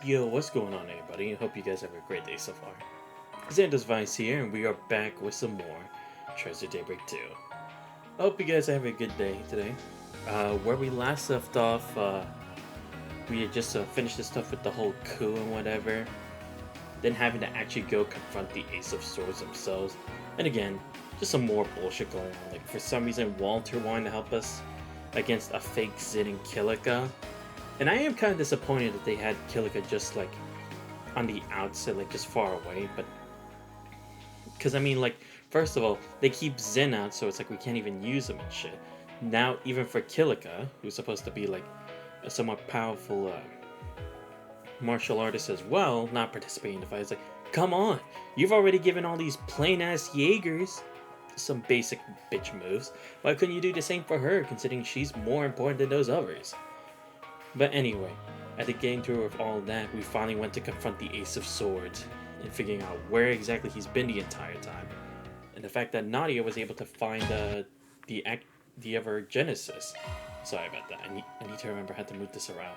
Yo, what's going on, everybody? I hope you guys have a great day so far. Xander's Vice here, and we are back with some more Treasure Daybreak 2. I hope you guys have a good day today. Where we last left off, we had just finished the stuff with the whole coup and whatever. Then having to actually go confront the Ace of Swords themselves. And again, just some more bullshit going on. Like, for some reason, Walter wanted to help us against a fake Zin and Kilika. And I am kind of disappointed that they had Kilika just, like, on the outset, like, just far away, but... Because, I mean, like, first of all, they keep Zin out, so it's like we can't even use him and shit. Now, even for Kilika, who's supposed to be, like, a somewhat powerful, martial artist as well, not participating in the fight, it's like, come on! You've already given all these plain-ass Jaegers some basic bitch moves. Why couldn't you do the same for her, considering she's more important than those others? But anyway, after getting through with all that, we finally went to confront the Ace of Swords and figuring out where exactly he's been the entire time. And the fact that Nadia was able to find the ever Genesis. Sorry about that, I need to remember how to move this around.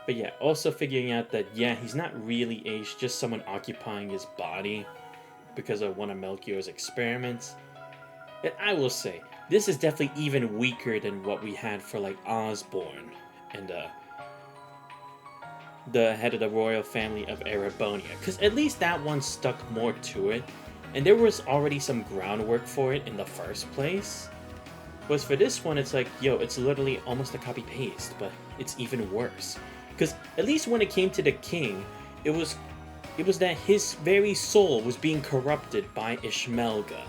But yeah, also figuring out that, yeah, he's not really Ace, just someone occupying his body because of one of Melchior's experiments. And I will say, this is definitely even weaker than what we had for, like, Osborne and the head of the royal family of Erebonia, because at least that one stuck more to it, and there was already some groundwork for it in the first place. Whereas for this one, it's like, yo, it's literally almost a copy-paste, but it's even worse. Because at least when it came to the king, it was that his very soul was being corrupted by Ishmelga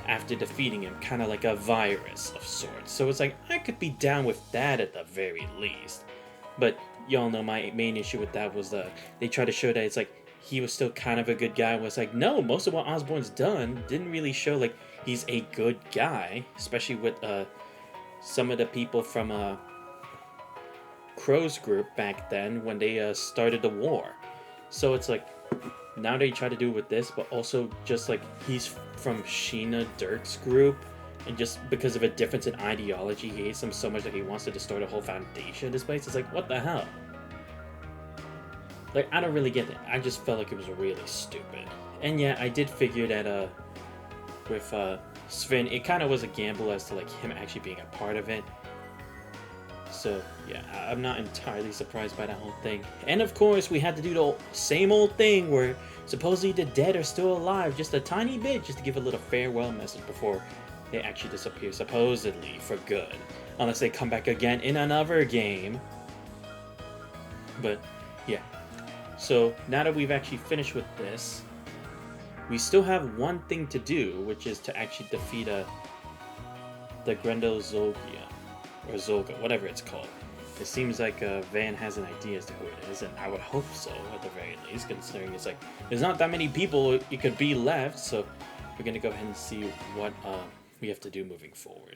after defeating him, kind of like a virus of sorts. So it's like, I could be down with that at the very least. But y'all know my main issue with that was they try to show that it's like he was still kind of a good guy. Was like, no, most of what Osborne's done didn't really show like he's a good guy, especially with some of the people from Crow's group back then when they started the war. So it's like, now they try to do it with this, but also just like he's from Sheena Dirk's group, and just because of a difference in ideology, he hates him so much that he wants to destroy the whole foundation of this place. It's like, what the hell? Like, I don't really get it. I just felt like it was really stupid. And yeah, I did figure that with Sven, it kind of was a gamble as to like him actually being a part of it. So yeah, I'm not entirely surprised by that whole thing. And of course, we had to do the same old thing where supposedly the dead are still alive, just a tiny bit, just to give a little farewell message before they actually disappear, supposedly for good. Unless they come back again in another game. But yeah. So now that we've actually finished with this, we still have one thing to do, which is to actually defeat the Grendel Zolgia. Or Zolga, whatever it's called. It seems like Van has an idea as to who it is, and I would hope so, at the very least, considering it's like, there's not that many people it could be left, so we're going to go ahead and see what we have to do moving forward.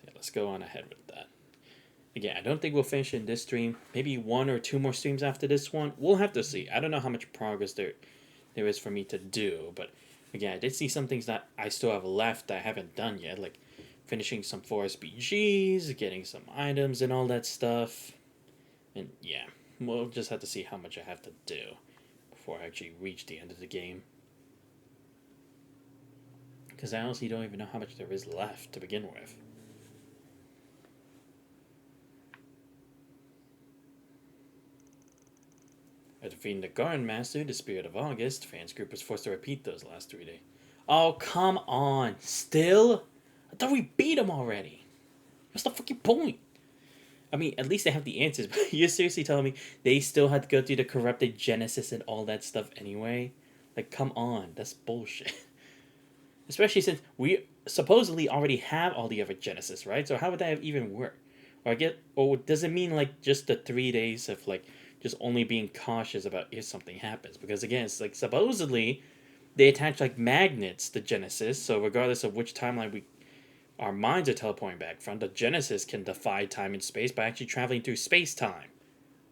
So yeah, let's go on ahead with that. Again, I don't think we'll finish in this stream. Maybe one or two more streams after this one. We'll have to see. I don't know how much progress there is for me to do, but again, I did see some things that I still have left that I haven't done yet, like finishing some 4SPGs, getting some items and all that stuff. And yeah, we'll just have to see how much I have to do before I actually reach the end of the game. Because I honestly don't even know how much there is left to begin with. After defeating the Garden Master, the Spirit of August, fans group was forced to repeat those last 3 days. Oh, come on. Still? I thought we beat him already. What's the fucking point? I mean, at least they have the answers, but you're seriously telling me they still had to go through the corrupted Genesis and all that stuff anyway? Like, come on. That's bullshit. Especially since we supposedly already have all the other Genesis, right? So how would that have even worked? Or does it mean, like, just the 3 days of, like, just only being cautious about if something happens? Because, again, it's like, supposedly, they attach, like, magnets to Genesis, so regardless of which timeline our minds are teleporting back from, the Genesis can defy time and space by actually traveling through space-time.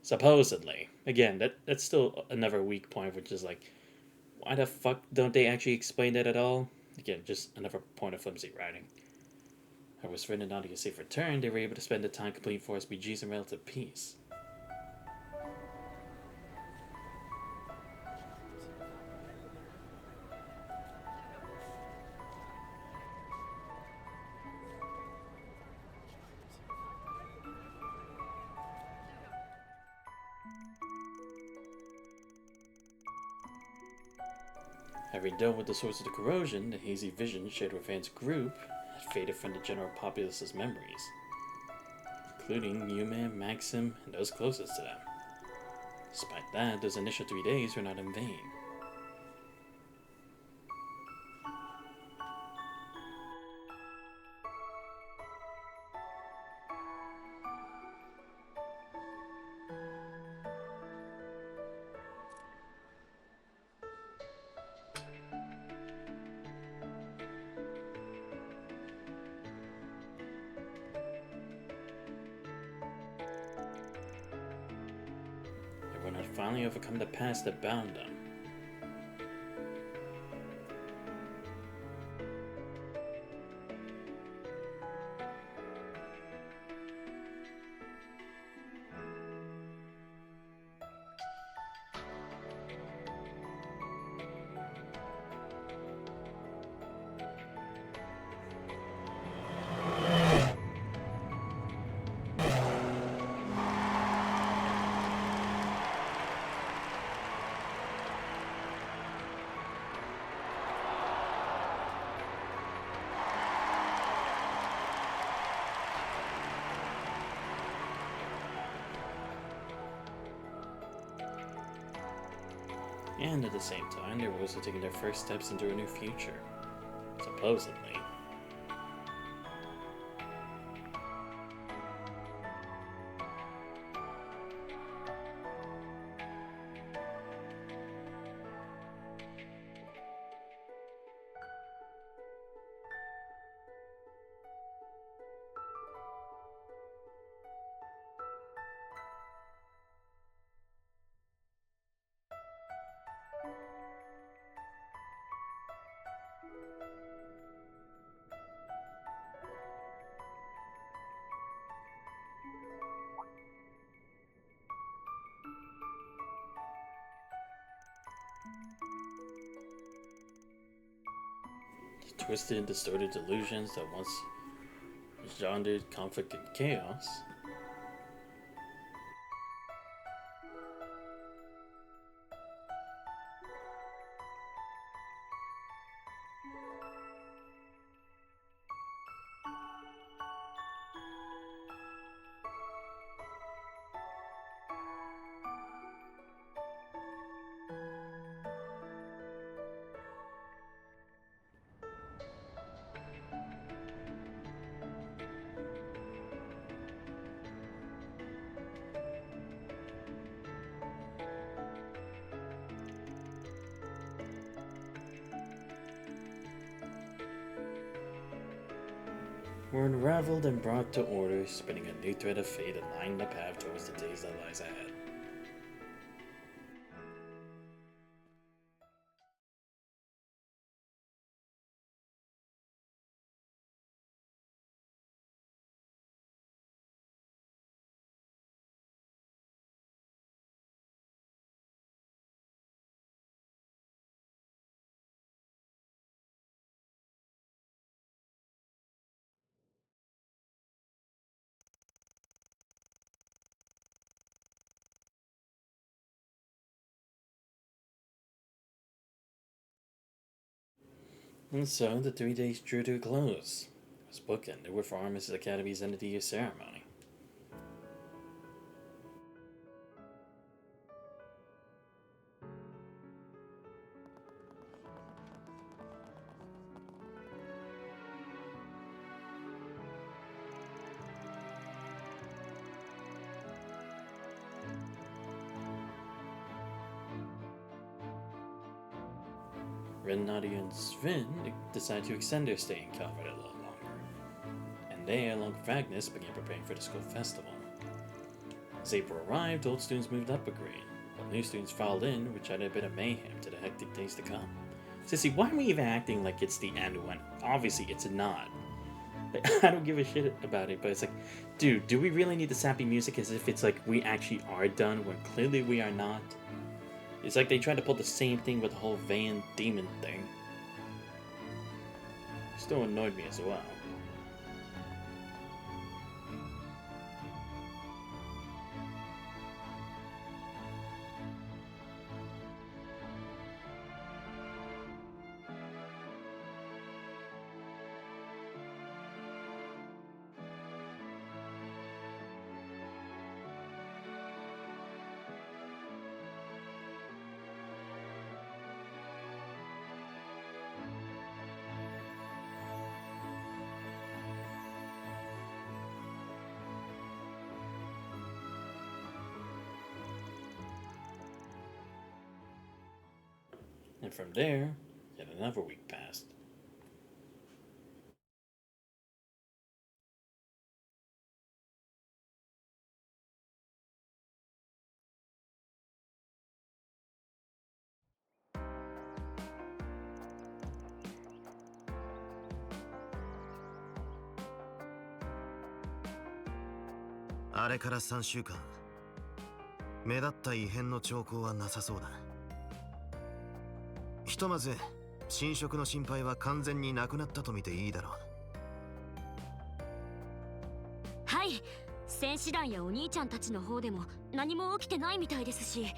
Supposedly. Again, that's still another weak point, which is like, why the fuck don't they actually explain that at all? Again, just another point of flimsy writing. I was friended on to a safe return, they were able to spend the time completing 4 SPGs in relative peace. Having dealt with the source of the corrosion, the hazy vision shared with Van's group had faded from the general populace's memories, including Yuma, Maxim, and those closest to them. Despite that, those initial 3 days were not in vain. Everyone had finally overcome the past that bound them. And at the same time, they were also taking their first steps into a new future. Supposedly. The twisted and distorted delusions that once engendered conflict and chaos were unraveled and brought to order, spinning a new thread of fate and lining the path towards the days that lies ahead. And so the 3 days drew to a close. It was bookended with Aramis' Academy's end of the year ceremony. Ren, Nadia, and Sven decided to extend their stay in Calvert a little longer, and they, along with Agnes, began preparing for the school festival. As April arrived, old students moved up a grade, while new students filed in, which added a bit of mayhem to the hectic days to come. Sissy, why are we even acting like it's the end when obviously it's not? Like, I don't give a shit about it, but it's like, dude, do we really need the sappy music as if it's like we actually are done when clearly we are not? It's like they tried to pull the same thing with the whole Van Demon thing. Still annoyed me as well. And from there, yet another week passed.「あれから3週間、目立った異変の兆候はなさそうだ。ひとまず侵食の心配は完全になくなったと見ていいだろう。はい、戦士団やお兄ちゃんたちの方でも何も起きてないみたいですし、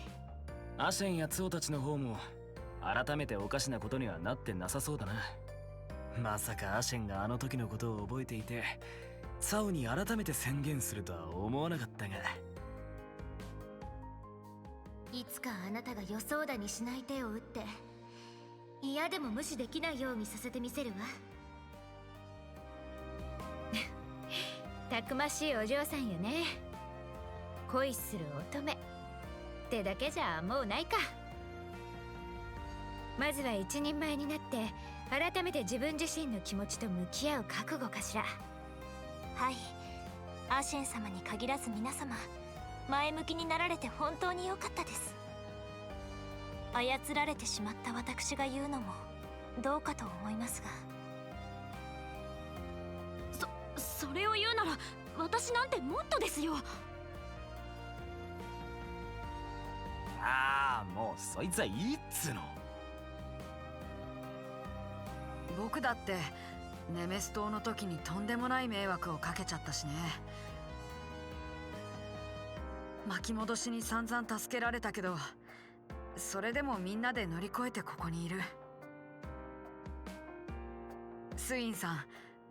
アシェンやツオたちの方も改めておかしなことにはなってなさそうだな。まさかアシェンがあの時のことを覚えていてサオに改めて宣言するとは思わなかったが、いつかあなたが予想だにしない手を打って嫌でも無視できないようにさせてみせるわ。たくましいお嬢さんよね。恋する乙女ってだけじゃもうないか。まずは一人前になって改めて自分自身の気持ちと向き合う覚悟かしら。はい、アシェン様に限らず皆様、前向きになられて本当に良かったです。操られてしまった私が言うのもどうかと思いますが。それを言うなら私なんてもっとですよ。ああ、もうそいつはいいっつの。僕だってネメス島の時にとんでもない迷惑をかけちゃったしね。巻き戻しに散々助けられたけど、それでもみんなで乗り越えてここにいる。スインさん、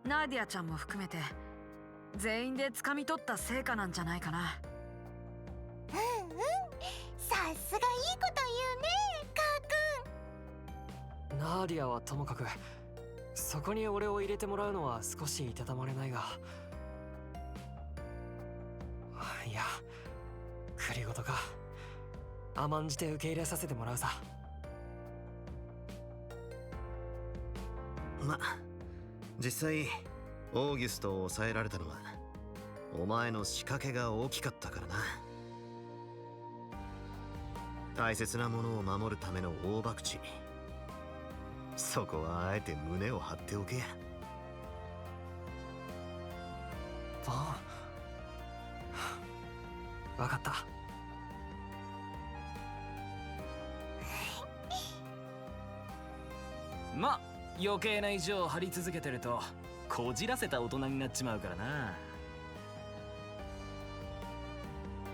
ナーディアちゃんも含めて全員で掴み取った成果なんじゃないかな。うんうん、さすがいいこと言うね、カー君。ナーディアはともかくそこに俺を入れてもらうのは少しいたたまれないが、いや、繰り事か。甘んじて受け入れさせてもらうさ。ま、実際オーギュストを抑えられたのはお前の仕掛けが大きかったからな。大切なものを守るための大博打、そこはあえて胸を張っておけや。バン、わかった。ま、余計な意地を張り続けてるとこじらせた大人になっちまうからな。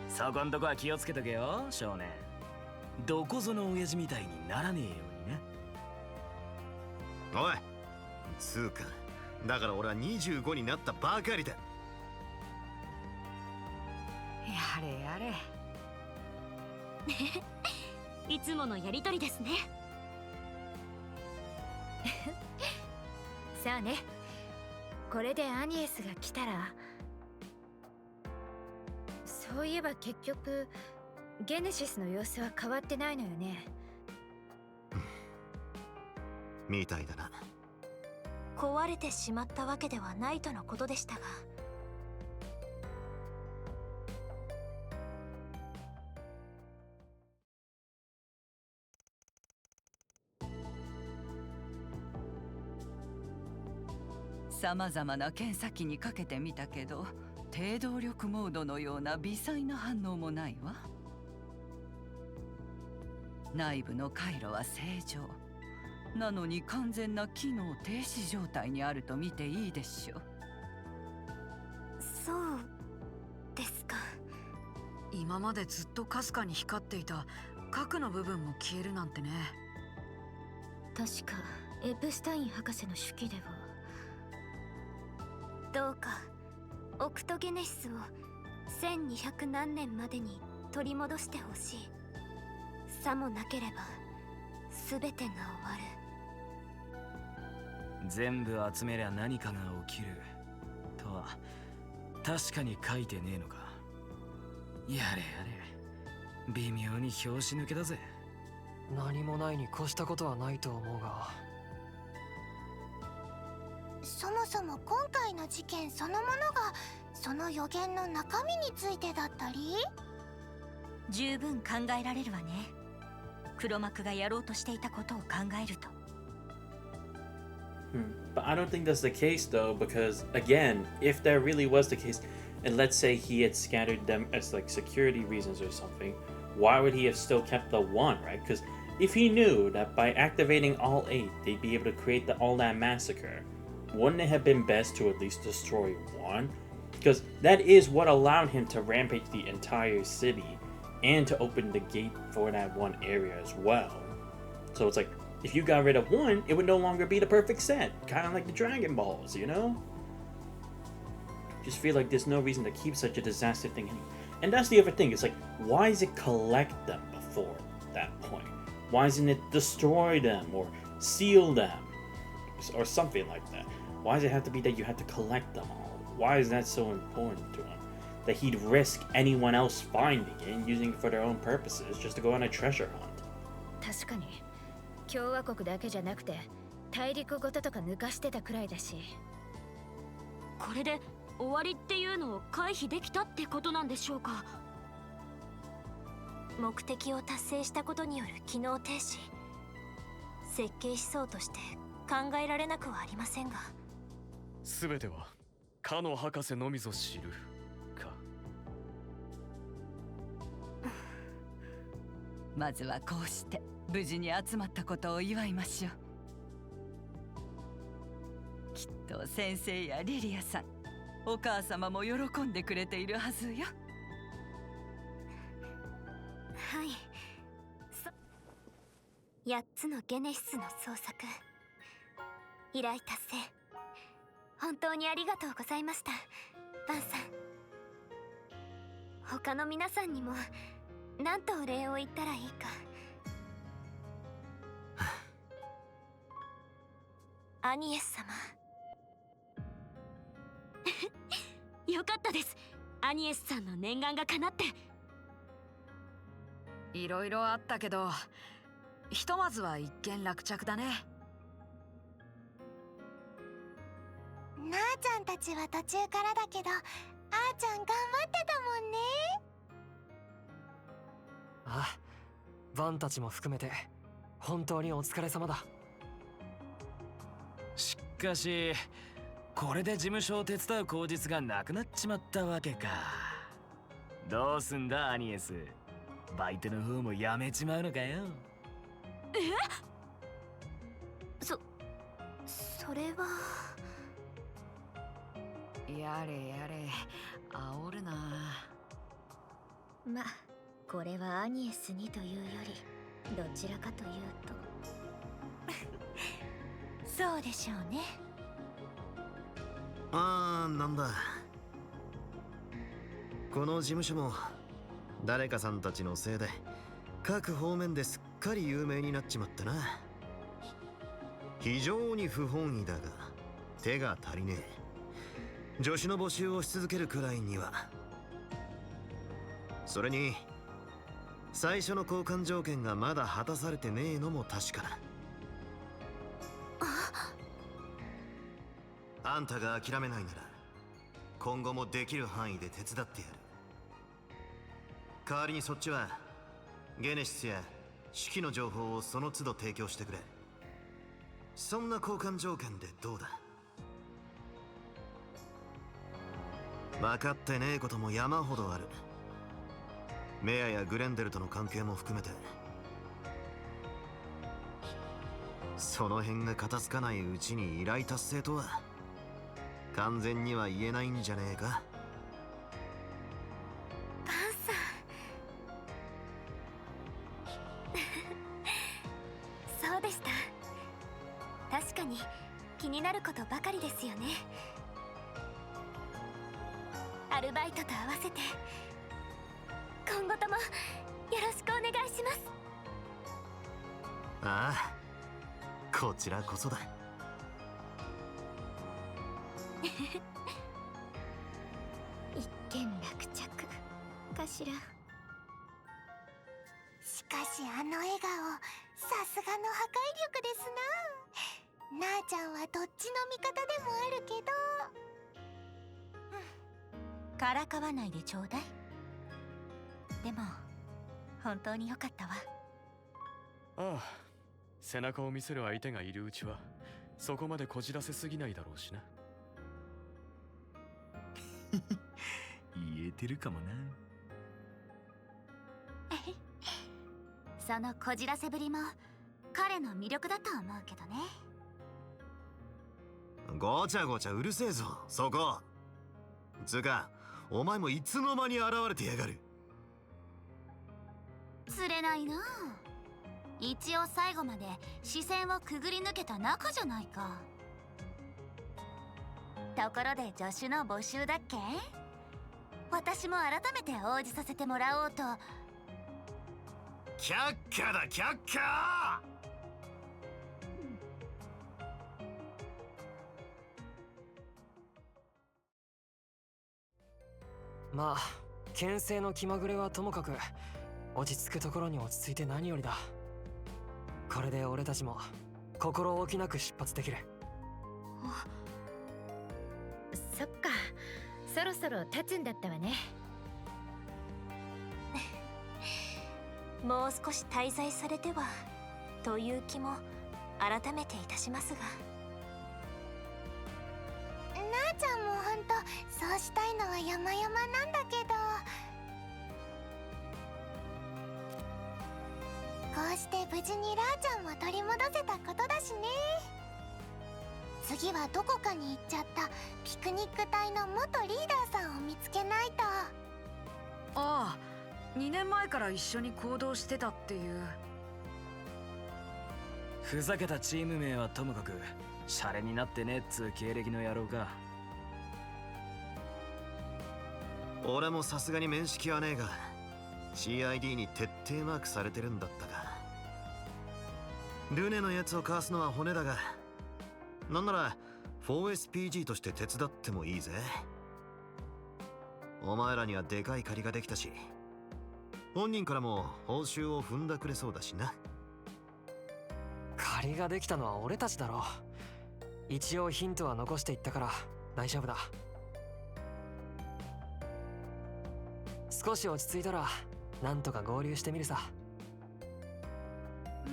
そこんとこは気をつけとけよ、少年。どこぞの親父みたいにならねえようにな。おい、つうかだから俺は25になったばかりだ。やれやれ。いつものやりとりですね。さあね、これでアニエスが来たら。そういえば結局ゲネシスの様子は変わってないのよね。みたいだな。壊れてしまったわけではないとのことでしたが。さまざまな検査機にかけてみたけど、低動力モードのような微細な反応もないわ。内部の回路は正常なのに完全な機能停止状態にあると見ていいでしょう。そうですか。今までずっとかすかに光っていた核の部分も消えるなんてね。確かエプスタイン博士の手記では。どうかオクトゲネシスを1200何年までに取り戻してほしい。さもなければ全てが終わる。全部集めりゃ何かが起きるとは確かに書いてねえのか。やれやれ、微妙に拍子抜けだぜ。何もないに越したことはないと思うが。そもそも今回の事件そのものがその予言の中身についてだったり、十分考えられるわね。黒幕がやろうとしていたことを考えると。But I don't think that's the case though, because again, if that really was the case, and let's say he had scattered them as like security reasons or something, why would he have still kept the one, right? Because if he knew that by activating all 8, they'd be able to create all that massacre, wouldn't it have been best to at least destroy one? Because that is what allowed him to rampage the entire city and to open the gate for that one area as well. So it's like, if you got rid of one, it would no longer be the perfect set. Kind of like the Dragon Balls, you know? Just feel like there's no reason to keep such a disaster thing. And that's the other thing. It's like, why does it collect them before that point? Why doesn't it destroy them or seal them or something like that? Why does it have to be that you have to collect them all? Why is that so important to him? That he'd risk anyone else finding it and using it for their own purposes just to go on a treasure hunt. 確かに共和国だけじゃなくて大陸ごととか抜かしてたくらいだし。これで終わりっていうのを回避できたってことなんでしょうか。目的を達成したことによる機能停止、設計思想として考えられなくはありませんが、全てはかの博士のみぞ知るか。まずはこうして無事に集まったことを祝いましょう。きっと先生やリリアさん、お母様も喜んでくれているはずよ。はい。8つのゲネシスの捜索、依頼達成、本当にありがとうございました、バンさん。他の皆さんにも何とお礼を言ったらいいか。アニエス様よかったです。アニエスさんの念願が叶って。いろいろあったけど、ひとまずは一件落着だね。なあちゃんたちは途中からだけど、あーちゃん頑張ってたもんね。ああ、バンたちも含めて本当にお疲れ様だ。しかしこれで事務所を手伝う口実がなくなっちまったわけか。どうすんだアニエス、バイトの方もやめちまうのかよ。それは。やれやれ、煽るな。ま、これはアニエスにというよりどちらかというとそうでしょうね。なんだ、この事務所も誰かさんたちのせいで各方面ですっかり有名になっちまったな。非常に不本意だが手が足りねえ。助手の募集をし続けるくらいには。それに最初の交換条件がまだ果たされてねえのも確かだ。あんたが諦めないなら今後もできる範囲で手伝ってやる。代わりにそっちはゲネシスや手記の情報をその都度提供してくれ。そんな交換条件でどうだ。分かってねえことも山ほどある。メアやグレンデルとの関係も含めて。その辺が片付かないうちに依頼達成とは完全には言えないんじゃねえか。バンさんそうでした。確かに気になることばかりですよね。アルバイトと合わせて今後ともよろしくお願いします。ああ、こちらこそだ。一件落着かしら。しかしあの笑顔、さすがの破壊力ですな。なあちゃんはどっちの味方でもあるけど、からかわないでちょうだい。でも本当によかったわ。ああ、背中を見せる相手がいるうちはそこまでこじらせすぎないだろうしな。言えてるかもな。そのこじらせぶりも彼の魅力だと思うけどね。ごちゃごちゃうるせえぞそこ。つうかお前もいつの間に現れてやがる。釣れないな。一応最後まで視線をくぐり抜けた仲じゃないか。ところで助手の募集だっけ？私も改めて応じさせてもらおうと。却下だ却下。まあ牽制の気まぐれはともかく、落ち着くところに落ち着いて何よりだ。これで俺たちも心置きなく出発できる。そっか、そろそろ立つんだったわね。もう少し滞在されてはという気も改めていたしますが。なあちゃんもほんとそうしたいのは山々なんだけど、こうして無事にラーちゃんも取り戻せたことだしね。次はどこかに行っちゃったピクニック隊の元リーダーさんを見つけないと。ああ、2年前から一緒に行動してたっていう。ふざけたチーム名はともかく、シャレになってねっつう経歴の野郎か。俺もさすがに面識はねえが CID に徹底マークされてるんだったか。ルネのやつをかわすのは骨だが、なんなら 4SPG として手伝ってもいいぜ。お前らにはでかい借りができたし、本人からも報酬を踏んだくれそうだしな。借りができたのは俺たちだろ。一応ヒントは残していったから大丈夫だ。少し落ち着いたらなんとか合流してみるさ。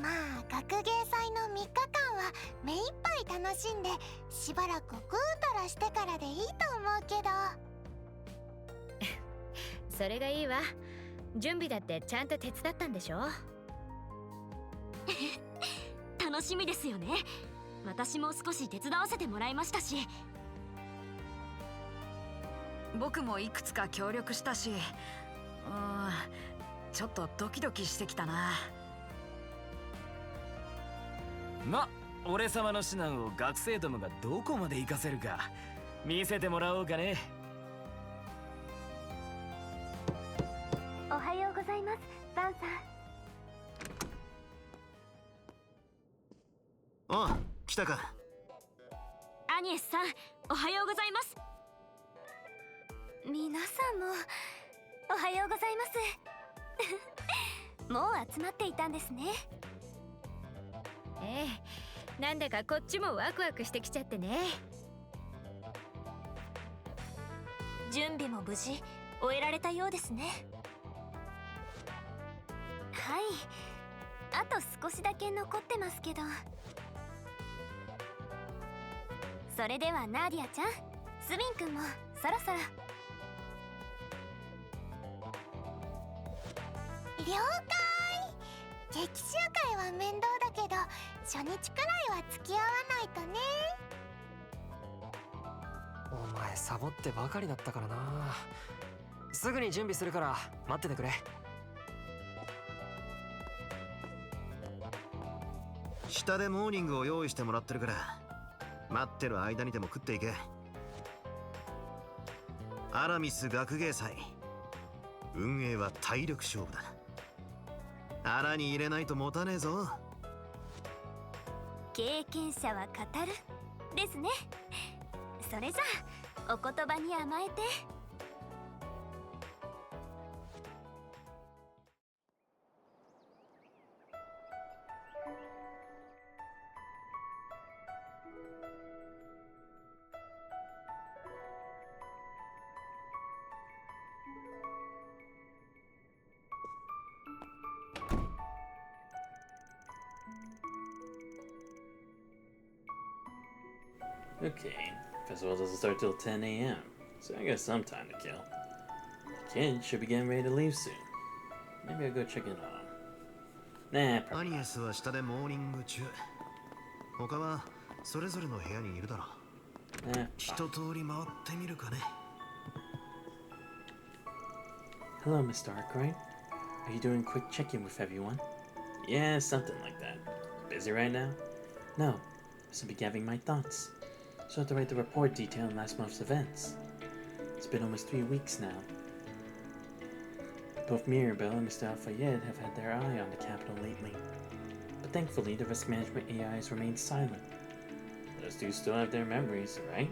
まあ学芸祭の3日間は目いっぱい楽しんで、しばらくぐうたらしてからでいいと思うけど。それがいいわ。準備だってちゃんと手伝ったんでしょ。楽しみですよね。私も少し手伝わせてもらいましたし。僕もいくつか協力したし、ちょっとドキドキしてきたな。ま、俺様の指南を学生どもがどこまで活かせるか見せてもらおうかね。おはようございます、バンさん。ああ、来たか。アニエスさん、おはようございます。皆さんもおはようございます。もう集まっていたんですね。ええ、なんだかこっちもワクワクしてきちゃってね。準備も無事終えられたようですね。はい、あと少しだけ残ってますけど。それではナーディアちゃん、スビン君もそろそろ。了解。劇集会は面倒だけど初日くらいは付き合わないとね。お前サボってばかりだったからな。すぐに準備するから待っててくれ。下でモーニングを用意してもらってるから、待ってる間にでも食っていけ。アラミス学芸祭、運営は体力勝負だ。腹に入れないと持たねえぞ。経験者は語るですね。それじゃあお言葉に甘えて。Okay, festival doesn't start till 10 a.m., so I got some time to kill. The kids should be getting ready to leave soon. Maybe I'll go check in on them. Nah, アニエスは下でモーニング中。他はそれぞれの部屋にいるだろう。nah, 一通り回ってみるかね。Hello, Mr. Arkwright. Are you doing a quick check-in with everyone? Yeah, something like that. Busy right now? No, I'm simply gathering my thoughts. So I have to write the report detailing last month's events. It's been almost 3 weeks now. Both Mirabelle and Mr. Alfayed have had their eye on the capital lately. But thankfully, the risk management AIs remain silent. Those two still have their memories, right?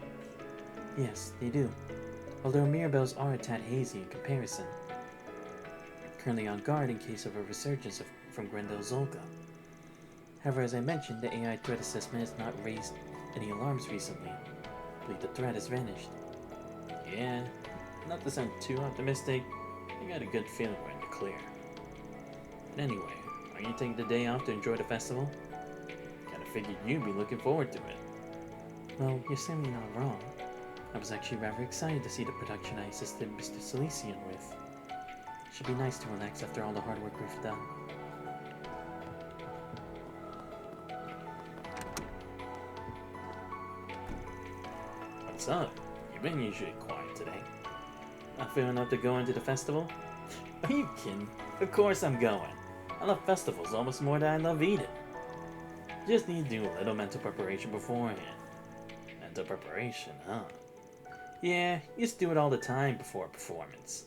Yes, they do. Although Mirabelle's are a tad hazy in comparison. Currently on guard in case of a resurgence from Grendel Zolga. However, as I mentioned, the AI threat assessment has not raised any alarms recently. I believe the threat has vanished. Yeah, not to sound too optimistic, I got a good feeling we're in the clear. But anyway, are you taking the day off to enjoy the festival? Kinda figured you'd be looking forward to it. Well, you're certainly not wrong. I was actually rather excited to see the production I assisted Mr. Silesian with. Should be nice to relax after all the hard work we've done. What's up? You've been usually quiet today. Not feeling up to go into the festival? Are you kidding? Of course I'm going. I love festivals almost more than I love eating. Just need to do a little mental preparation beforehand. Mental preparation, huh? Yeah, used to do it all the time before a performance.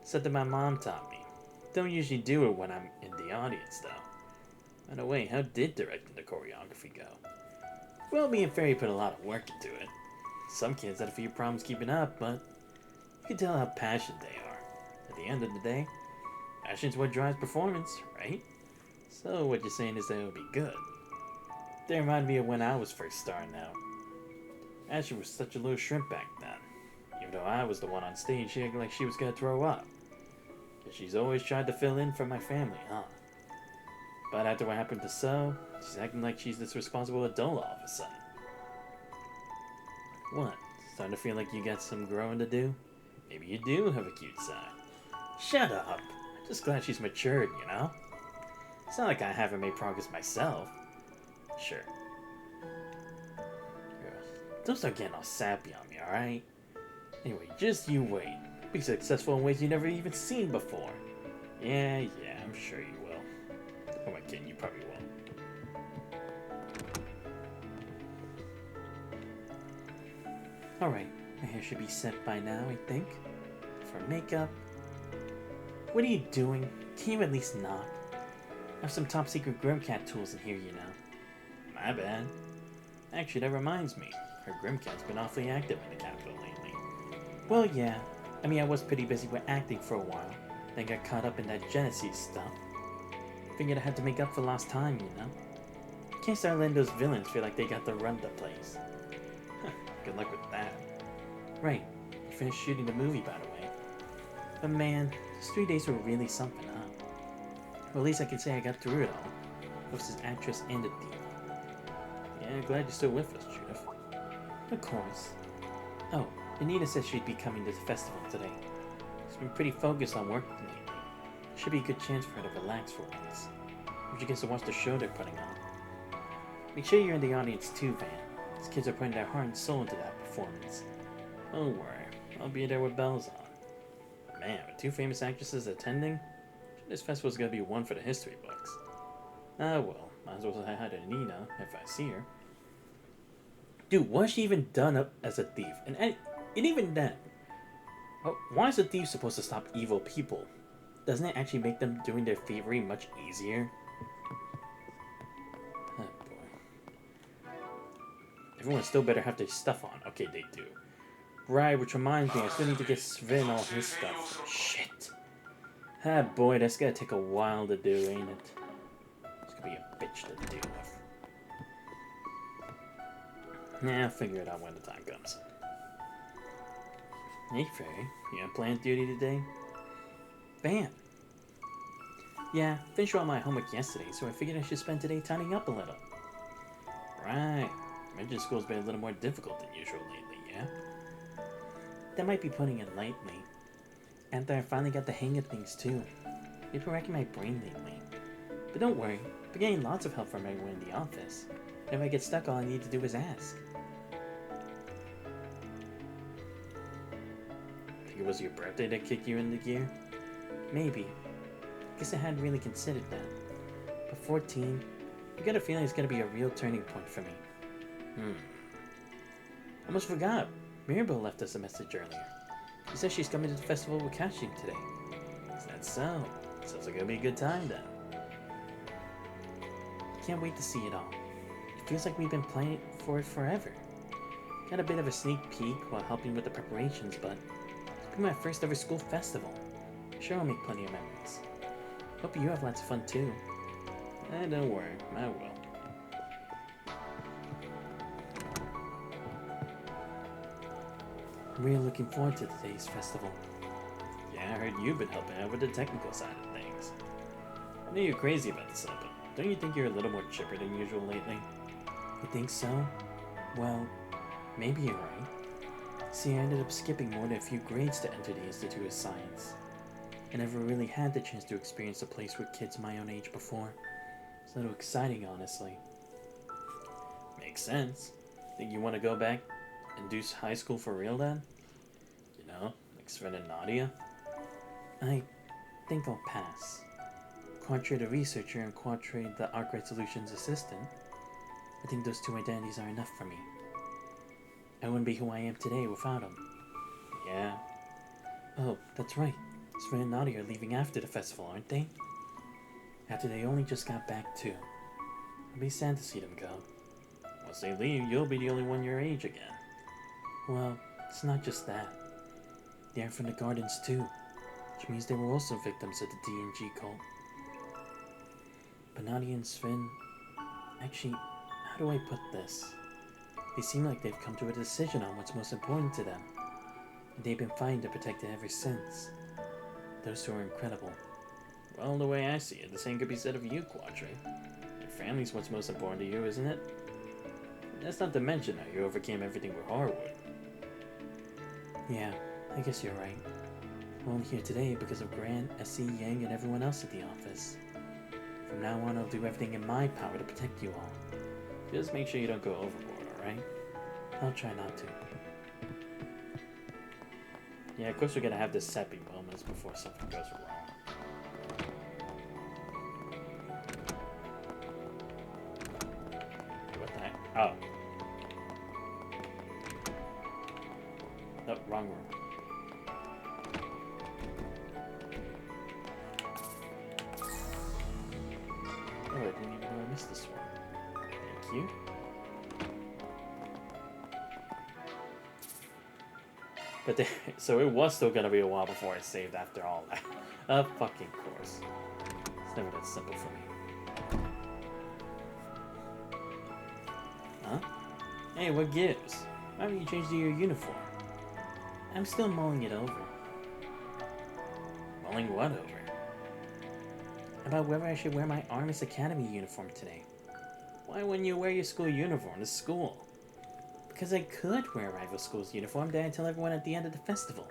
Something my mom taught me. Don't usually do it when I'm in the audience, though. By the way, how did directing the choreography go? Well, me and Fairy put a lot of work into it. Some kids had a few problems keeping up, but you can tell how passionate they are. At the end of the day, passion's what drives performance, right? So what you're saying is that it'll be good. They remind me of when I was first starting out. Ashley was such a little shrimp back then. Even though I was the one on stage, she acted like she was gonna throw up. Cause she's always tried to fill in for my family, huh? But after what happened to So, she's acting like she's this responsible adult all of a sudden. What? Starting to feel like you got some growing to do? Maybe you do have a cute side. Shut up! I'm just glad she's matured, you know? It's not like I haven't made progress myself. Sure. Don't start getting all sappy on me, alright? Anyway, just you wait. Be successful in ways you've never even seen before. Yeah, I'm sure you will. Oh my kid, you probably will. Alright, my hair should be set by now, I think. For makeup. What are you doing? Can you at least not? I have some top secret Grimcat tools in here, you know. My bad. Actually, that reminds me. Her Grimcat's been awfully active in the capital lately. Well, yeah. I mean, I was pretty busy with acting for a while. Then got caught up in that Genesis stuff. Figured I had to make up for lost time, you know? Can't start letting those villains feel like they got to run the place. Good luck with that. Right. I finished shooting the movie, by the way. But man, those 3 days were really something, huh? Well, at least I can say I got through it all. Both as actress and a thief. Yeah, glad you're still with us, Judith. Of course. Oh, Anita said she'd be coming to the festival today. She's been pretty focused on work lately. Should be a good chance for her to relax for once. Or she gets to watch the show they're putting on. Make sure you're in the audience too, Van. These kids are putting their heart and soul into that performance. Don't worry, I'll be there with bells on. Man, with 2 famous actresses attending, this festival's gonna be one for the history books. Ah well, might as well say hi to Nina if I see her. Dude, was she even done up as a thief? And even then, why is a thief supposed to stop evil people? Doesn't it actually make them doing their thievery much easier? Oh boy. Everyone still better have their stuff on. Okay, they do. Right, which reminds me, I still need to get Sven all his stuff. Shit. Ah boy, that's gonna take a while to do, ain't it? It's gonna be a bitch to deal with. Nah, I'll figure it out when the time comes. Hey, Fairy, you on plant duty today? Van. Yeah, finished all my homework yesterday, so I figured I should spend today tidying up a little. Right. imagine school's been a little more difficult than usual lately, yeah? That might be putting it lightly. After I finally got the hang of things too. You've been wrecking my brain lately. But don't worry, I've been getting lots of help from everyone in the office. And if I get stuck, all I need to do is ask. Think it was your birthday that kicked you into gear? Maybe. Guess I hadn't really considered that. But 14, I got a feeling it's gonna be a real turning point for me. Almost forgot. Mirabelle left us a message earlier. She says she's coming to the festival with Cashin today. Is that so? Sounds like it'll be a good time then. Can't wait to see it all. It feels like we've been planning for it forever. Got a bit of a sneak peek while helping with the preparations, but it'll be my first ever school festival. Sure I'll make plenty of memories. Hope you have lots of fun too. Don't worry, I will. I'm really looking forward to today's festival. Yeah, I heard you've been helping out with the technical side of things. I know you're crazy about this, but don't you think you're a little more chipper than usual lately? You think so? Well, maybe you're right. See, I ended up skipping more than a few grades to enter the Institute of Science. I never really had the chance to experience a place with kids my own age before. It's a little exciting, honestly. Makes sense. Think you want to go back and do high school for real then? You know, like Sven and Nadia? I think I'll pass. Quatre the researcher and Quatre the Arkwright Solutions assistant. I think those two identities are enough for me. I wouldn't be who I am today without them. Yeah. Oh, that's right. Sven and Nadia are leaving after the festival, aren't they? After they only just got back too. It'll be sad to see them go. Once they leave, you'll be the only one your age again. Well, it's not just that. They are from the Gardens too, which means they were also victims of the D&G cult. But Nadia and Sven... Actually, how do I put this? They seem like they've come to a decision on what's most important to them. And they've been fighting to protect it ever since. Those two are incredible. Well, the way I see it, the same could be said of you, Quatre. Your family's what's most important to you, isn't it? That's not to mention how you overcame everything with Harwood. Yeah, I guess you're right. We're only here today because of Grant, SC, Yang, and everyone else at the office. From now on, I'll do everything in my power to protect you all. Just make sure you don't go overboard, alright? I'll try not to. Yeah, of course we're gonna have the sappy moments before something goes wrong. What the heck? Oh. Nope, wrong room. Oh, I didn't even know I missed this one. Thank you. But so it was still gonna be a while before I saved after all that. Of fucking course. It's never that simple for me. Huh? Hey, what gives? Why haven't you changed to your uniform? I'm still mulling it over. Mulling what over? About whether I should wear my Aramis Academy uniform today. Why wouldn't you wear your school uniform to school? Because I could wear a rival school's uniform, then I tell everyone at the end of the festival.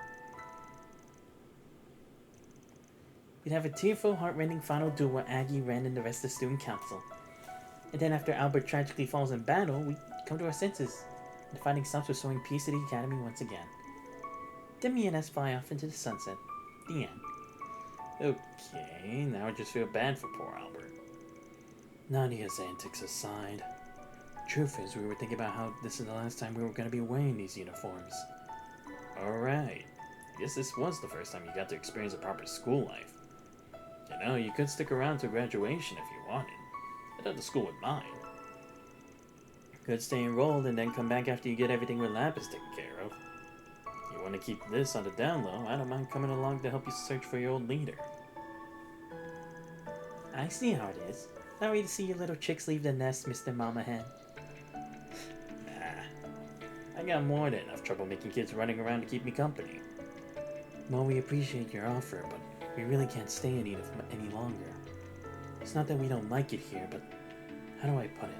We'd have a tearful, heart-rending final duel where Aggie, Ren, and the rest of the student council. And then after Albert tragically falls in battle, we come to our senses. And the fighting stops, restoring peace to the academy once again. Then me and S fly off into the sunset. The end. Okay, now I just feel bad for poor Albert. Nadia's antics aside, truth is we were thinking about how this is the last time we were going to be wearing these uniforms. Alright, I guess this was the first time you got to experience a proper school life. You know, you could stick around to graduation if you wanted. I thought the school would mind. Could stay enrolled and then come back after you get everything with Lapis taken care of. You want to keep this on the down low, I don't mind coming along to help you search for your old leader. I see how it is. Not ready to see your little chicks leave the nest, Mr. Mama Hen. Nah. I got more than enough trouble making kids running around to keep me company. Well, we appreciate your offer, but we really can't stay any longer. It's not that we don't like it here, but how do I put it?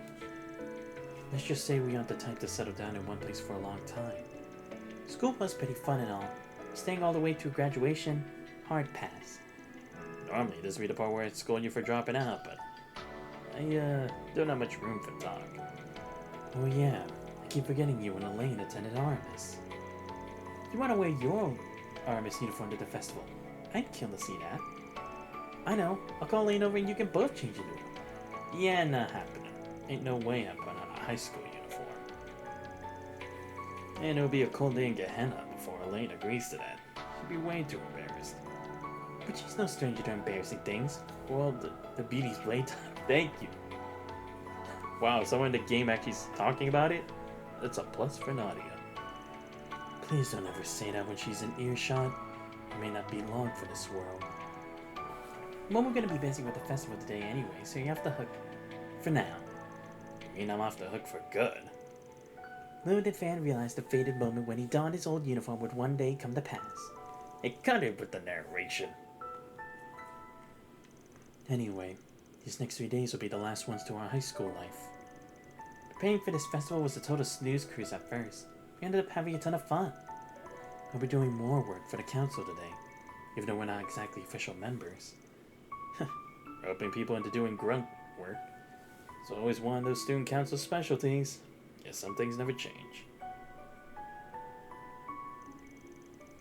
Let's just say we aren't the type to settle down in one place for a long time. School was pretty fun and all. Staying all the way through graduation, hard pass. Normally, this would be the part where I'd scold you for dropping out, but I don't have much room for talk. Oh yeah, I keep forgetting you and Elaine attended Aramis. You want to wear your Aramis uniform to the festival? I'd kill to see that. I know, I'll call Elaine over and you can both change into it. Yeah, not happening. Ain't no way I'm putting on a high school uniform. And it'll be a cold day in Gehenna before Elaine agrees to that. She'd be way too embarrassed. But she's no stranger to embarrassing things. Well, the beauty's playtime. Thank you. Wow, someone in the game actually is talking about it? That's a plus for Nadia. Please don't ever say that when she's in earshot. I may not be long for this world. Mom, we're gonna be busy with the festival today anyway, so you're off the hook for now. You mean I'm off the hook for good? Little did Fan realize the fated moment when he donned his old uniform would one day come to pass. It cut it with the narration. Anyway, these next 3 days will be the last ones to our high school life. Preparing for this festival was a total snooze cruise at first. We ended up having a ton of fun. I'll be doing more work for the council today, even though we're not exactly official members. Roping people into doing grunt work. It's always one of those student council specialties. Guess some things never change.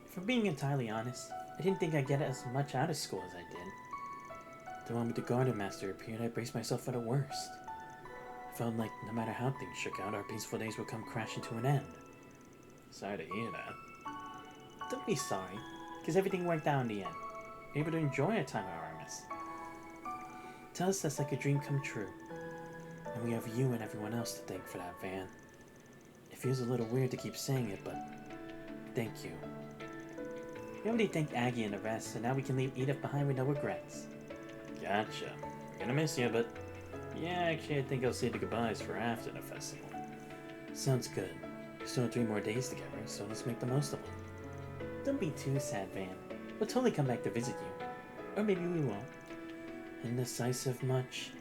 If I'm being entirely honest, I didn't think I'd get as much out of school as I did. The moment the garden master appeared, I braced myself for the worst. I felt like no matter how things shook out, our peaceful days would come crashing to an end. Sorry to hear that. Don't be sorry, because everything worked out in the end. We're able to enjoy our time at Aramis. To us, that's like a dream come true. And we have you and everyone else to thank for that, Van. It feels a little weird to keep saying it, but thank you. We already thanked Aggie and the rest, so now we can leave Edith behind with no regrets. Gotcha. We're gonna miss you, but yeah, actually I think I'll say the goodbyes for after the festival. Sounds good. We still have 3 more days together, so let's make the most of them. Don't be too sad, Van. We'll totally come back to visit you. Or maybe we won't. Indecisive much?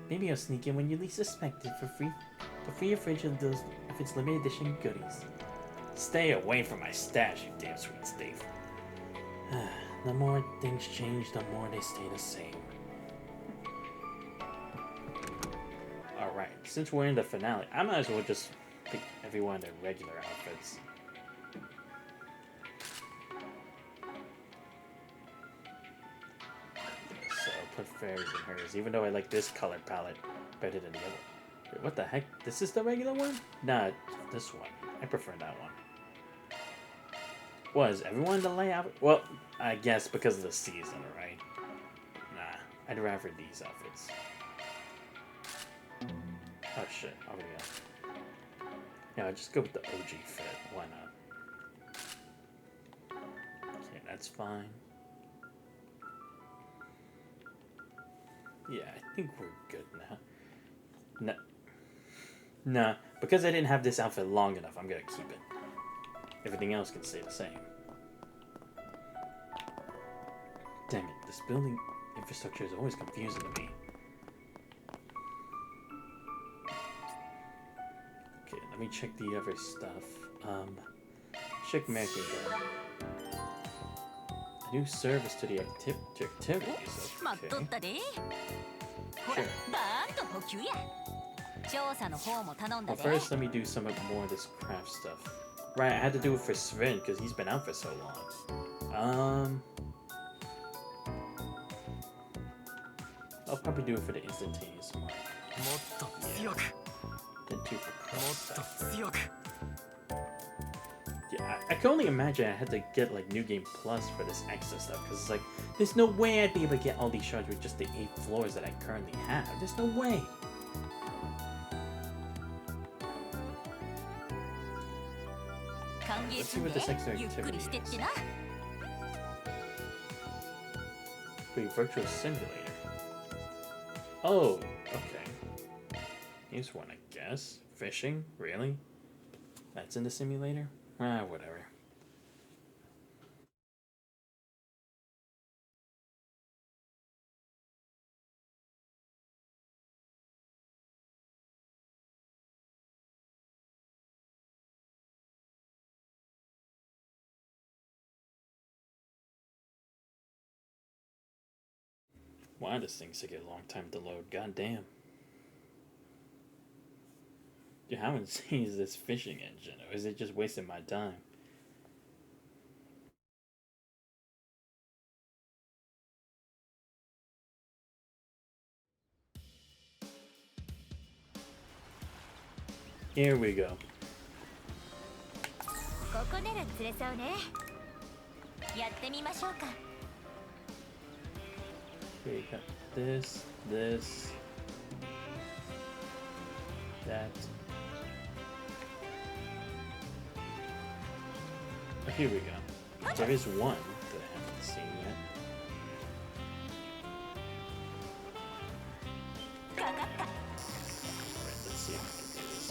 Maybe I'll sneak in when you least suspect it for free your fridge of its limited edition goodies. Stay away from my stash, you damn sweet Steve. The more things change, the more they stay the same. Alright, since we're in the finale, I might as well just pick everyone in their regular outfits. So I'll put Fairies in hers, even though I like this color palette better than the other. Wait, what the heck? This is the regular one? Nah, this one. I prefer that one. Was everyone in the layout? Well, I guess because of the season, right? Nah, I'd rather these outfits. Oh shit, already go. Yeah, I'll just go with the OG fit. Why not? Okay, that's fine. Yeah, I think we're good now. Nah, because I didn't have this outfit long enough, I'm gonna keep it. Everything else can stay the same. Dang it, this building infrastructure is always confusing to me. Okay, let me check the other stuff. Check American Girl. A new service to the activities. Okay. Sure. Well, first, let me do some more of this craft stuff. Right, I had to do it for Sven because he's been out for so long. I'll probably do it for the instantaneous one. Yeah. Then 2 for cross. Yeah, I can only imagine I had to get like New Game Plus for this extra stuff because it's like, there's no way I'd be able to get all these shards with just the 8 floors that I currently have. There's no way. Let's see what this extra activity is. Wait, virtual simulator. Oh, okay. Here's one, I guess. Fishing? Really? That's in the simulator? Ah, whatever. Wow, this thing's taking a long time to load. God damn. Dude, how insane is this fishing engine? Or is it just wasting my time? Here we go. ここなら釣れそうね。やってみましょうか。Okay, we got this, this, that. Oh, here we go. There is one that I haven't seen yet. Alright, let's see if I can do this.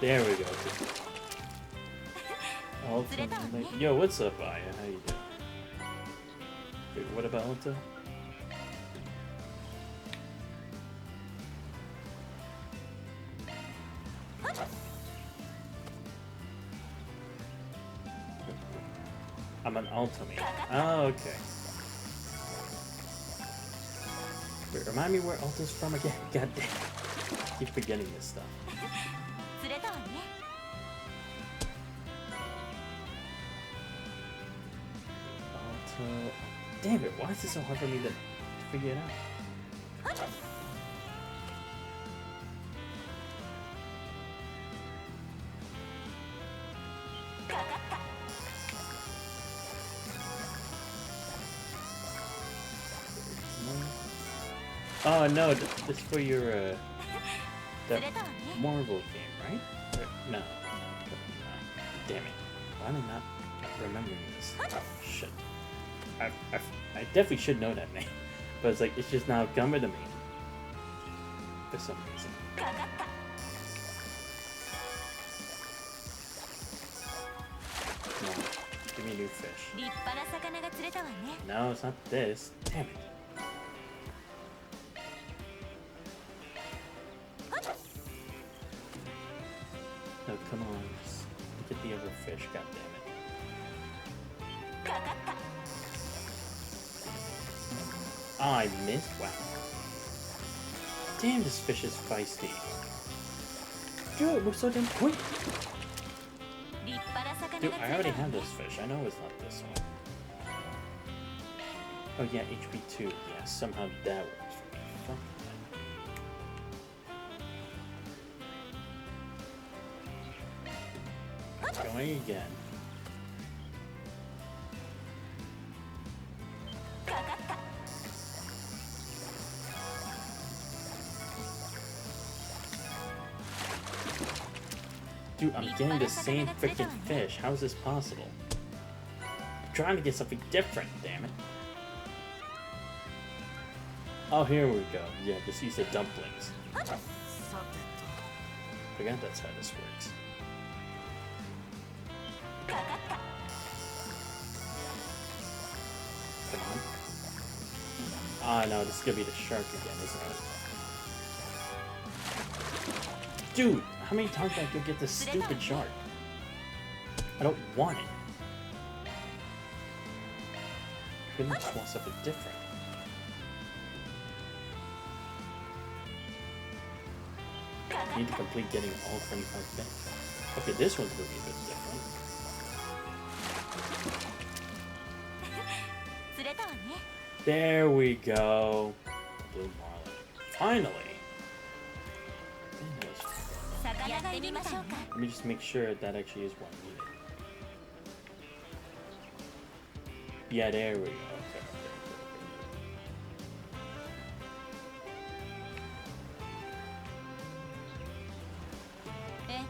Okay. There we go. Ultimate. Yo, what's up, Aya? How you doing? Wait, what about Alta? I'm an Ultimate. Oh, okay. Wait, remind me where Alta's from again? God damn. I keep forgetting this stuff. Alta. Damn it, why is it so hard for me to figure it out? Oh no, this for your that Marvel game, right? No. Damn it. Why am I not remembering this? Oh, shit. I definitely should know that name. But it's like, it's just now coming to me. For some reason. Come on. Give me a new fish. No, it's not this. Damn it. No, come on. Just get the other fish, god damn it. Oh, I missed? Wow. Damn, this fish is feisty. Dude, we're so damn quick. Dude, I already have this fish. I know it's not this one. Oh yeah, EP2. Yeah, somehow that works for me. Fuck that. Going again. Dude, I'm getting the same freaking fish. How is this possible? I'm trying to get something different, damn it. Oh, here we go. Yeah, just use the dumplings. Forgot that's how this works. Come on. Ah, no, this is gonna be the shark again, isn't it? Dude, how many times do I have to get this stupid shark? I don't want it. I really just want something different. I need to complete getting all 25 things. Okay, this one's gonna be a bit different. There we go. Blue marlin. Finally! Let me just make sure that actually is what I needed. Yeah, there we go. Okay,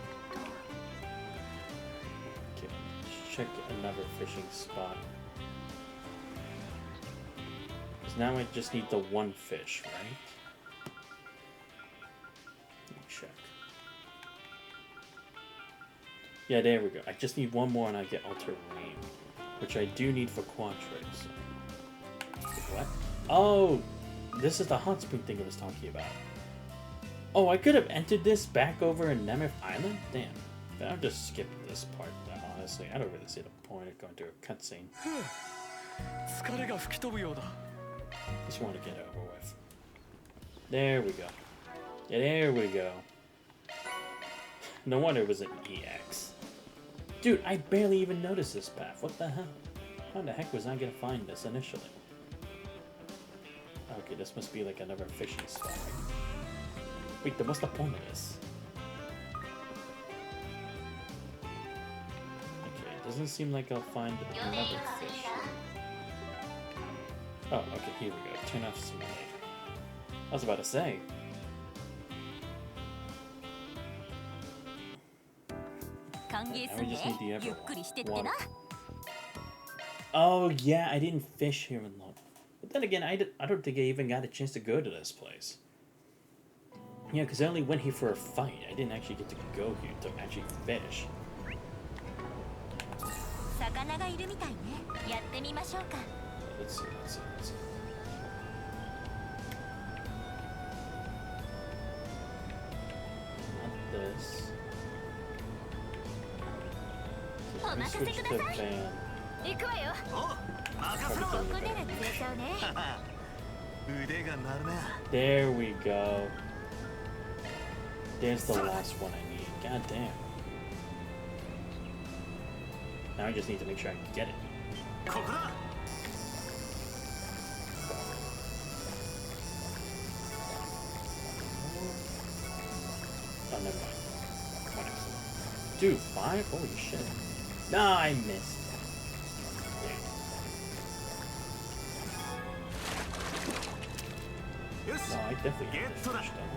let's check another fishing spot. Because now I just need the one fish, right? Let me check. Yeah, there we go. I just need one more and I get Alter Rain, which I do need for Quantrics. What? Oh, this is the hot spring thing I was talking about. Oh, I could have entered this back over in Nemeth Island? Damn. I'll just skip this part. honestly, I don't really see the point of going to a cutscene. 疲れが吹き飛ぶようだ。 Just want to get over with. There we go. Yeah, there we go. No wonder it was an EX. Dude, I barely even noticed this path. What the hell? How the heck was I gonna find this initially? Okay, this must be like another fishing spot. Wait, then what's the point of this? Okay, it doesn't seem like I'll find another fish. Oh, okay, here we go. Turn off simulator. I was about to say. Now we just need the other one. Oh yeah, I didn't fish here alone. But then again, I don't think I even got a chance to go to this place. Yeah, because I only went here for a fight. I didn't actually get to go here to actually fish. Let's see. Not this. Let me switch to van. There we go. There's the last one I need. God damn. Now I just need to make sure I get it. Oh, never mind. Whatever. Dude, 5? Holy shit. Nah, I missed. No, I definitely have to finish that.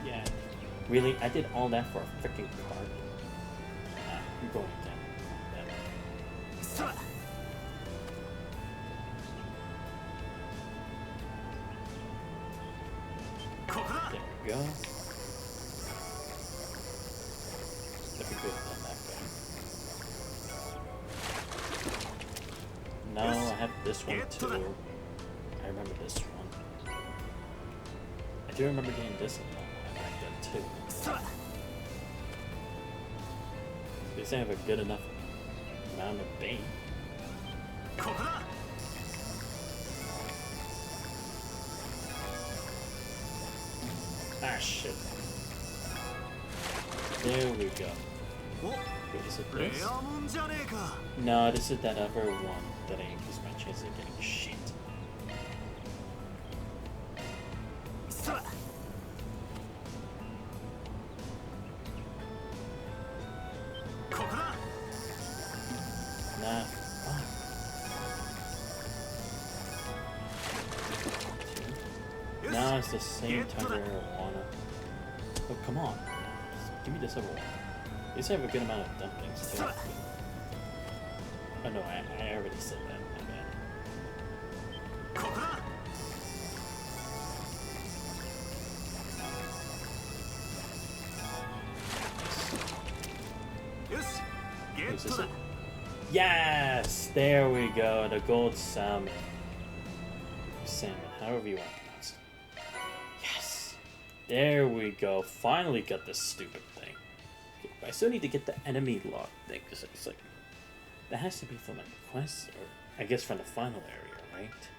Yeah. Really? I did all that for a freaking card? Nah, I'm going down. There we go. That'd be good on that guy. No, I have this one too. I remember this one. I do remember getting this one back then too. At least I have a good enough amount of bait. Ah, shit. There we go. Wait, is it this? No, this is that other one that I increased my chance of getting shit. Nah, fuck. Nah, it's the same tiger arowana. Oh, come on. Just give me this other one. At least I have a good amount of dumplings too. Oh no, I already said that. My bad. Is this it? Yes! There we go, the gold salmon. Salmon, however you want to pronounce it. Yes! There we go. Finally got this stupid thing. Okay, but I still need to get the enemy log thing, because it's like... That has to be from a quest, or I guess from the final area, right?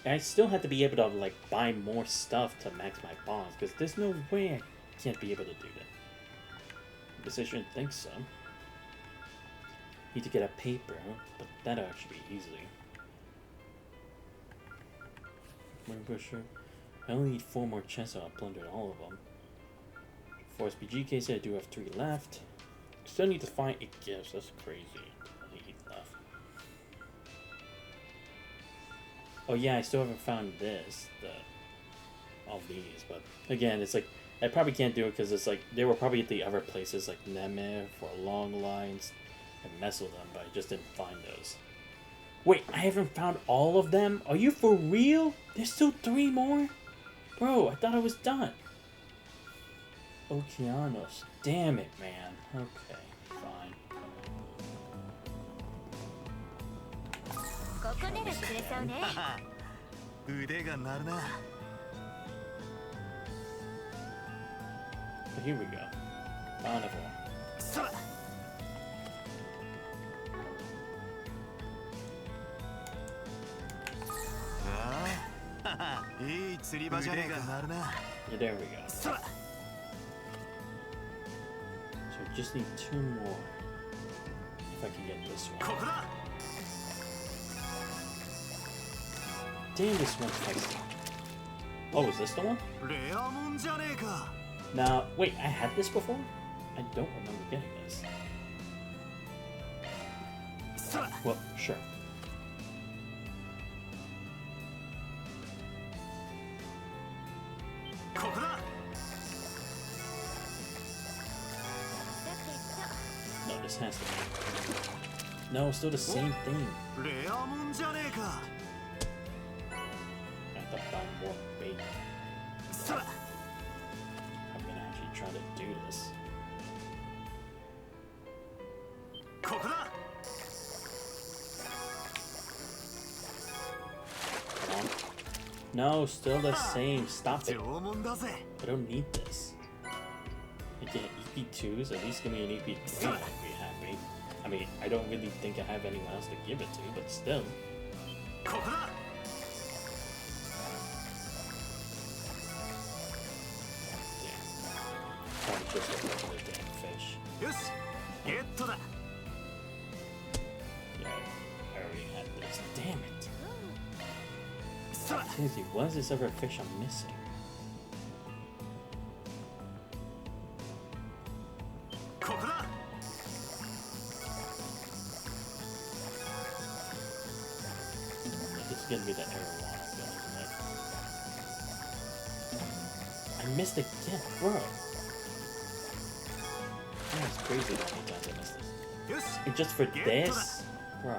And I still have to be able to, like, buy more stuff to max my bonds, because there's no way I can't be able to do that. I guess I shouldn't think so. Need to get a paper, but that'll actually be easy. I only need 4 more chests, so I'll plunder all of them. 4 SPG cases, I do have 3 left. Still need to find 8 gifts, that's crazy. Only 8 left. Oh yeah, I still haven't found this, all these, but again, it's like, I probably can't do it because it's like, they were probably at the other places like Nemeth or Long Lines. I mess with them, but I just didn't find those. Wait, I haven't found all of them? Are you for real? There's still 3 more? Bro, I thought I was done. Okeanos. Damn it, man. Okay, fine. But here we go. Carnivore. いい釣り場じゃねえか。なるな。 Yeah, there we go. So just need 2 more. If I can get this one. ここだ。 Damn, this one's feisty. Oh, is this the one? レアもんじゃねえか。 Now, wait, I had this before? I don't remember getting this. Well, sure. No, this has to be. No, still the same thing. レアもんじゃねえか。 I have to find more bait. I'm gonna actually try to do this. ここだ。 Come on. No, still the same. Stop it. 縄文だぜ。 I don't need this. Again, EP2s, at least give me an EP3 and I'd be happy. I mean, I don't really think I have anyone else to give it to, but still. ここだ。 Probably just a regular damn fish. よし、ゲットだ。 Yeah, I already had this. Damn it. Seriously, why is this ever a fish I'm missing? This is gonna be the error one, isn't it? I missed again, bro. That's crazy how many times I missed this. And just for this? Bro.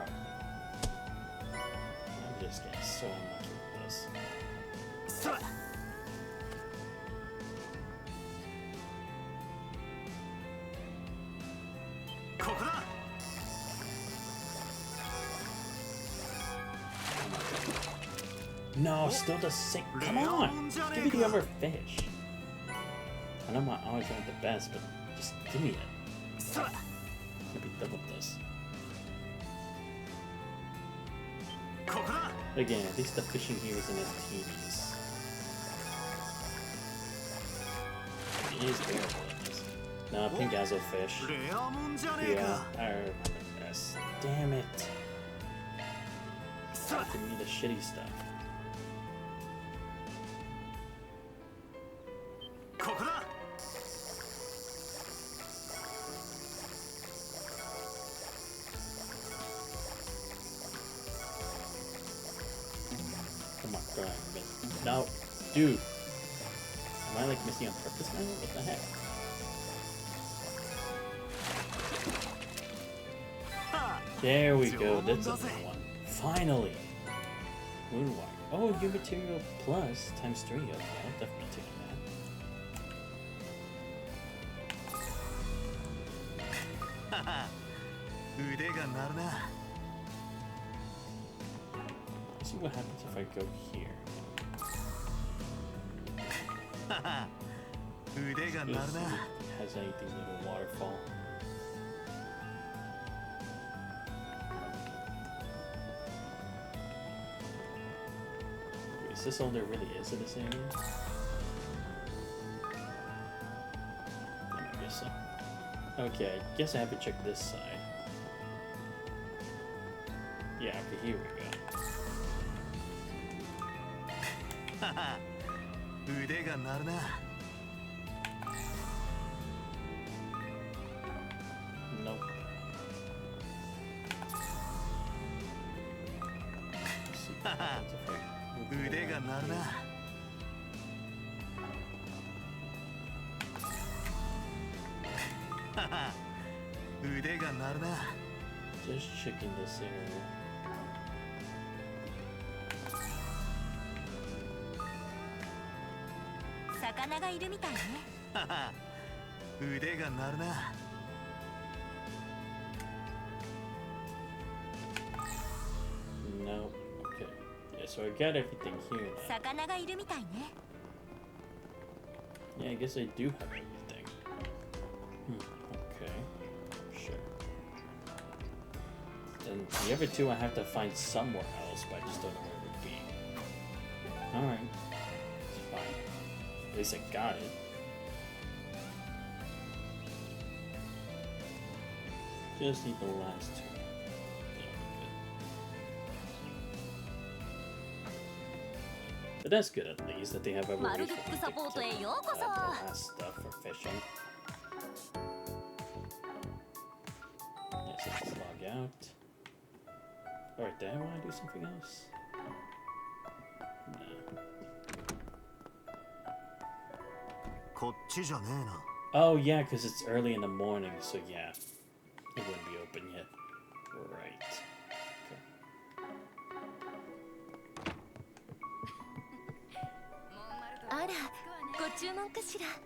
I'm just getting so unlucky with this. No, still the same. Come on! Just give me the other fish. I know I always want the best, but just give me it. I'm gonna be done with this. Again, at least the fishing here isn't as tedious. It is bearable at least. No, pink azo fish. Yeah, I remember this. Damn it. Give me the shitty stuff. Come on, go ahead. No, dude. Am I like missing on purpose now? What the heck? There we go. That's a new one. Finally. Moonwalk. Oh, new material plus times 3. Okay, I'll definitely take that. 腕が鳴るな。 Let's see what happens if I go here. 腕が鳴るな。 Let's see if it has anything little waterfall. Wait, is this all there really is in this area? I guess so. Okay, I guess I have to check this side. Yeah, okay, here we go. 腕が鳴るな。 Nope. Let's see what happens if I move it 腕が around 鳴る here. な。 腕が鳴るな。 Just checking this area. 魚がいるみたいね。腕が鳴るな。 No. Okay. Yeah, so I got everything here now. 魚がいるみたいね。 Yeah, I guess I do have everything. Okay. Sure. And the other two I have to find somewhere else, but I just don't know where it would be. Alright. It's fine. At least I got it. Just need the last two. But that's good at least that they have every reason to the last stuff for fishing. Yes, let's log out. Alright, do I want to do something else? No. こっちじゃねえな。 Oh yeah, because it's early in the morning, so yeah. It wouldn't be open yet. Right.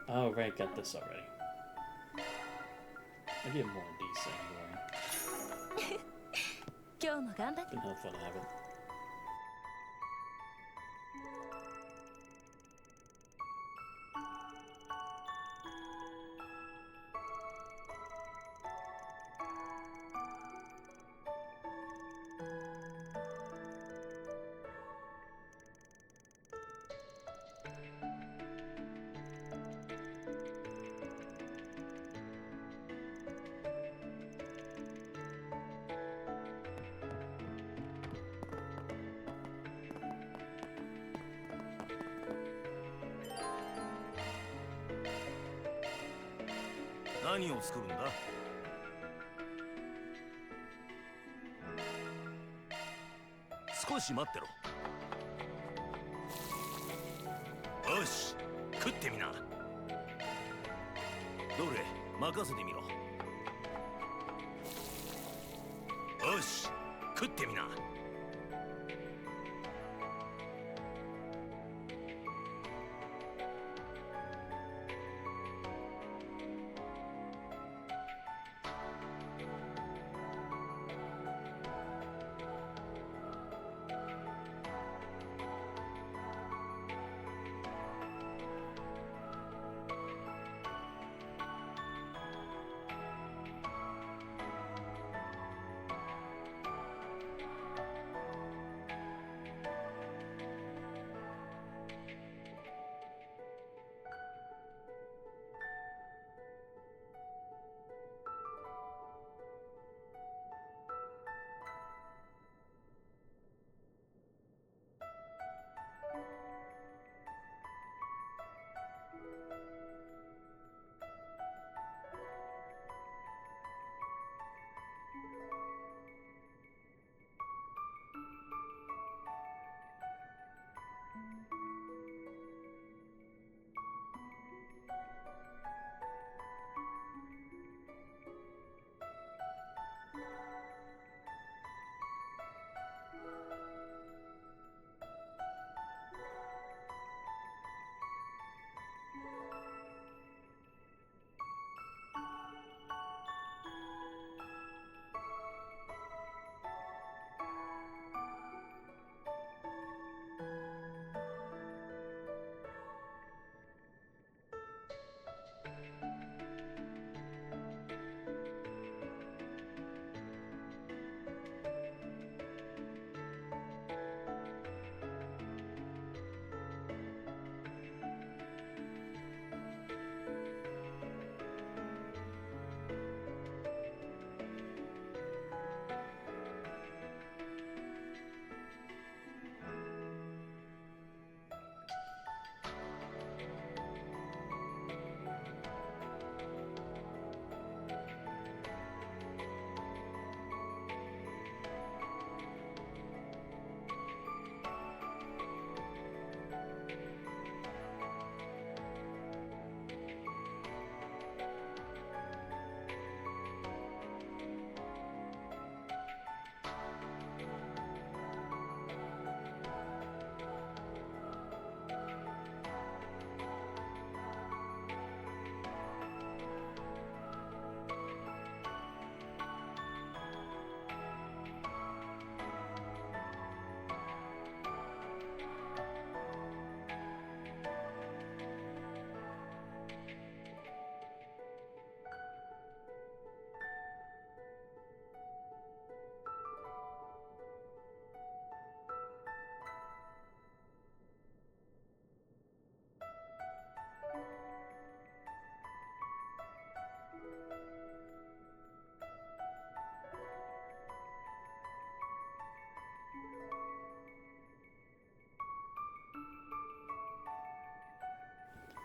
Oh, right, got this already. I get more of these anyway. Been helpful to have it. What will you make? 少し待ってろ。よし、食ってみな。どれ、任せてみろ。よし、食ってみな。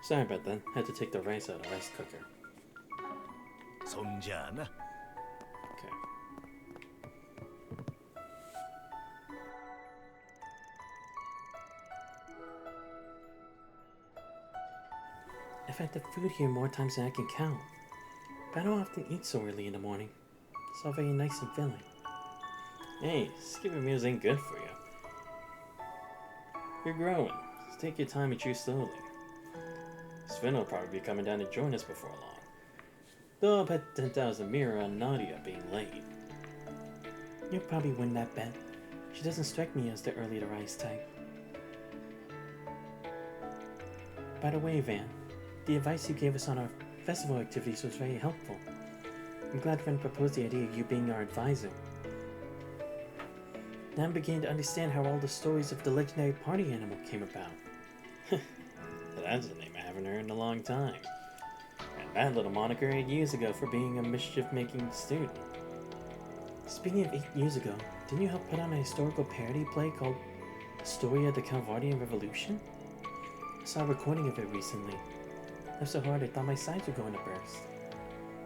Sorry about that. Had to take the rice out of the rice cooker. そんじゃあな。Okay. I've had the food here more times than I can count. But I don't often eat so early in the morning. It's all very nice and filling. Hey, skipping meals ain't good for you. You're growing, so take your time and chew slowly. Sven will probably be coming down to join us before long. Though I'll bet 10,000 mirror on Nadia being late. You'll probably win that bet. She doesn't strike me as the early to rise type. By the way, Van, the advice you gave us on our festival activities was very helpful. I'm glad Ren proposed the idea of you being our advisor. Now I'm beginning to understand how all the stories of the legendary party animal came about. That's a name I haven't heard in a long time. And that little moniker 8 years ago for being a mischief-making student. Speaking of 8 years ago, didn't you help put on a historical parody play called Story of the Calvardian Revolution? I saw a recording of it recently. It was so hard I thought my sides were going to burst.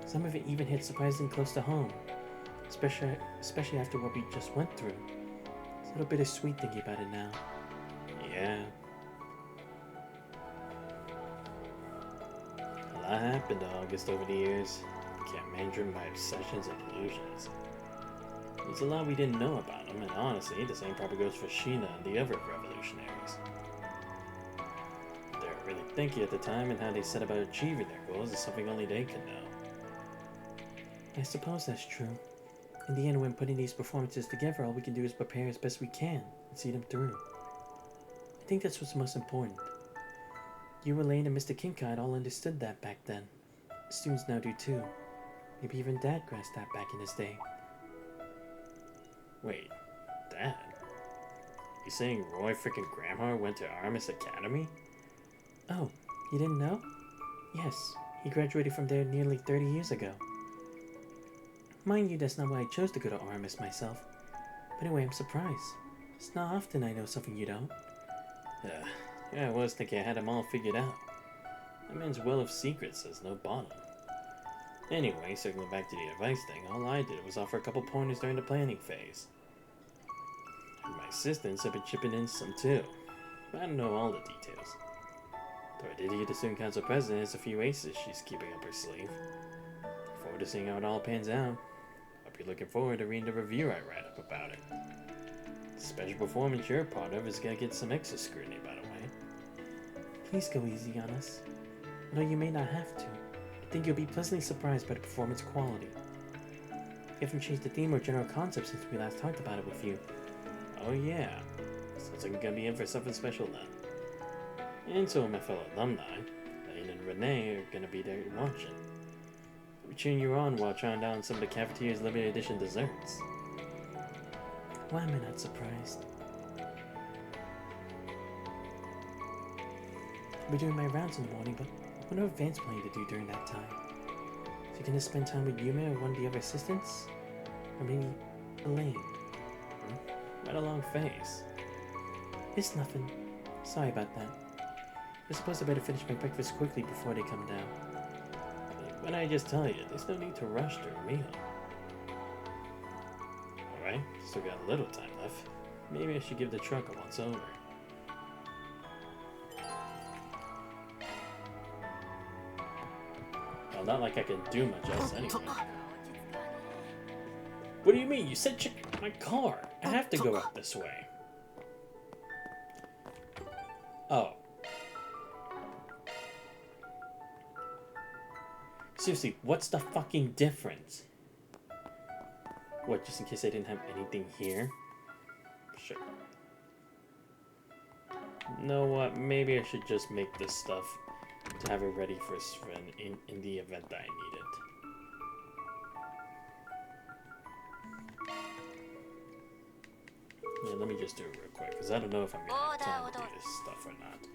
Some of it even hit surprisingly close to home, especially after what we just went through. It's a little bittersweet thinking about it now. Yeah. A lot happened to August over the years. Can't measure my obsessions and delusions. There's a lot we didn't know about him, and honestly, the same probably goes for Sheena and the other revolutionaries. They were really thinky at the time, and how they set about achieving their goals is something only they could know. I suppose that's true. In the end, when putting these performances together, all we can do is prepare as best we can and see them through. I think that's what's most important. You, Elaine, and Mr. Kincaid all understood that back then. Students now do too. Maybe even Dad grasped that back in his day. Wait, Dad? You saying Roy frickin' Gramhar went to Aramis Academy? Oh, you didn't know? Yes, he graduated from there nearly 30 years ago. Mind you, that's not why I chose to go to Aramis myself. But anyway, I'm surprised. It's not often I know something you don't. Yeah, I was thinking I had them all figured out. That man's well of secrets has no bottom. Anyway, circling back to the advice thing, all I did was offer a couple pointers during the planning phase. And my assistants have been chipping in some too. But I don't know all the details. Though I did hear the student council president has a few aces she's keeping up her sleeve. Look forward to seeing how it all pans out. Hope you're looking forward to reading the review I write up about it. The special performance you're a part of is gonna get some extra scrutiny, by the way. Please go easy on us. Though you may not have to. I think you'll be pleasantly surprised by the performance quality. You haven't changed the theme or general concept since we last talked about it with you. Oh yeah. Sounds like you're gonna be in for something special then. And so my fellow alumni, Lane and Renee, are gonna be there watching. I'll be cheering you on while trying down some of the cafeteria's limited edition desserts. Why am I not surprised? I'll be doing my rounds in the morning, but what are Vance planning to do during that time? Is he gonna spend time with Yume or one of the other assistants? Or maybe Elaine? Right a long face. It's nothing. Sorry about that. I suppose I better finish my breakfast quickly before they come down. But I just tell you, there's no need to rush through a meal. Alright, still got a little time left. Maybe I should give the truck a once over. Well, not like I can do much else anyway. What do you mean? You said check my car. I have to go out this way. Oh. Seriously, what's the fucking difference? What, just in case I didn't have anything here? Sure. You know what? Maybe I should just make this stuff to have it ready for Sven in the event that I need it. Yeah, let me just do it real quick, because I don't know if I'm going to have time to do this stuff or not.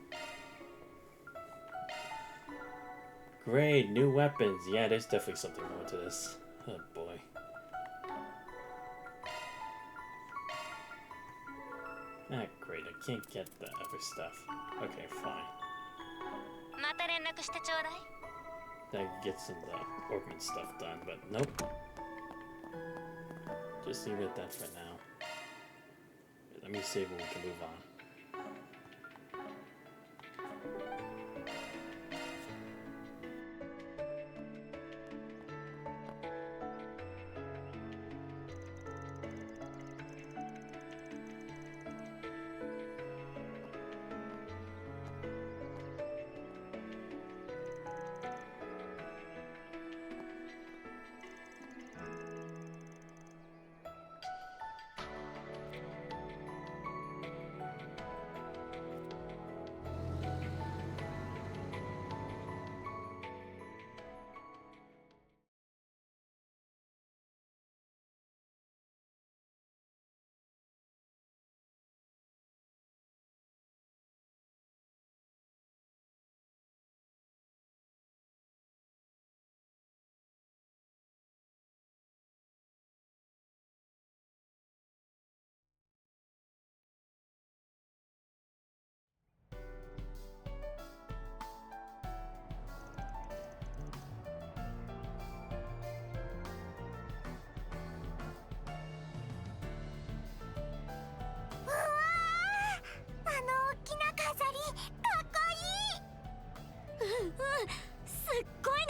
Great, new weapons. Yeah, there's definitely something more to this. Oh boy. Ah, great, I can't get the other stuff. Okay, fine. た連絡してちょうだい。 That gets some of the orphan stuff done, but nope. Just leave it at that for now. Let me save when we can move on.うん、すっごいね。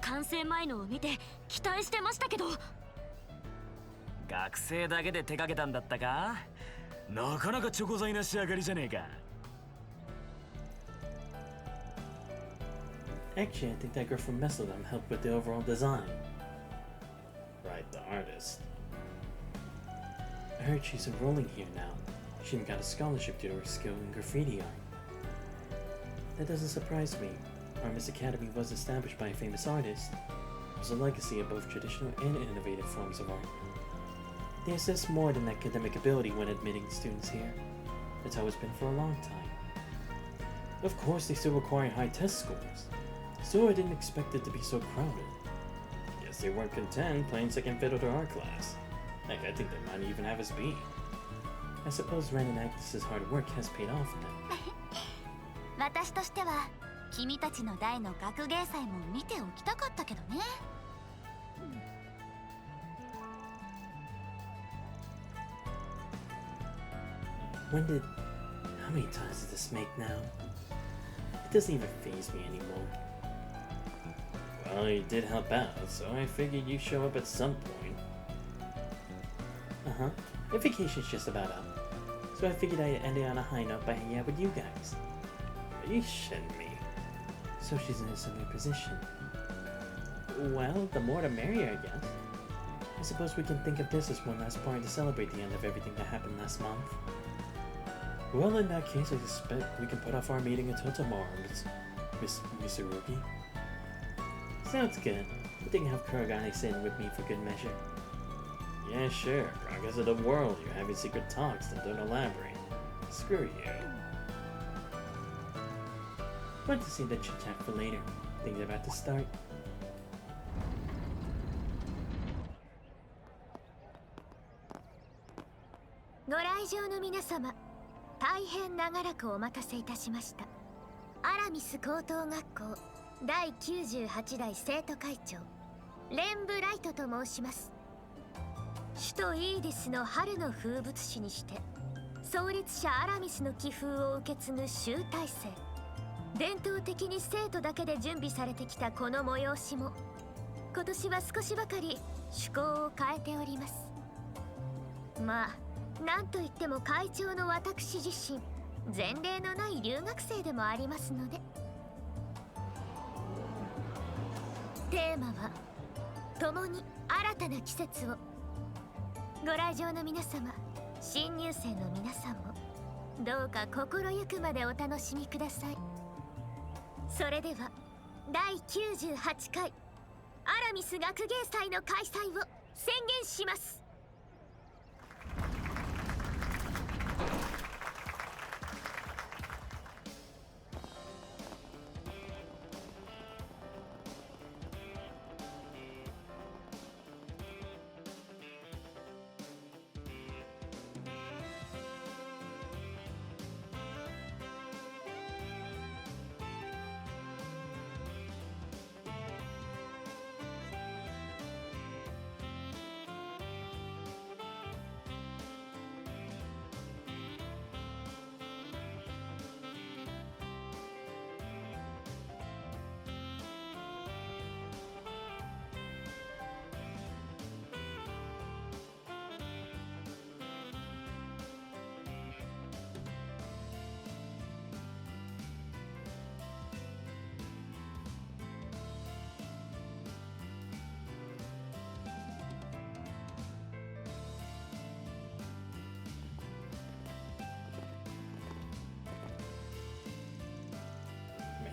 完成前のを見て期待してましたけど。学生だけで手掛けたんだったか。なかなかチョコ材な仕上がりじゃねえか。 Actually, I think that girl from Messeldom helped with the overall design. Right, the artist. I heard she's enrolling here now. She even got a scholarship due to her skill in graffiti art. That doesn't surprise me. Aramis Academy was established by a famous artist. There's a legacy of both traditional and innovative forms of art. They assess more than academic ability when admitting students here. That's how it's been for a long time. Of course, they still require high test scores. So I didn't expect it to be so crowded. Guess they weren't content playing second fiddle to our class. Heck, I think they might even have us beat. I suppose Ren and Agnes's hard work has paid off now. 私としては君たちの代の学芸祭も見ておきたかったけどね。How many times did this make now? It doesn't even faze me anymore. Well, you did help out, so I figured you'd show up at some point. Uh-huh. The vacation's just about up, so I figured I'd end it on a high note by hanging out with you guys. Are you shitting me? So she's in a similar position. Well, the more the merrier, I guess. I suppose we can think of this as one last party to celebrate the end of everything that happened last month. Well, in that case, I suspect we can put off our meeting until tomorrow, Miss Ruki. Sounds good. I think I'll have Kuragane sit in with me for good measure. Yeah, sure. Progress of the world. You're having secret talks that don't elaborate. Screw you. Want to save the chit-chat for later. Things are about to start. ご来場の皆様、大変長らくお待たせいたしました。アラミス高等学校第98代生徒会長レンブライトと申します。首都イーディスの春の風物詩にして創立者アラミスの気風を受け継ぐ集大成、伝統的に生徒だけで準備されてきたこの催しも今年は少しばかり趣向を変えております。まあなんといっても会長の私自身前例のない留学生でもありますので。テーマは共に新たな季節を。ご来場の皆様、新入生の皆さんもどうか心ゆくまでお楽しみください。それでは第98回アラミス学芸祭の開催を宣言します。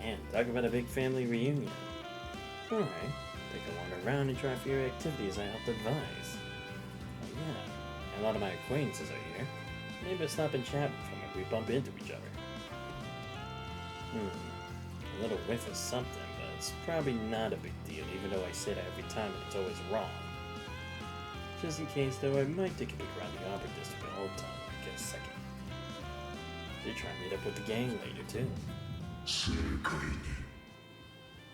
Man, talk about a big family reunion. Alright, take a wander around and try a few activities I helped advise. Oh yeah, and a lot of my acquaintances are here. Maybe I'll stop and chat with them if we bump into each other. A little whiff of something, but it's probably not a big deal, even though I say that every time and it's always wrong. Just in case though, I might take a peek around the Opera District in Old Town when I get a second. Should try and meet up with the gang later too. 正解に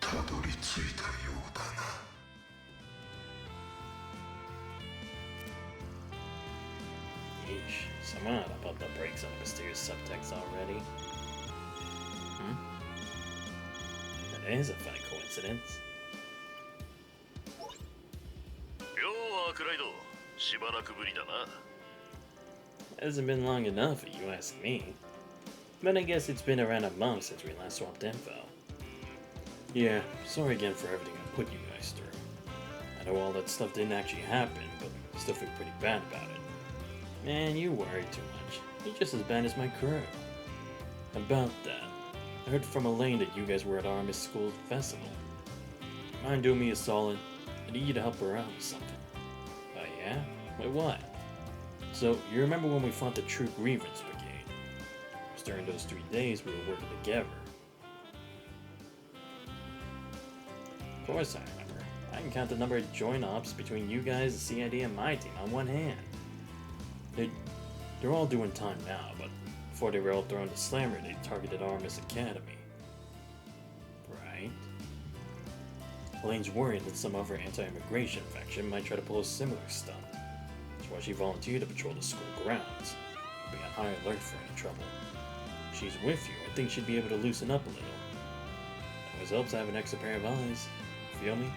たどり着いたようだな。Yeesh, someone ought to put the brakes on the mysterious subtext already. That is a funny coincidence. ようアークライド、しばらくぶりだな。Hasn't been long enough if you ask me. But I guess it's been around a month since we last swapped info. Yeah, sorry again for everything I put you guys through. I know all that stuff didn't actually happen, but I still feel pretty bad about it. Man, you worry too much. You're just as bad as my crew. About that, I heard from Elaine that you guys were at Aramis School's festival. Mind doing me a solid? I need you to help her out with something. Oh yeah? Wait, what? So, you remember when we fought the True Grievance Brigade? It was during those 3 days we were working together. Of course I remember. I can count the number of joint ops between you guys, the CID, and my team on one hand. They're all doing time now, but before they were all thrown to Slammer, they targeted Aramis Academy. Right? Elaine's worried that some other anti-immigration faction might try to pull a similar stunt. That's why she volunteered to patrol the school grounds. Be on high alert for any trouble. If she's with you, I think she'd be able to loosen up a little. Always helps to have an extra pair of eyes. Feel me?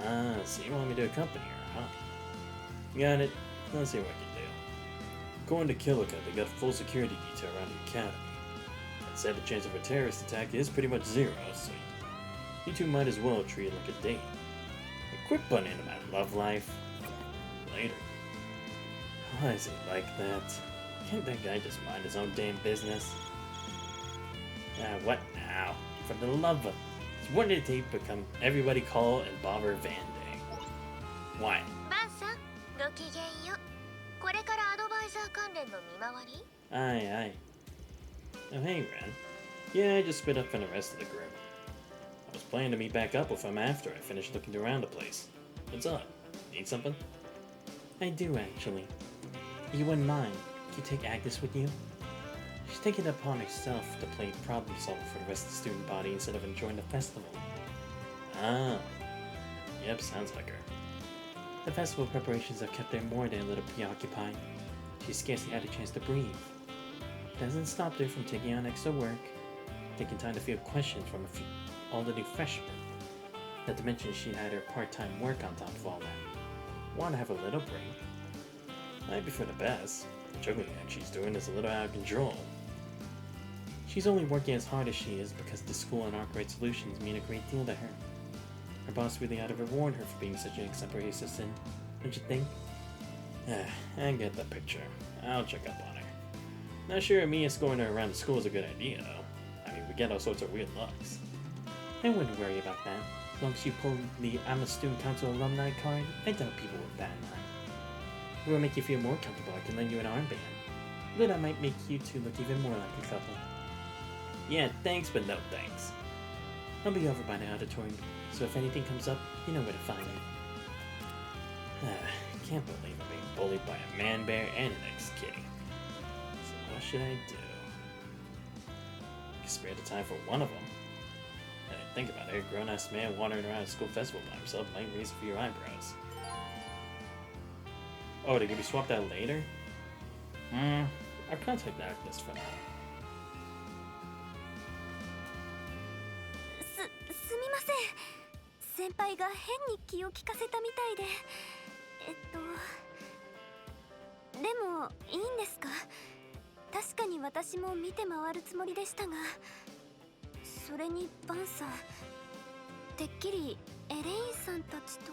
Ah, so you want me to accompany her, huh? Got it. Let's see what I can do. Going to Killica, they got a full security detail around the academy. That said, the chance of a terrorist attack is pretty much zero, so you two might as well treat it like a date. And quit butting into my love life. Later. Why is it like that? Can't that guy just mind his own damn business? Ah, what now? For the love of... When did it become everybody call and bother Van Day? Why? バンさん、ごきげんよう。これからアドバイザー関連の見回り？ Aye, aye. Oh, hey, Ren. Yeah, I just split up from the rest of the group. I was planning to meet back up with him after I finished looking around the place. What's up? Need something? I do, actually. You wouldn't mind. Can you take Agnes with you? She's taken it upon herself to play problem solver for the rest of the student body instead of enjoying the festival. Ah. Yep, sounds like her. The festival preparations have kept her more than a little preoccupied. She scarcely had a chance to breathe. Doesn't stop her from taking on extra work, taking time to field questions from all the new freshmen. Not to mention she had her part-time work on top of all that. Want to have a little break. Might be for the best. The juggling act she's doing is a little out of control. She's only working as hard as she is because the school and Arkwright Solutions mean a great deal to her. Her boss really ought to reward her for being such an exemplary assistant, don't you think? I get the picture. I'll check up on her. Not sure me escorting her around the school is a good idea, though. I mean, we get all sorts of weird looks. I wouldn't worry about that. As long as you pull the I'm a Student Council alumni card, I doubt people would bat an eye. If it will make you feel more comfortable, I can lend you an armband. But that might make you two look even more like a couple. Yeah, thanks, but no thanks. I'll be over by the auditorium, so if anything comes up, you know where to find me. Can't believe I'm being bullied by a man-bear and an ex-kitty. So what should I do? I can spare the time for one of them. And I think about it, a grown-ass man wandering around a school festival by himself might raise a few eyebrows. Oh, they can be swapped out later? I'll contact Agnes for now. すみません。先輩が変に気を利かせたみたいで。でもいいんですか？確かに私も見て回るつもりでしたが、それにバンさん、てっきりエレインさんたちと。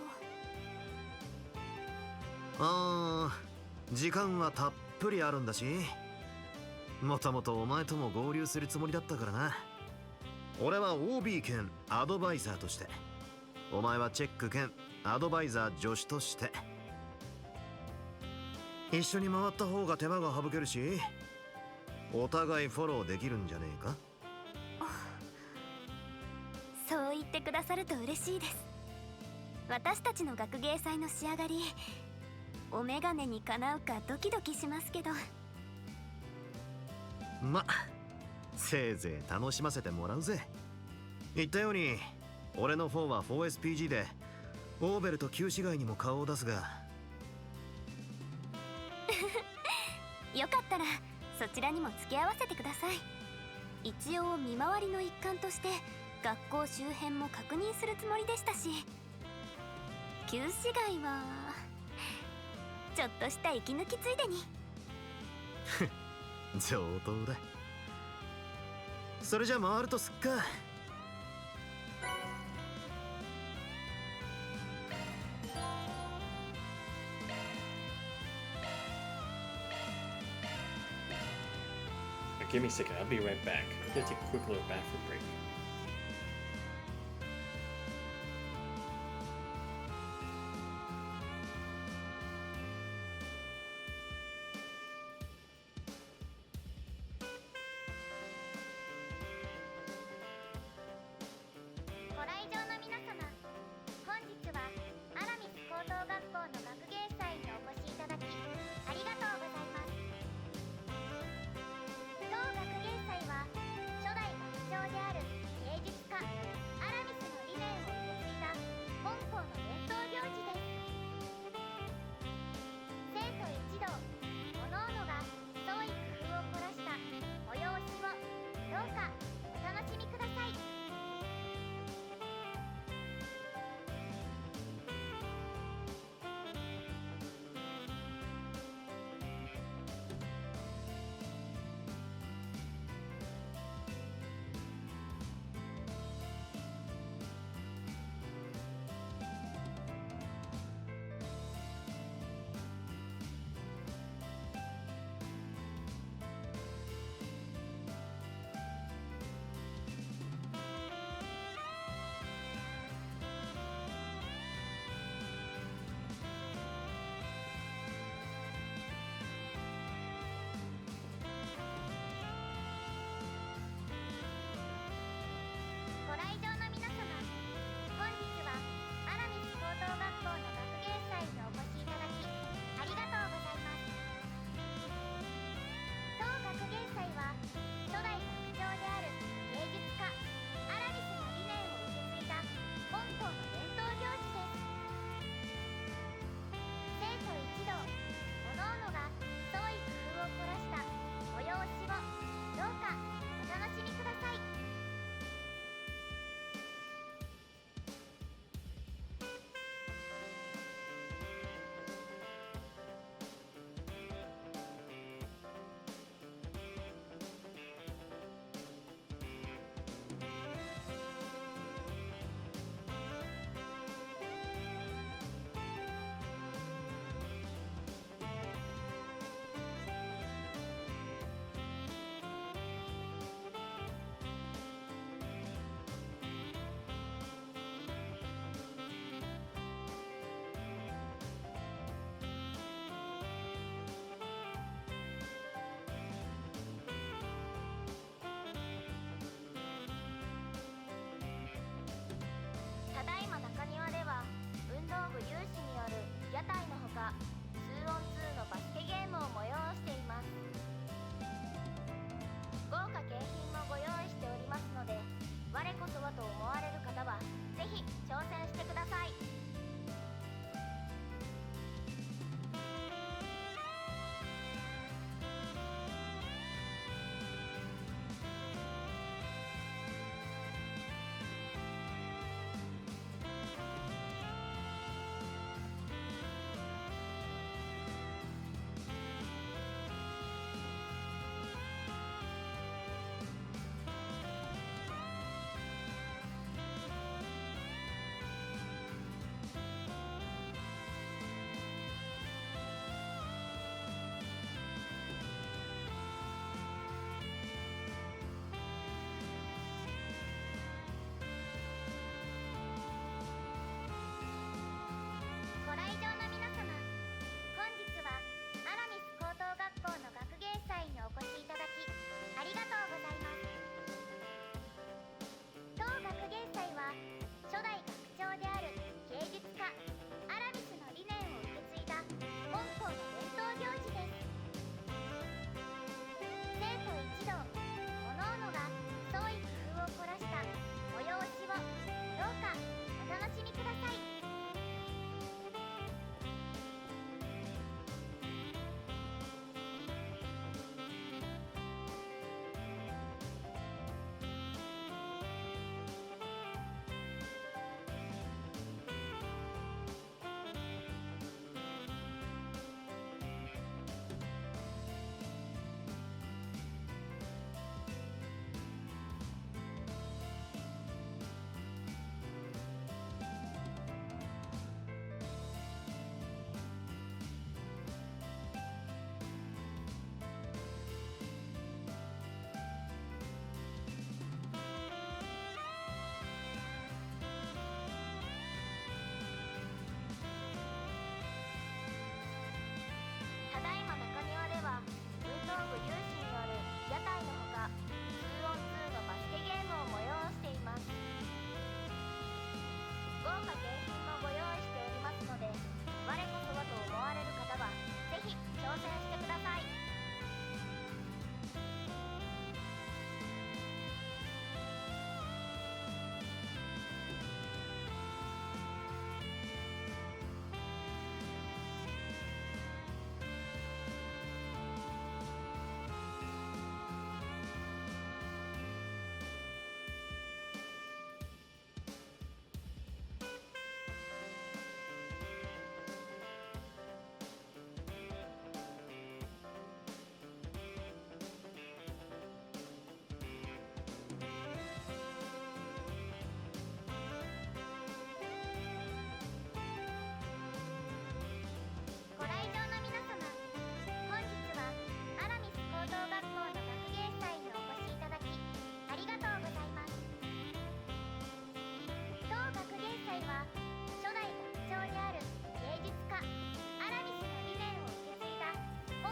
時間はたっぷりあるんだし、もともとお前とも合流するつもりだったからな。俺は OB 兼アドバイザーとして、お前はチェック兼アドバイザー助手として、一緒に回った方が手間が省けるし、お互いフォローできるんじゃねえか。そう言ってくださると嬉しいです。私たちの学芸祭の仕上がり、お眼鏡にかなうかドキドキしますけど。ま、せいぜい楽しませてもらうぜ。言ったように俺の4は 4SPG でオーベルと旧市街にも顔を出すがよかったらそちらにも付き合わせてください。一応見回りの一環として学校周辺も確認するつもりでしたし、旧市街はちょっとした息抜きついでに。上等だ。それじゃ回るとすっか。Give me a second, I'll be right back. I'm gonna take a quick little bathroom break.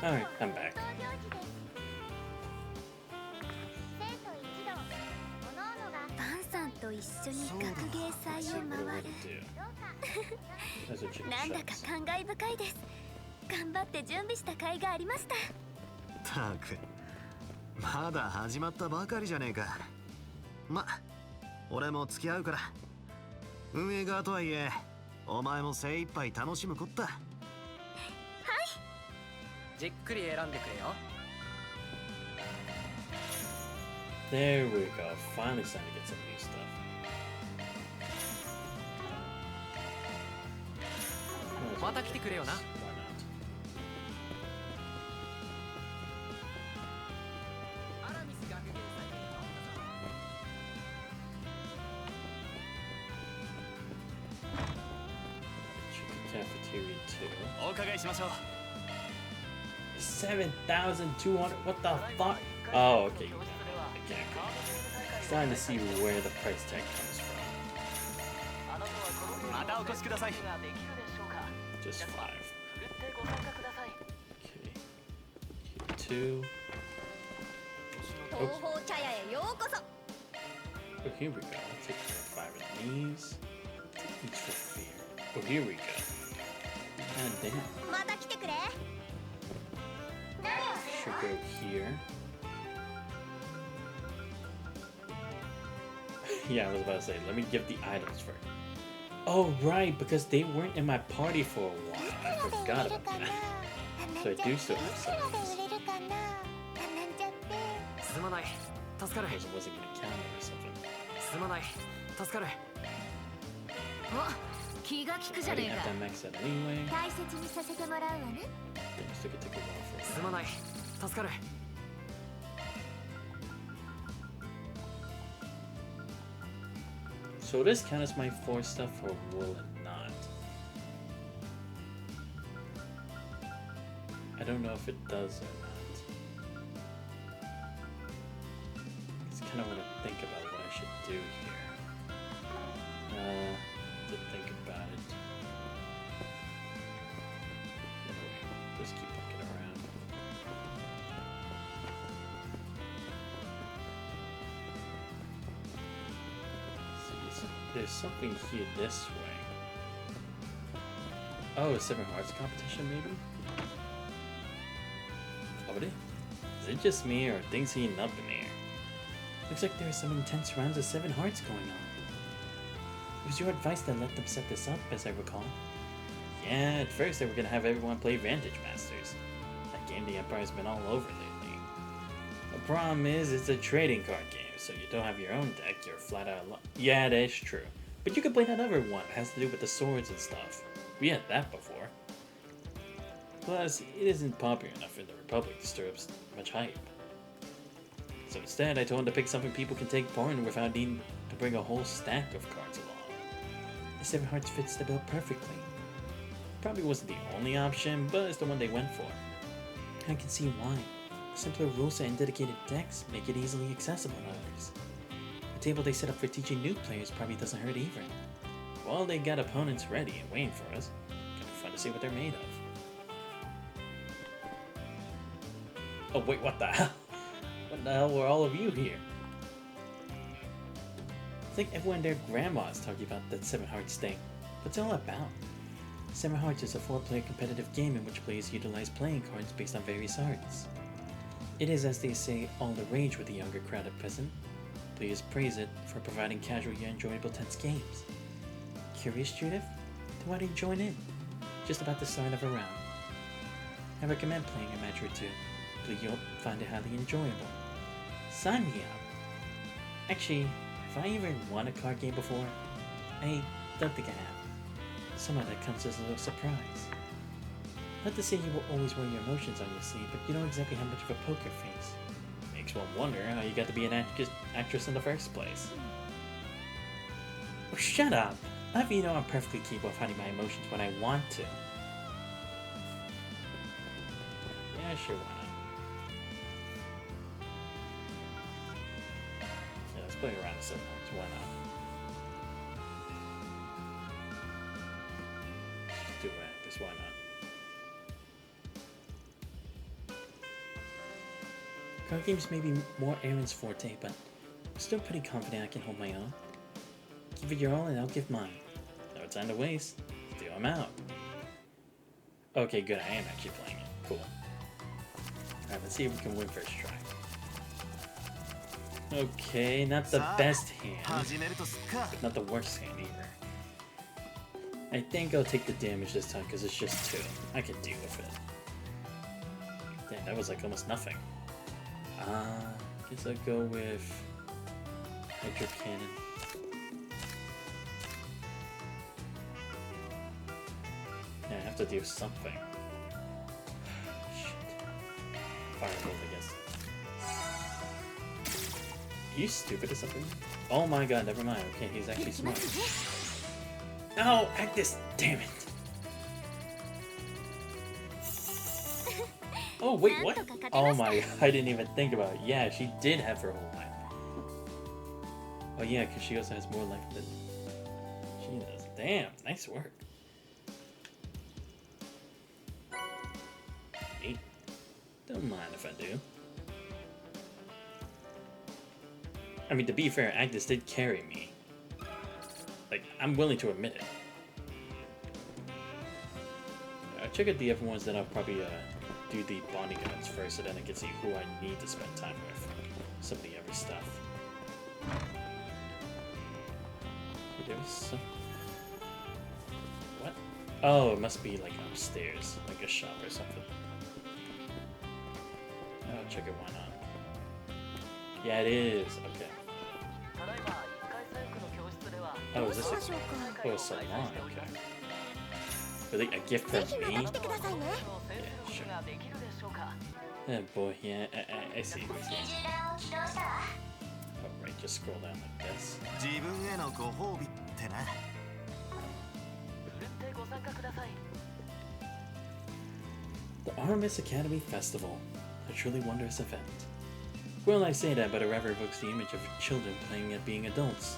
Alright, I'm back. バンさんと一緒に学芸祭を回る。なんだか感慨深いです。頑張って準備した甲斐がありました。たく、まだ始まったばかりじゃねえか。ま、俺も付き合うから。運営側とはいえ、お前も精一杯楽しむこった。はい。じっくり選んでくれよ。There we go. Finally starting to get some new stuff. Mata 来てくれよな。 Why not? Chicken cafeteria 2. お伺いしましょう。 7,200. What the fuck? Oh, okay. Okay. Starting to see where the price tag comes from. またお越しください。 Just 5. Okay. 2. 東方茶屋へようこそ。 Oh, here we go. Let's take 5 of these. Each for beer. Oh, here we go. And damn. また来てくれ。 Should go here. Yeah, I was about to say, let me give the items first. Oh, right, because they weren't in my party for a while. I forgot about that. So I do still have some of these. すまない。助かる。 Because it wasn't going to count or something. すまない。助かる。お、気が利く I じゃ already ねえ have か。 that maxed out anyway. 大切にさせてもらうわね。 Then just took it, take a while for すまない。助かる。 So will this count as my 4 stuff or will it not? I don't know if it does or not. It's kind of want to think about what I should do here. To think about it. Anyway, just keep looking around. There's something here this way. Oh, a 7 Hearts competition, maybe? Oh, it is. Is it just me, or are things heating up in here? Looks like there are some intense rounds of 7 Hearts going on. It was your advice that let them set this up, as I recall. Yeah, at first they were gonna have everyone play Vantage Masters. That game the Empire's been all over lately. The problem is, it's a trading card game. So you don't have your own deck, you're flat out yeah, that is true. But you can play that other one, it has to do with the swords and stuff. We had that before. Plus, it isn't popular enough in the Republic to stir up much hype. So instead, I told him to pick something people can take part in without needing to bring a whole stack of cards along. The 7 Hearts fits the bill perfectly. Probably wasn't the only option, but it's the one they went for. I can see why. Simpler rules and dedicated decks make it easily accessible to others. The table they set up for teaching new players probably doesn't hurt either. Well, they got opponents ready and waiting for us. Gonna be fun to see what they're made of. Oh wait, what the hell? What the hell were all of you here? I think everyone and their grandma is talking about that 7 Hearts thing. What's it all about? 7 Hearts is a 4-player competitive game in which players utilize playing cards based on various arts. It is, as they say, all the rage with the younger crowd at present. Players praise it for providing casual yet enjoyable tense games. Curious, Judith? Then why don't you join in? Just about the start of a round. I recommend playing a match or two. I believe you'll find it highly enjoyable. Sign me up! Actually, have I ever won a card game before? I don't think I have. Somehow that comes as a little surprise. Not to say you will always wear your emotions on your sleeve, but you don't exactly have much of a poker face. Makes one wonder how you got to be an actress in the first place. Oh, shut up! I have you know I'm perfectly capable of hiding my emotions when I want to. Yeah, sure, why not? Yeah, let's play around so much, why not? Do it, just why not? Card games may be more Aaron's forte, but I'm still pretty confident I can hold my own. Give it your all and I'll give mine. No time to waste. Deal him out. Okay, good. I am actually playing it. Cool. Alright, let's see if we can win first try. Okay, not the best hand, but not the worst hand either. I think I'll take the damage this time because it's just 2. I can deal with it. Damn, that was like almost nothing. Guess I'll go with Hydro Cannon. Yeah, I have to do something. Shit. Firebolt, I guess. Are you stupid or something? Oh my god, never mind. Okay, he's actually smart. No, Actus! Damn it! Oh, wait, what? Oh my, I didn't even think about it. Yeah, she did have her whole life. Oh yeah, because she also has more life than she does. Damn, nice work. 8. Don't mind if I do. I mean, to be fair, Agnes did carry me. Like, I'm willing to admit it. I'll check out the other ones, then I'll probably do the bonding items first, so then I can see who I need to spend time with. Some of the other stuff. There was some... What? Oh, it must be like upstairs, like a shop or something. I'll check it, why not? Yeah, it is. Okay. Oh, is this a... Oh, a salon. Okay. Really? A gift from me? Yeah, sure. Oh boy, yeah, I see. Oh, right, just scroll down like this. The Aramis Academy Festival. A truly wondrous event. Well, I say that, but it rather evokes the image of children playing at being adults.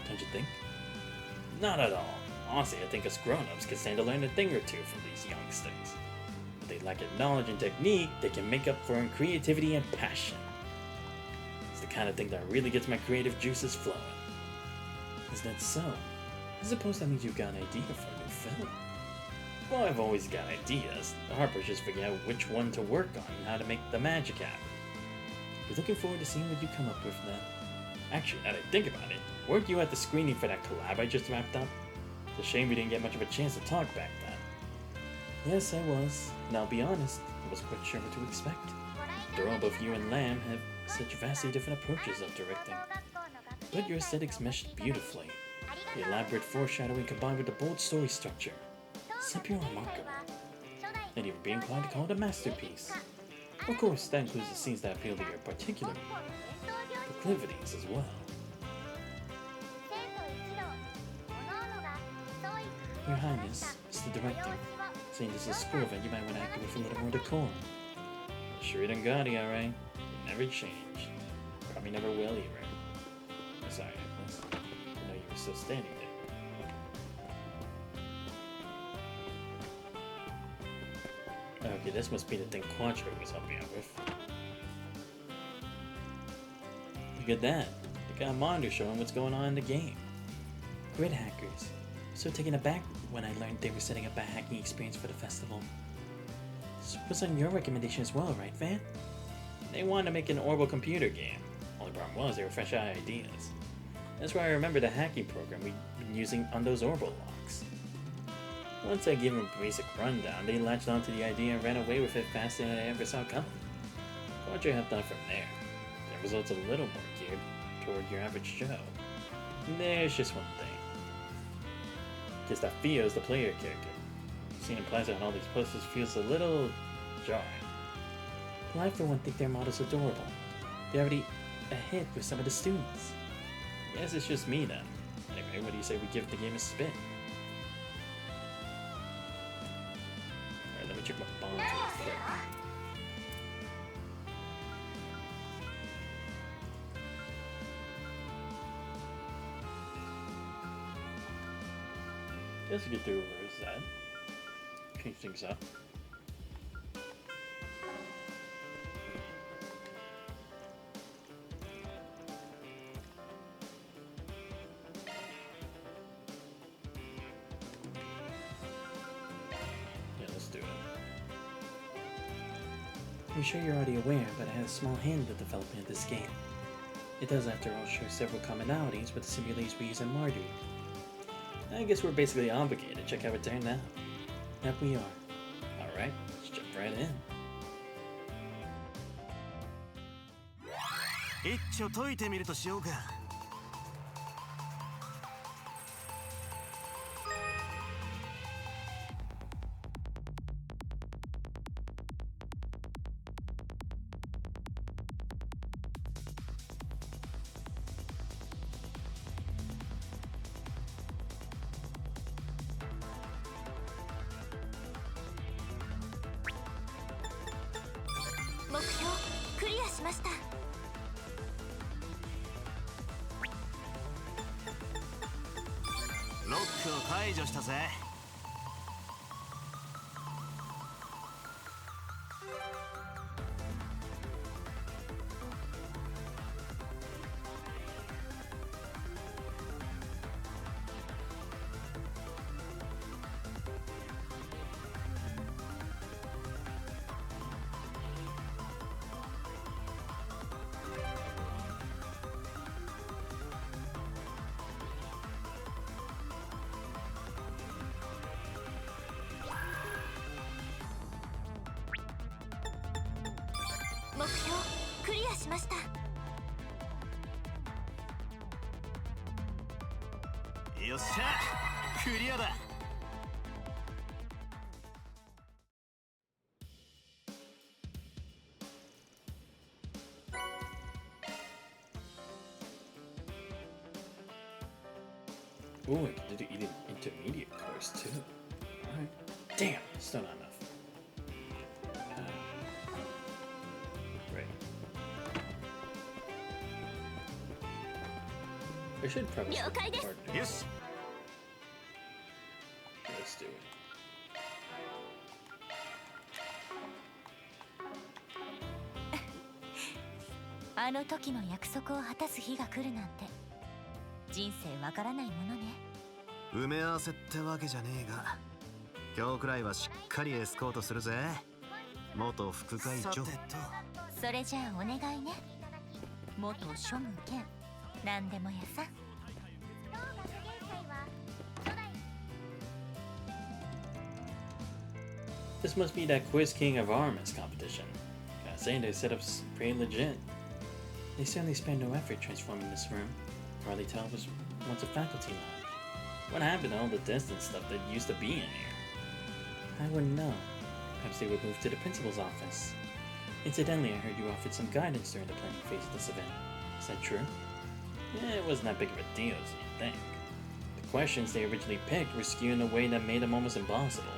Don't you think? Not at all. Honestly, I think us grown-ups can stand to learn a thing or two from these youngsters. If they lack in knowledge and technique, they can make up for in creativity and passion. It's the kind of thing that really gets my creative juices flowing. Is that so? I suppose that means you've got an idea for a new film. Well, I've always got ideas. The hard part is just figuring out which one to work on and how to make the magic happen. We're looking forward to seeing what you come up with then. Actually, now that I think about it, weren't you at the screening for that collab I just wrapped up? It's a shame we didn't get much of a chance to talk back then. Yes, I was. And I'll be honest, I wasn't quite sure what to expect. After all, both you and Lamb have such vastly different approaches of directing. But your aesthetics meshed beautifully. The elaborate foreshadowing combined with the bold story structure. Simply remarkable. And even being inclined to call it a masterpiece. Of course, that includes the scenes that appeal to your particular proclivities as well. Your Highness, it's the director. Seeing this is a school event, you might want to act with a little more decorum. Sure done got it, alright? You never change. Probably never will either. Sorry, Agnes. I know you were still standing there. Okay, this must be the thing Quattro was helping out with. Look at that. They got a monitor showing what's going on in the game. Grid hackers. So taken aback when I learned they were setting up a hacking experience for the festival. This was on your recommendation as well, right, Van? They wanted to make an Orbital computer game. Only problem was they were fresh out of ideas. That's why I remember the hacking program we'd been using on those Orbital locks. Once I gave them a basic rundown, they latched onto the idea and ran away with it faster than I ever saw coming. What you have done from there? The results a little more geared toward your average Joe. There's just one thing. Guess that Theo's the player character. Seeing him plastered on all these posters feels a little jarring. Well, I for one think their model's adorable. They're already ahead with some of the students. Guess it's just me then. Anyway, what do you say we give the game a spin? Alright, let me check my bonds real quick. Just to get through where is that? Change things up. I'm sure you're already aware, but I had a small hand in the development of this game. It does, after all, share several commonalities with the simulators we use in Mardu. I guess we're basically obligated to check out what's there now. Yep, we are. Alright, let's jump right in. 一丁解いてみるとしようか。目標クリアしました。ロックを解除したぜ。目標クリアしました。よっしゃ、クリアだ。Ooh, I can do an intermediate course too. Alright. Damn, still not enough. Right. I should probably start with partners. Yes. Let's do it. あの時の約束を果たす日が来るなんて人生わからないものね。埋め合わせってわけじゃねえが、今日くらいはしっかりエスコートするぜ。元副会長。それじゃあお願いね。元庶務兼何でも屋さん。 This must be that Quiz King of Aramis competition. Gotta say, their setup's pretty legit. They certainly spared no effort transforming this room. Probably tell it was once a faculty lounge. What happened to all the distance stuff that used to be in here? I wouldn't know. Perhaps they were moved to the principal's office. Incidentally, I heard you offered some guidance during the planning phase of this event. Is that true? Yeah, it wasn't that big of a deal as you'd think. The questions they originally picked were skewed in a way that made them almost impossible.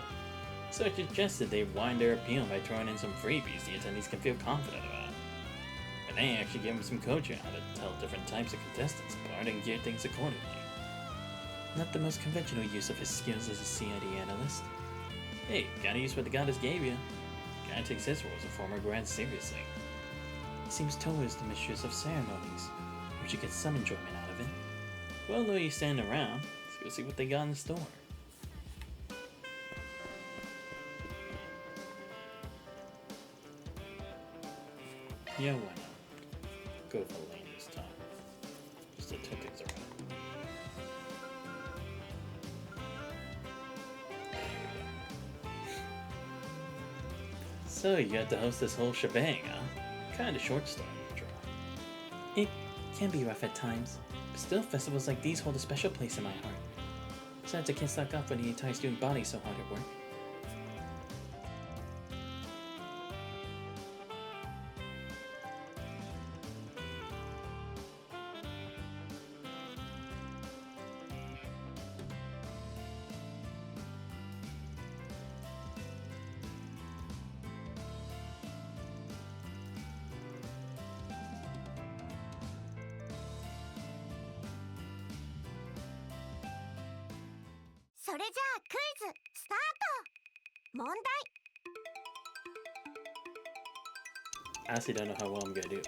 So I suggested they wind their appeal by throwing in some freebies the attendees can feel confident about. And they actually gave them some coaching on how to tell different types of contestants apart and gear things accordingly. Not the most conventional use of his skills as a CID analyst. Hey, gotta use what the goddess gave you. Guy takes his role as a former grad seriously. He seems towards the mistress of ceremonies, where she gets some enjoyment out of it. Well, no use standing around. Let's go see what they got in store. Yeah, why not? Go for the lane this time. Just to turn things around. There we go. So you got to host this whole shebang, huh? Kinda short story to draw. It can be rough at times, but still festivals like these hold a special place in my heart. Besides, I can't suck up when the entire student body is so hard at work. So れじゃあクイズスタート。問題。 I honestly don't know how well I'm gonna do.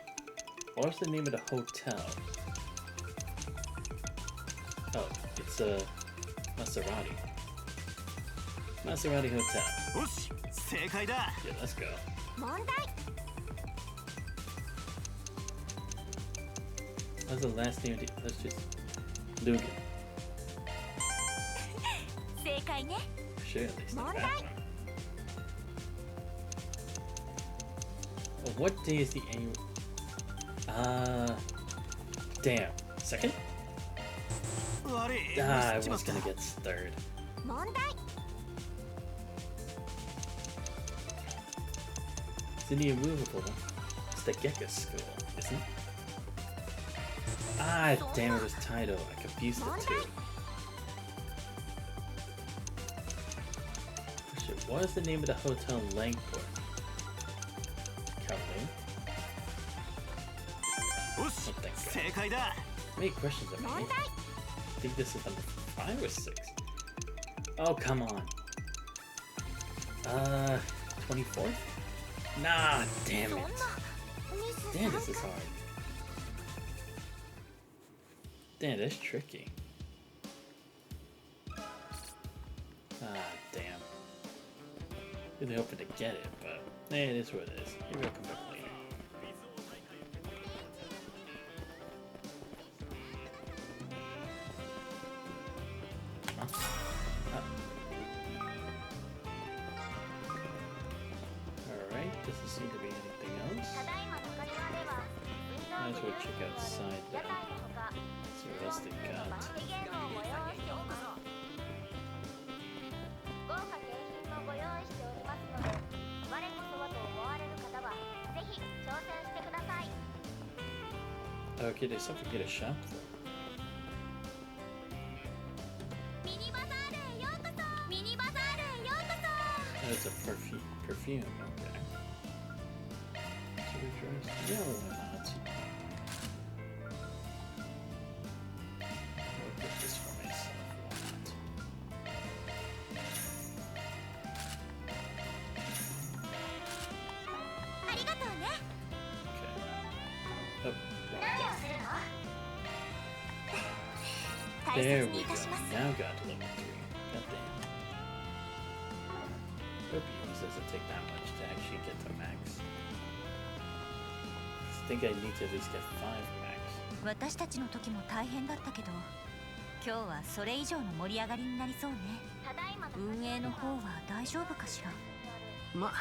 What's the name of the hotel? Oh, it's Maserati. Maserati Hotel. よし、正解だ。 Yeah, let's go. 問題。What's the last name? Let's just Lugan. 正解ね。 Sure, at least not that one. Oh, what day is the annual? Damn. Second? I was gonna get third. 問題 It's the immovable. It's the Gekka school, isn't it? Ah, damn, it was Taito. I confused the two. Shit, what is the name of the hotel in Langport? Kowloon? Something. How many questions have I made? I think this is number 5 or 6. Oh, come on. 24th? Nah, damn it. Damn, this is hard. Damn, that's tricky. Ah, damn. Really hoping to get it, but it is what it is. Maybe I'll come back later. Alright, doesn't seem to be anything else. Might as well check outside then. See what else they got. 豪華景品もご用意しておりますので、我こそはと思われる方はぜひ挑戦してください。 Okay, there's something to get a shop for. ミニバザールへようこそ。ミニバザールへようこそ。 Oh, it's a perfume. Okay. So we dress. Yeah, why not? I'll get this for myself. Why not? ありがとうね。 Okay. Oh, 何をするの？ there we go. Now got to level 3. God damn. Hope use doesn't take that much to actually get to max. I think I need to at least get 5 max. 私たちの時も大変だったけど、今日はそれ以上の盛り上がりになりそうね。運営の方は大丈夫かしら。ま、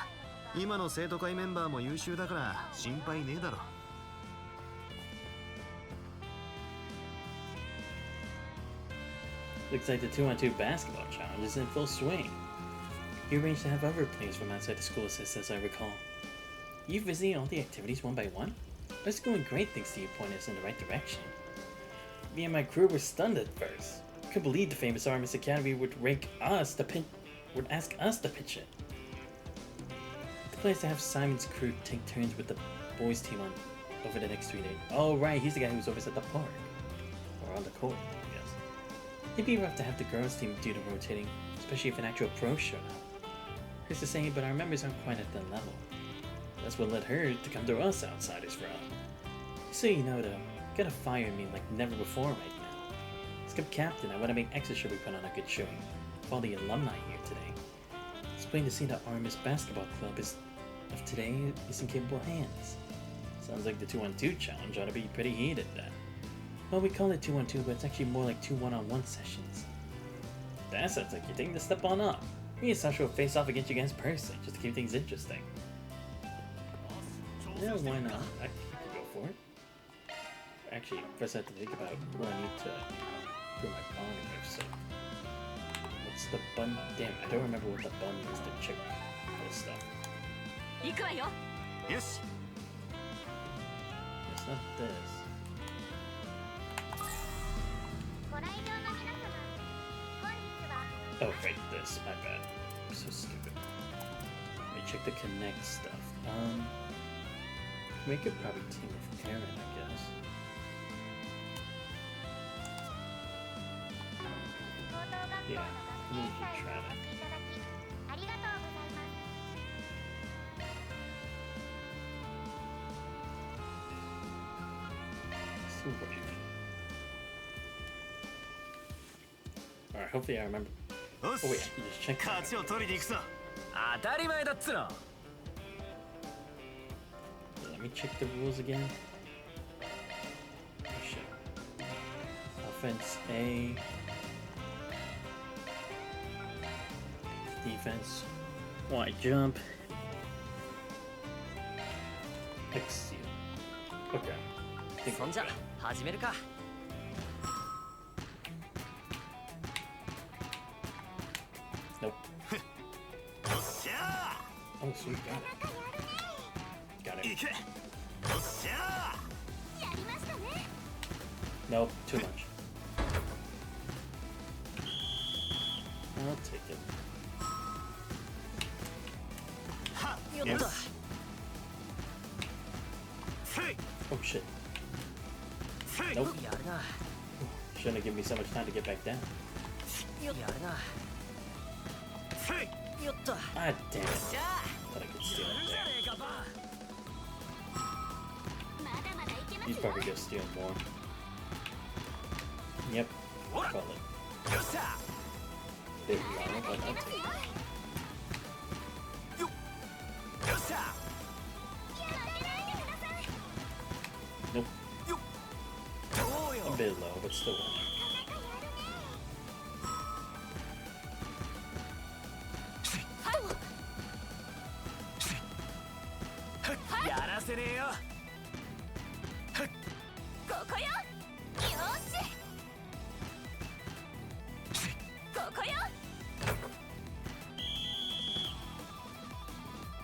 今の生徒会メンバーも優秀だから心配ねえだろ。Looks like the 2-on-2 basketball challenge is in full swing. You arranged to have other players from outside the school assist, as I recall. You visiting all the activities one by one? It's going great thanks to you pointing us in the right direction. Me and my crew were stunned at first. Couldn't believe the famous Aramis Academy would ask us to pitch it. The plan is to have Simon's crew take turns with the boys team over the next 3 days. Oh right, he's the guy who's always at the park. Or on the court, I guess. It'd be rough to have the girls team do the rotating, especially if an actual pro showed up. Here's the saying, but our members aren't quite at that level. That's what led her to come to us outsiders for help. So you know, though, gotta fire me like never before right now. As club captain, I want to make extra sure we put on a good showing for all the alumni here today. It's plain to see that Aramis Basketball Club of today is in capable hands. Sounds like the 2-on-2 challenge ought to be pretty heated then. Well, we call it 2-on-2, but it's actually more like 2 1-on-1 sessions. That sounds like you're taking the step on up. Me and Sasha will face off against you guys personally, just to keep things interesting. Yeah, why not? I could go for it. Actually, first I have to think about who I need to do my bond with, so... What's the button? Damn, I don't remember what the button is to check this stuff. 行くわよ。よし。 It's not this. ご来場の皆様、本日は Oh, right, this. My bad. I'm so stupid. Let me check the connect stuff. We could probably team with Aaron, I guess. Yeah, we can try that. ありがとうございます。 So what do you think? Alright, hopefully I remember. Oh wait, I can just check. 勝ちを取りに行くぞ。当たり前だっつの。 Let me check the rules again. Oh shit. Offense A. Defense. Wide jump. X you. Okay. I think we're good. 始めるか Nope. Oh, sweet, got it. Nope, too much. I'll take it. Yes. Oh shit. Nope. Shouldn't have given me so much time to get back down. Ah, damn it. Thought I could steal it there. He's probably gonna steal more. Yep, I'll call it. Bit long, but I'll take it. Nope. A bit low, but still one.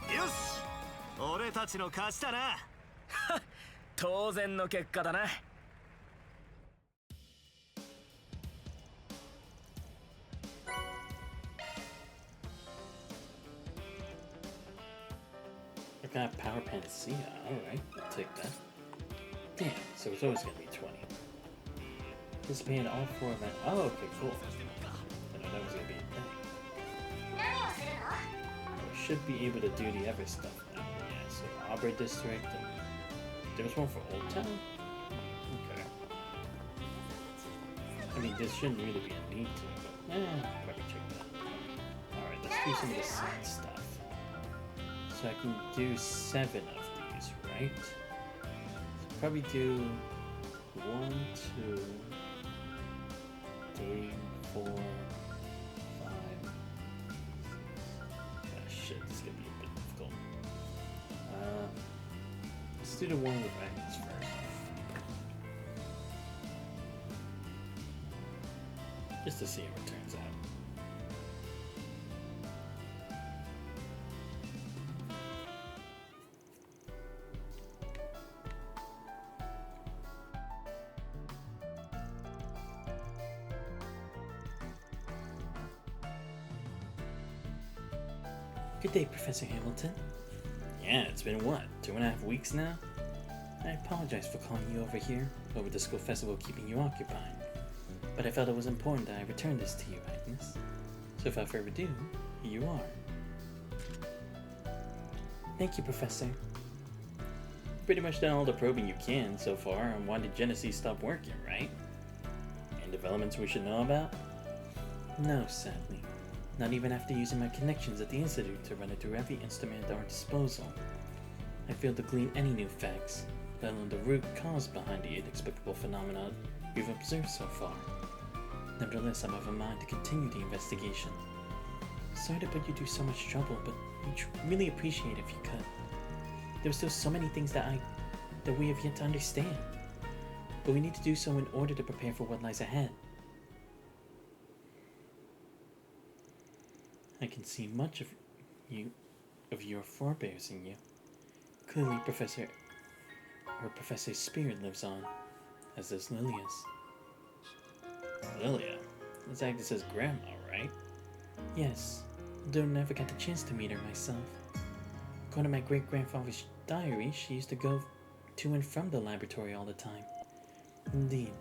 Yo 俺たちの勝ちだな当然の結果だな I got Power Panacea. Alright, I'll take that. Damn, so it's always gonna be 20. Dissipating all 4 of that. Oh, okay, cool. I know that was gonna be a thing. I should be able to do the other stuff now. Yeah, so Aubrey District and there was one for Old Town? Okay. I mean, this shouldn't really be a need to, but probably check that. Alright, let's do some of the side stuff. So I can do 7 of these, right? So probably do 1, 2, 3, 4, 5. Ah, shit, this is gonna be a bit difficult. Let's do the one with Aramis first. Just to see how it turns out. Good day, Professor Hamilton. Yeah, it's been what, 2.5 weeks now? I apologize for calling you over here, over the school festival keeping you occupied. But I felt it was important that I return this to you, Agnes. So without further ado, here you are. Thank you, Professor. You've pretty much done all the probing you can so far on why did Genesis stop working, right? Any developments we should know about? No, sadly. Not even after using my connections at the Institute to run it through every instrument at our disposal. I failed to glean any new facts, let alone the root cause behind the inexplicable phenomena we've observed so far. Nevertheless, I'm of a mind to continue the investigation. Sorry to put you through so much trouble, but we'd really appreciate it if you could. There are still so many things that we have yet to understand, but we need to do so in order to prepare for what lies ahead. I can see much of your forebears in you. Clearly, Professor's spirit lives on, as does Lilia's. Lilia? That's Agnes's grandma, right? Yes, though I never got the chance to meet her myself. According to my great-grandfather's diary, she used to go to and from the laboratory all the time. Indeed,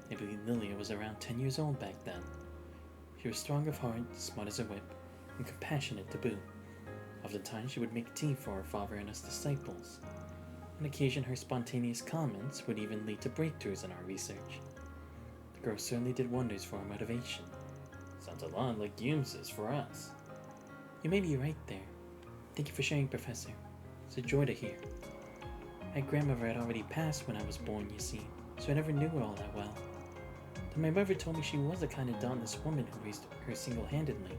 I believe Lilia was around 10 years old back then. She was strong of heart, smart as a whip, and compassionate to boot. Oftentimes she would make tea for her father and us disciples. On occasion her spontaneous comments would even lead to breakthroughs in our research. The girl certainly did wonders for our motivation. Sounds a lot like Eunice's for us. You may be right there. Thank you for sharing, Professor. It's a joy to hear. My grandmother had already passed when I was born, you see, so I never knew her all that well. Though my mother told me she was a kind of dauntless woman who raised her single-handedly.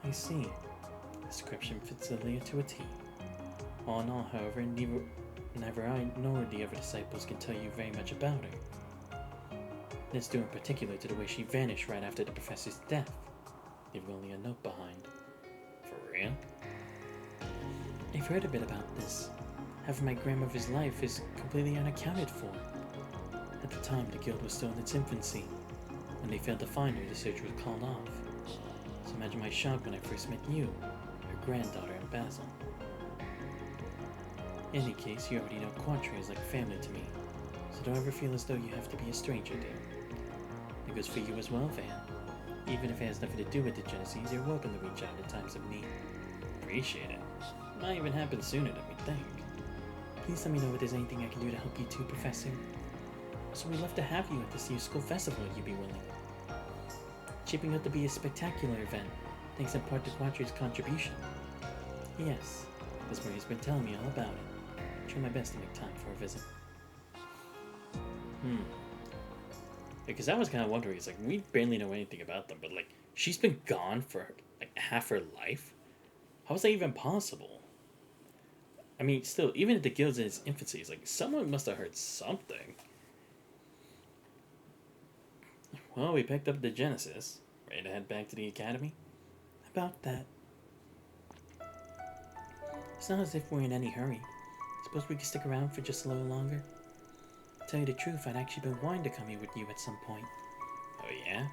I see. The description fits Lilia to a T. All in all, however, neither I nor the other disciples can tell you very much about her. This due in particular to the way she vanished right after the professor's death, leaving only a note behind. For real? I've heard a bit about this. Half of my grandmother's life is completely unaccounted for. At the time, the guild was still in its infancy. When they failed to find her, the search was called off. So imagine my shock when I first met you, her granddaughter, and Basil. In any case, you already know Quattro is like family to me, so don't ever feel as though you have to be a stranger, dear. It goes for you as well, Van. Even if it has nothing to do with the Genesis, you're welcome to reach out in times of need. Appreciate it. Might even happen sooner than we think. Please let me know if there's anything I can do to help you too, Professor. So we'd love to have you at this year's school festival if you'd be willing. Shaping up to be a spectacular event, thanks in part to Quattro's contribution. Yes, Miss Marie's been telling me all about it. I'll try my best to make time for a visit. Because I was kind of wondering, it's like, we barely know anything about them, but like, she's been gone for like half her life? How is that even possible? I mean, still, even if the guild's in its infancy, it's like, someone must have heard something. Well, we picked up the Genesis. Ready to head back to the academy? About that. It's not as if we're in any hurry. Suppose we could stick around for just a little longer? To tell you the truth, I'd actually been wanting to come here with you at some point. Oh yeah?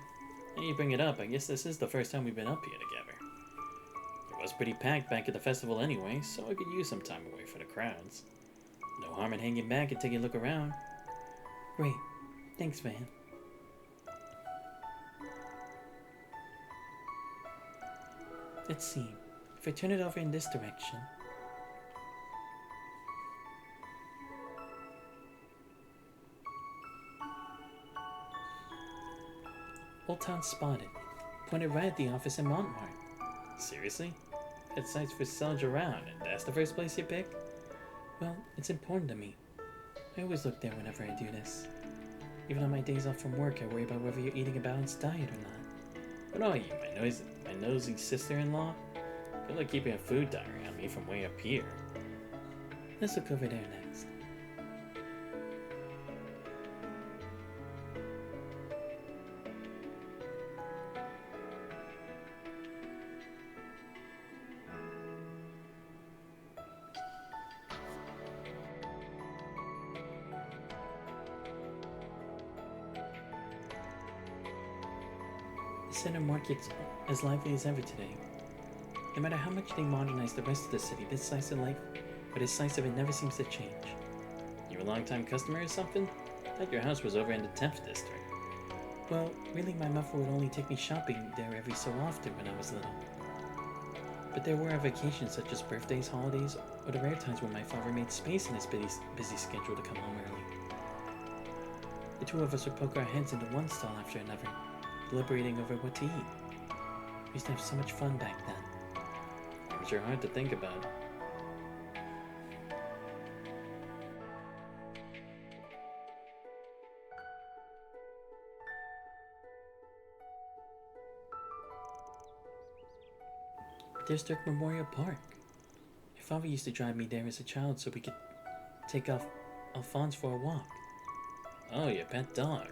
Now you bring it up, I guess this is the first time we've been up here together. It was pretty packed back at the festival anyway, so I could use some time away from the crowds. No harm in hanging back and taking a look around. Great. Thanks, Van. Let's see. If I turn it over in this direction... Old Town spotted. Pointed right at the office in Montmartre. Seriously? Had sites for Selge around, and that's the first place you pick? Well, it's important to me. I always look there whenever I do this. Even on my days off from work, I worry about whether you're eating a balanced diet or not. What are you, my nosy sister-in-law? I feel like keeping a food diary on me from way up here. Let's look over there next. The center market's as lively as ever today. No matter how much they modernize the rest of the city, this slice of life, or this slice of it never seems to change. You a long-time customer or something? I thought your house was over in the 10th district. Well, really my mother would only take me shopping there every so often when I was little. But there were vacations such as birthdays, holidays, or the rare times when my father made space in his busy schedule to come home early. The two of us would poke our heads into one stall after another, deliberating over what to eat. We used to have so much fun back then. It was hard to think about. District Memorial Park. My father used to drive me there as a child so we could take Alphonse for a walk. Oh, your pet dog.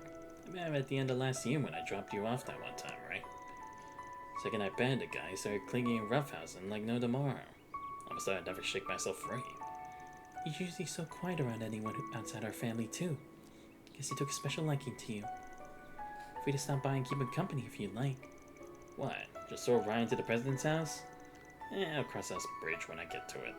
I met him at the end of last year when I dropped you off that one time, right? Second I banned the guy, he started clinging and roughhousing like no tomorrow. Almost thought I'd never shake myself free. He's usually so quiet around anyone outside our family, too. Guess he took a special liking to you. Free to stop by and keep him company if you'd like. What? Just throw Ryan to the president's house? I'll cross that bridge when I get to it.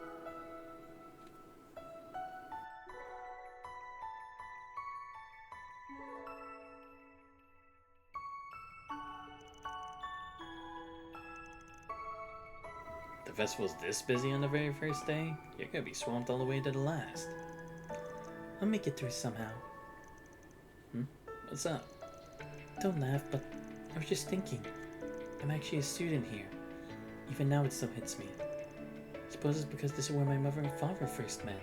The festival's this busy on the very first day? You're gonna be swamped all the way to the last. I'll make it through somehow. What's up? Don't laugh, but I was just thinking. I'm actually a student here. Even now it still hits me. Suppose it's because this is where my mother and father first met.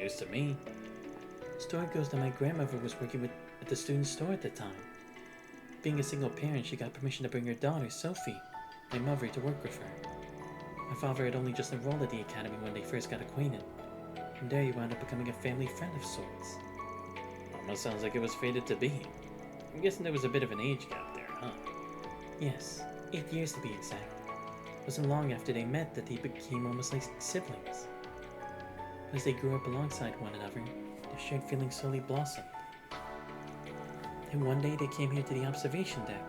news to me. Story goes that my grandmother was working at the student store at the time. Being a single parent, she got permission to bring her daughter, Sophie, my mother, to work with her. My father had only just enrolled at the academy when they first got acquainted, and there he wound up becoming a family friend of sorts. Almost sounds like it was fated to be. I'm guessing there was a bit of an age gap there, huh? Yes, 8 years to be exact. It wasn't long after they met that they became almost like siblings. As they grew up alongside one another, their shared feelings slowly blossomed. And one day they came here to the observation deck.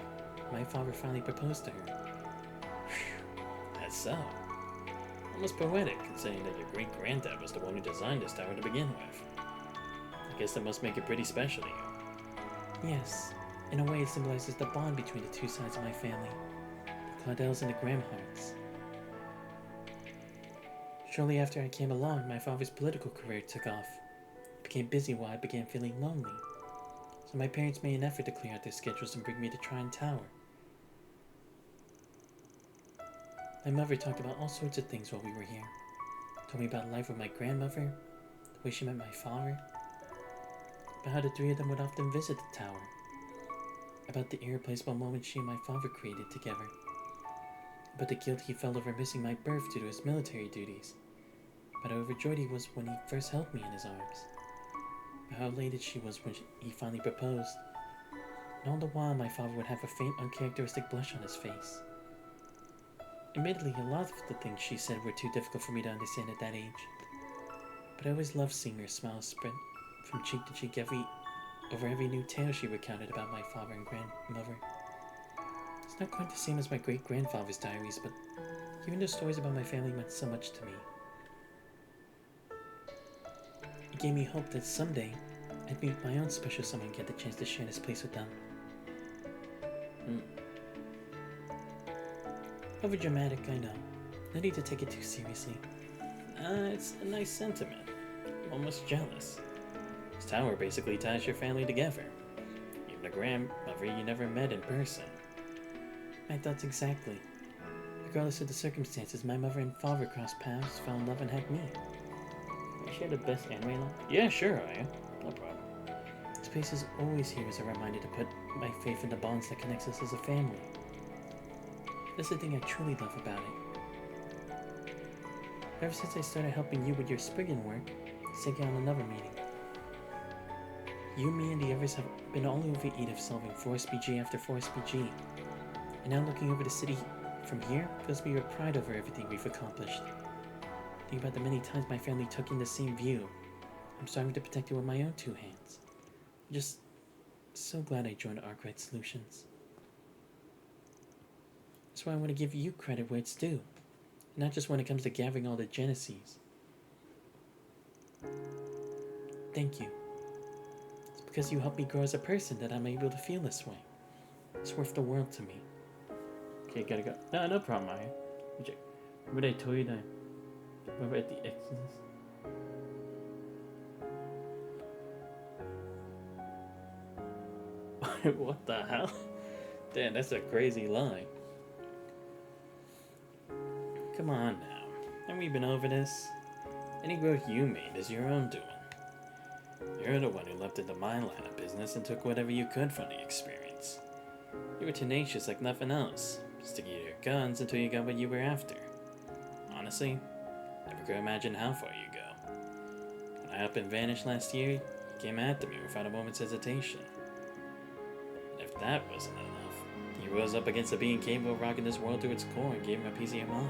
My father finally proposed to her. Whew, that's so. Almost poetic, considering that your great-granddad was the one who designed this tower to begin with. I guess that must make it pretty special to you. Yes, in a way it symbolizes the bond between the two sides of my family, the Claudells and the Gramharts. Shortly after I came along, my father's political career took off. It became busy while I began feeling lonely. So my parents made an effort to clear out their schedules and bring me to Trine Tower. My mother talked about all sorts of things while we were here. Told me about life with my grandmother, the way she met my father, about how the three of them would often visit the tower, about the irreplaceable moments she and my father created together, about the guilt he felt over missing my birth due to his military duties, about how overjoyed he was when he first held me in his arms, about how elated she was when he finally proposed, and all the while my father would have a faint, uncharacteristic blush on his face. Admittedly, a lot of the things she said were too difficult for me to understand at that age, but I always loved seeing her smile spread from cheek to cheek over every new tale she recounted about my father and grandmother. It's not quite the same as my great-grandfather's diaries, but hearing those stories about my family meant so much to me. It gave me hope that someday I'd meet my own special someone and get the chance to share this place with them. Overdramatic, I know. No need to take it too seriously. It's a nice sentiment. I'm almost jealous. This tower basically ties your family together. Even a grandmother you never met in person. My thoughts exactly. Regardless of the circumstances, my mother and father crossed paths, fell in love, and had me. Can I share the best anime line? Yeah, sure, I am. No problem. This place is always here as a reminder to put my faith in the bonds that connects us as a family. That's the thing I truly love about it. Ever since I started helping you with your Spriggan work, let's take you on another meeting. You, me, and the others have been all over Edith solving Forest BG after Forest BG. And now looking over the city from here fills me with pride over everything we've accomplished. Think about the many times my family took in the same view. I'm starting to protect it with my own two hands. I'm just so glad I joined Arkwright Solutions. That's why I want to give you credit where it's due, not just when it comes to gathering all the Genesees. Thank you. It's because you helped me grow as a person that I'm able to feel this way. It's worth the world to me. Okay, gotta go. No problem, Maya. Remember I told you that? Remember at the Exodus? What the hell? Damn, that's a crazy line. Come on now. Haven't we been over this? Any growth you made is your own doing. You're the one who left into my line of business and took whatever you could from the experience. You were tenacious like nothing else, sticking to your guns until you got what you were after. Honestly, never could imagine how far you go. When I up and vanished last year, you came after me without a moment's hesitation. And if that wasn't enough, you rose up against the being capable of rocking this world to its core and gave him a piece of your mind.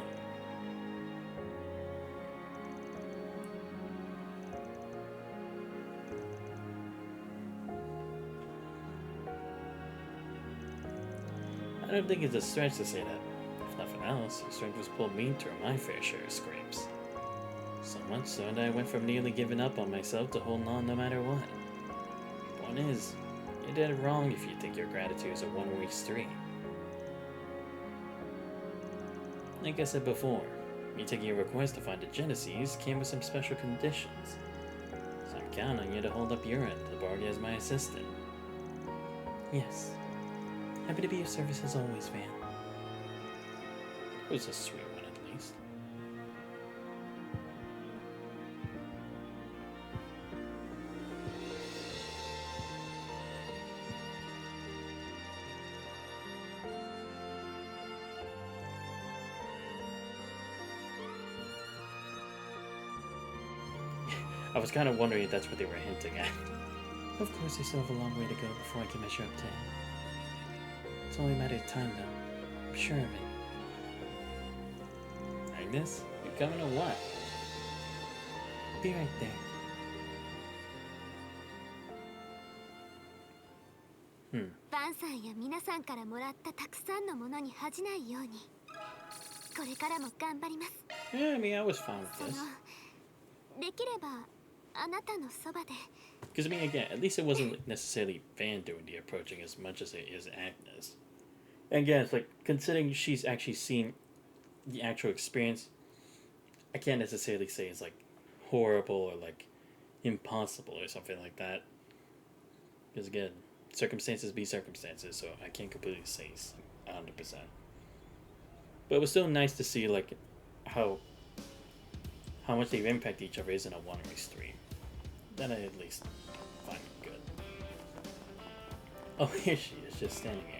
I don't think it's a stretch to say that, if nothing else, your strength was pulled me through my fair share of scrapes. So much so that I went from nearly giving up on myself to holding on no matter what. Point is, you're dead wrong if you think your gratitude is a one-way street. Like I said before, me taking your request to find the Genesees came with some special conditions. So I'm counting on you to hold up your end to bargain as my assistant. Yes. Happy to be of service as always, Van. It was a sweet one, at least. I was kind of wondering if that's what they were hinting at. Of course, I still have a long way to go before I can measure up to him. It's only a matter of time, though. I'm sure of it. Agnes? You coming or what? Be right there. Hmm. バンさんや皆さんからもらったたくさんのものに恥じないようにこれからも頑張ります。 Yeah, I mean, I was fine with this. できればあなたのそばで Because, I mean, again, at least it wasn't necessarily Van doing the approaching as much as it is Agnes. And again, it's like, considering she's actually seen the actual experience, I can't necessarily say it's, like, horrible or, like, impossible or something like that. Because, again, circumstances be circumstances, so I can't completely say 100%. But it was still nice to see, like, how much they impact each other is in a one-way stream. Then I at least find it good. Oh, here she is, just standing here.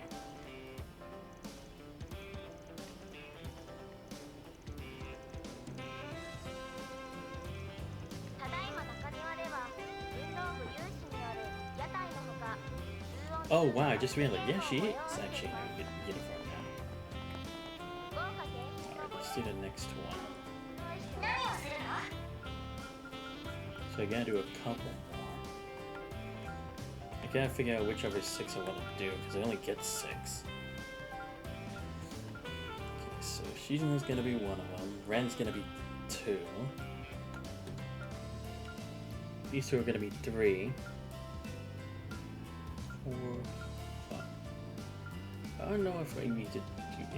Oh wow, I just realized, yeah, she is actually in her uniform now. Alright, let's do the next one. So I gotta do a couple more. I gotta figure out which of the 6 I want to do, because I only get 6. Okay, so Shizuna's gonna be one of them, Ren's gonna be 2. These 2 are gonna be 3. 4, 5. I don't know if I need to do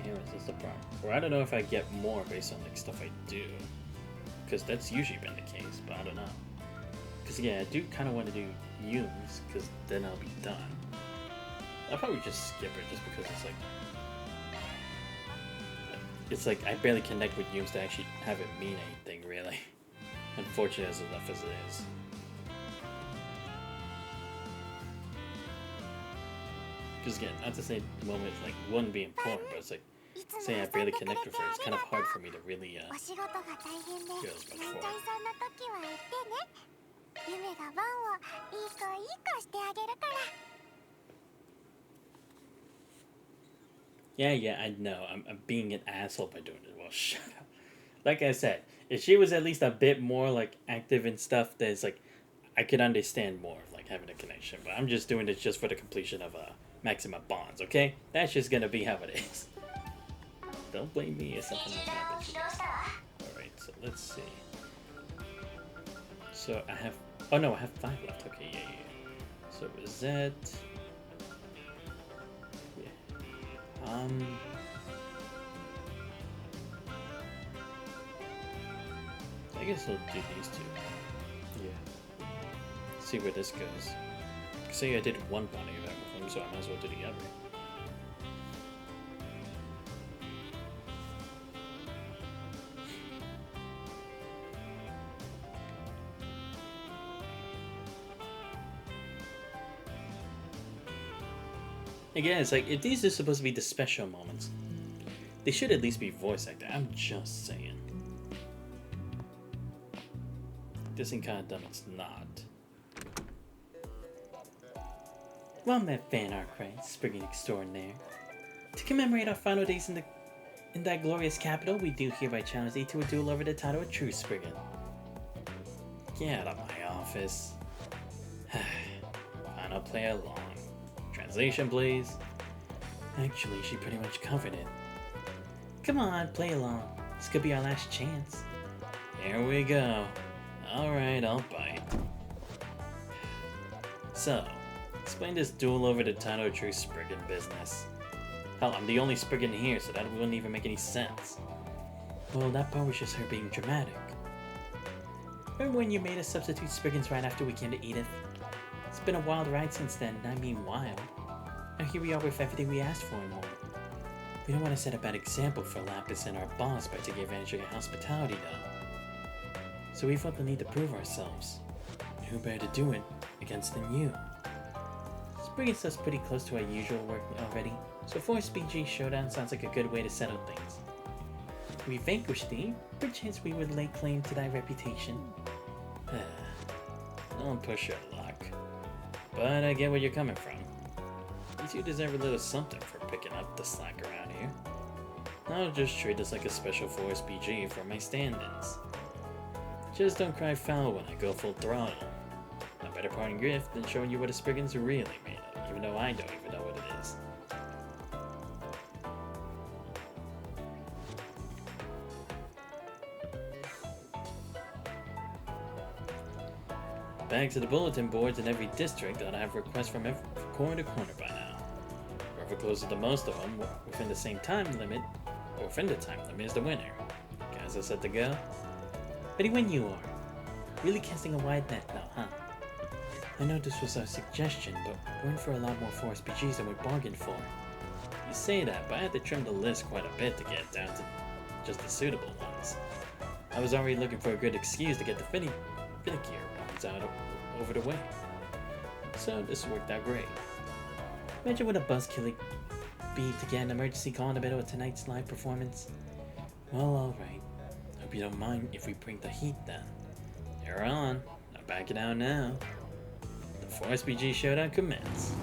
damage, that's the problem. Or I don't know if I get more based on like stuff I do. Because that's usually been the case, but I don't know. Because yeah, I do kind of want to do Yumes, because then I'll be done. I'll probably just skip it just because it's like I barely connect with Yumes to actually have it mean anything really. Unfortunate as enough as it is. Because again, not to say the moment like one being important, but it's like saying I barely connect with her. It's kind of hard for me to really feel as much for her. Yeah, I know. I'm being an asshole by doing it. Well, shut up. Like I said, if she was at least a bit more like active and stuff, there's like I could understand more of like having a connection. But I'm just doing it just for the completion of Maxima Bonds, okay? That's just gonna be how it is. Don't blame me if something else happens. Alright, so let's see. So I have... Oh no, I have 5 left. Okay, yeah. So Rosette... Yeah. I guess I'll do these 2. Yeah. See where this goes. Say I did one bonding event with him, so I might as well do the other. Again, it's like, if these are supposed to be the special moments, they should at least be voice acted. I'm just saying. This ain't kind of dumb, it's not. Well met, fan art right, Spriggan extraordinaire. To commemorate our final days in that glorious capital, we do hereby challenge thee to a duel over the title of True Spriggan. Get out of my office. Fine, I'll play along. Translation, please. Actually, she pretty much covered it. Come on, play along. This could be our last chance. Here we go. Alright, I'll bite. So, explain this duel over the title of True Spriggan business. Hell, I'm the only Spriggan here, so that wouldn't even make any sense. Well, that part was just her being dramatic. Remember when you made us substitute Spriggans right after we came to Edith? It's been a wild ride since then, and I mean wild. Now here we are with everything we asked for and more. We don't want to set a bad example for Lapis and our boss by taking advantage of your hospitality, though. So we felt the need to prove ourselves. And who better to do it against than you? This brings us pretty close to our usual work already, so a Force BG showdown sounds like a good way to settle things. If we vanquish thee, perchance we would lay claim to thy reputation. don't push your luck. But I get where you're coming from. You two deserve a little something for picking up the slack around here. I'll just treat this like a special force PG for my stand-ins. Just don't cry foul when I go full throttle. A better parting gift than showing you what a Spriggan's really made of, even though I don't even know what it is. Back to the bulletin boards in every district that I have requests from every corner to corner by now. Whoever closes the most of them within the same time limit, or within the time limit, is the winner. Guys are set to go? Ready when you are. Really casting a wide net now, huh? I know this was our suggestion, but we're in for a lot more Force PGs than we bargained for. You say that, but I had to trim the list quite a bit to get down to just the suitable ones. I was already looking for a good excuse to get the finikier ones out over the way. So this worked out great. Imagine what a buzzkill it'd be to get an emergency call in the middle of tonight's live performance. Well, alright. Hope you don't mind if we bring the heat then. You're on. Not backing out now. The Force PG showdown commence.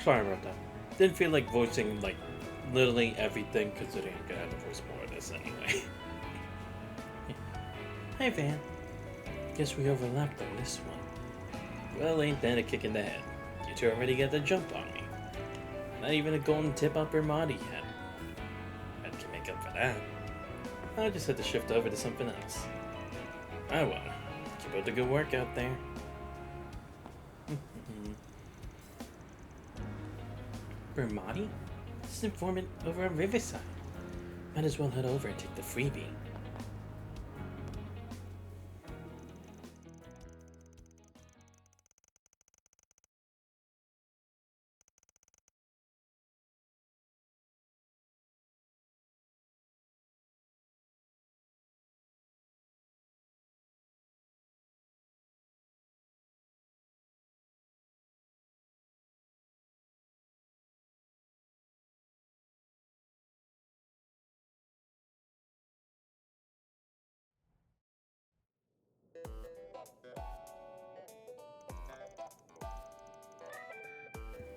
Sorry about that. Didn't feel like voicing like literally everything considering I'm gonna have to voice more of this anyway. Hey Van. Guess we overlapped on this one. Well, ain't that a kick in the head? You two already got the jump on me. Not even a golden tip up her Marty yet. I can make up for that. I'll just have to shift over to something else. Oh well. Keep up the good work out there. Bermati? This is an informant over on Riverside. Might as well head over and take the freebie.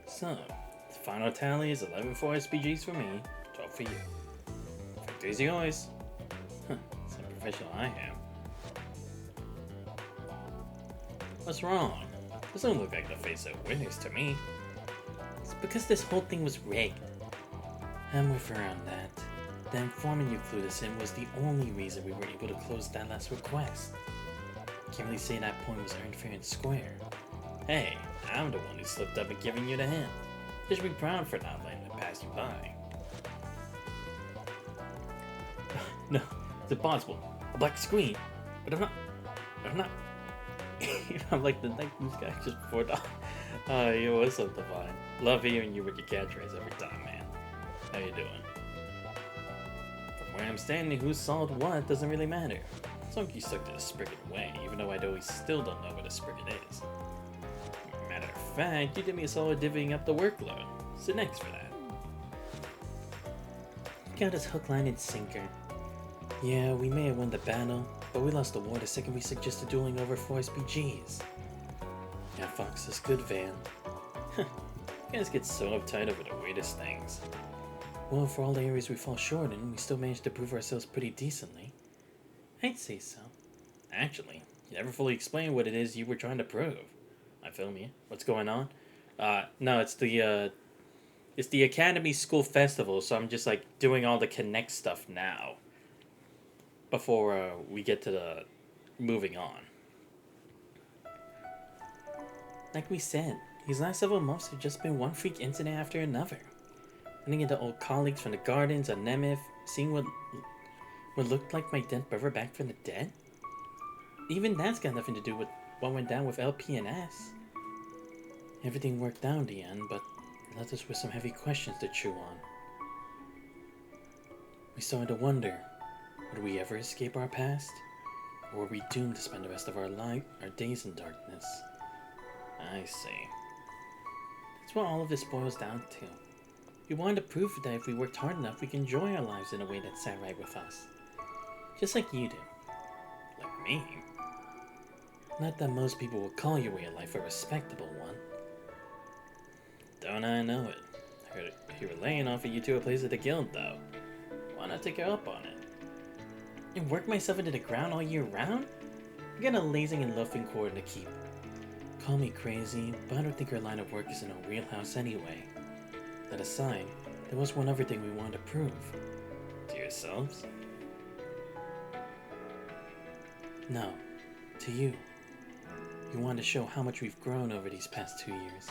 So, the final tally is 11 for SPGs for me, 12 for you. Victory's yours. Huh, that's how professional I am. What's wrong? Doesn't look like the face of winners to me. It's because this whole thing was rigged. I'm with her on that. The informant you flew us in was the only reason we were able to close that last request. Can't really say that point was earned fair and square. Hey, I'm the one who slipped up and giving you the hint. You should be proud for not letting it pass you by. No, it's impossible. A black screen. But I'm not. I'm like the night news guy just before dawn. You was so divine. Love hearing you with your catchphrase every time, man. How you doing? From where I'm standing, who saw what doesn't really matter. As long as you stuck to the Spriggan way, even though I still don't know what a Spriggan is. Matter of fact, you did me a solid divvying up the workload. So thanks for that. Got us hook, line, and sinker. Yeah, we may have won the battle, but we lost the war the second we suggested dueling over 4 SPGs. Yeah, Fox is good, Van. You guys get so uptight over the weirdest things. Well, for all the areas we fall short in, we still managed to prove ourselves pretty decently. I'd say so. Actually, you never fully explained what it is you were trying to prove. I feel me. What's going on? No, it's the Academy School Festival, so I'm just like doing all the Connect stuff now. Before we get to the moving on. Like we said, these last several months have just been one freak incident after another. Running into old colleagues from the gardens on Nemeth, seeing what looked like my dead brother back from the dead. Even that's got nothing to do with what went down with LP&S. Everything worked out in the end, but left us with some heavy questions to chew on. We started to wonder, would we ever escape our past? Or were we doomed to spend the rest of our days in darkness? I see. That's what all of this boils down to. We wanted to prove that if we worked hard enough, we can enjoy our lives in a way that sat right with us. Just like you do. Like me. Not that most people would call your way of life a respectable one. Don't I know it. I heard you were laying off at you to a place at the guild, though. Why not take her up on it? And work myself into the ground all year round? I got a lazing and loafing quarter to keep. Call me crazy, but I don't think our line of work is in a wheelhouse anyway. That aside, there was one other thing we wanted to prove. To yourselves? No, to you. We wanted to show how much we've grown over these past 2 years.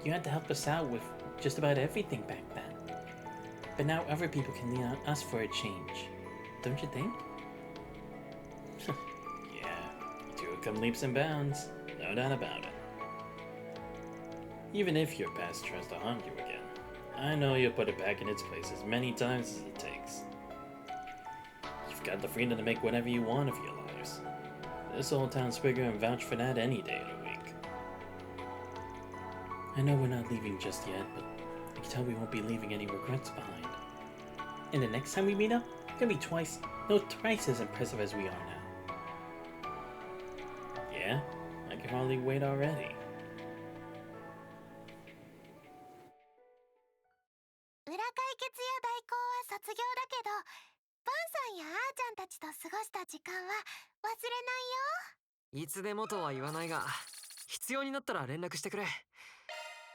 You had to help us out with just about everything back then. But now other people can lean on us for a change. Don't you think? Yeah, you two have come leaps and bounds. No doubt about it. Even if your past tries to haunt you again, I know you'll put it back in its place as many times as it takes. You've got the freedom to make whatever you want of your lives. This old town Spriggan can vouch for that any day of the week. I know we're not leaving just yet, but I can tell we won't be leaving any regrets behind. And the next time we meet up, it's gonna be twice as impressive as we are now. Yeah, I can hardly wait already. 解決や代行は卒業だけど、バンさんやあーちゃんたちと過ごした時間は忘れないよ。いつでもとは言わないが、必要になったら連絡してくれ。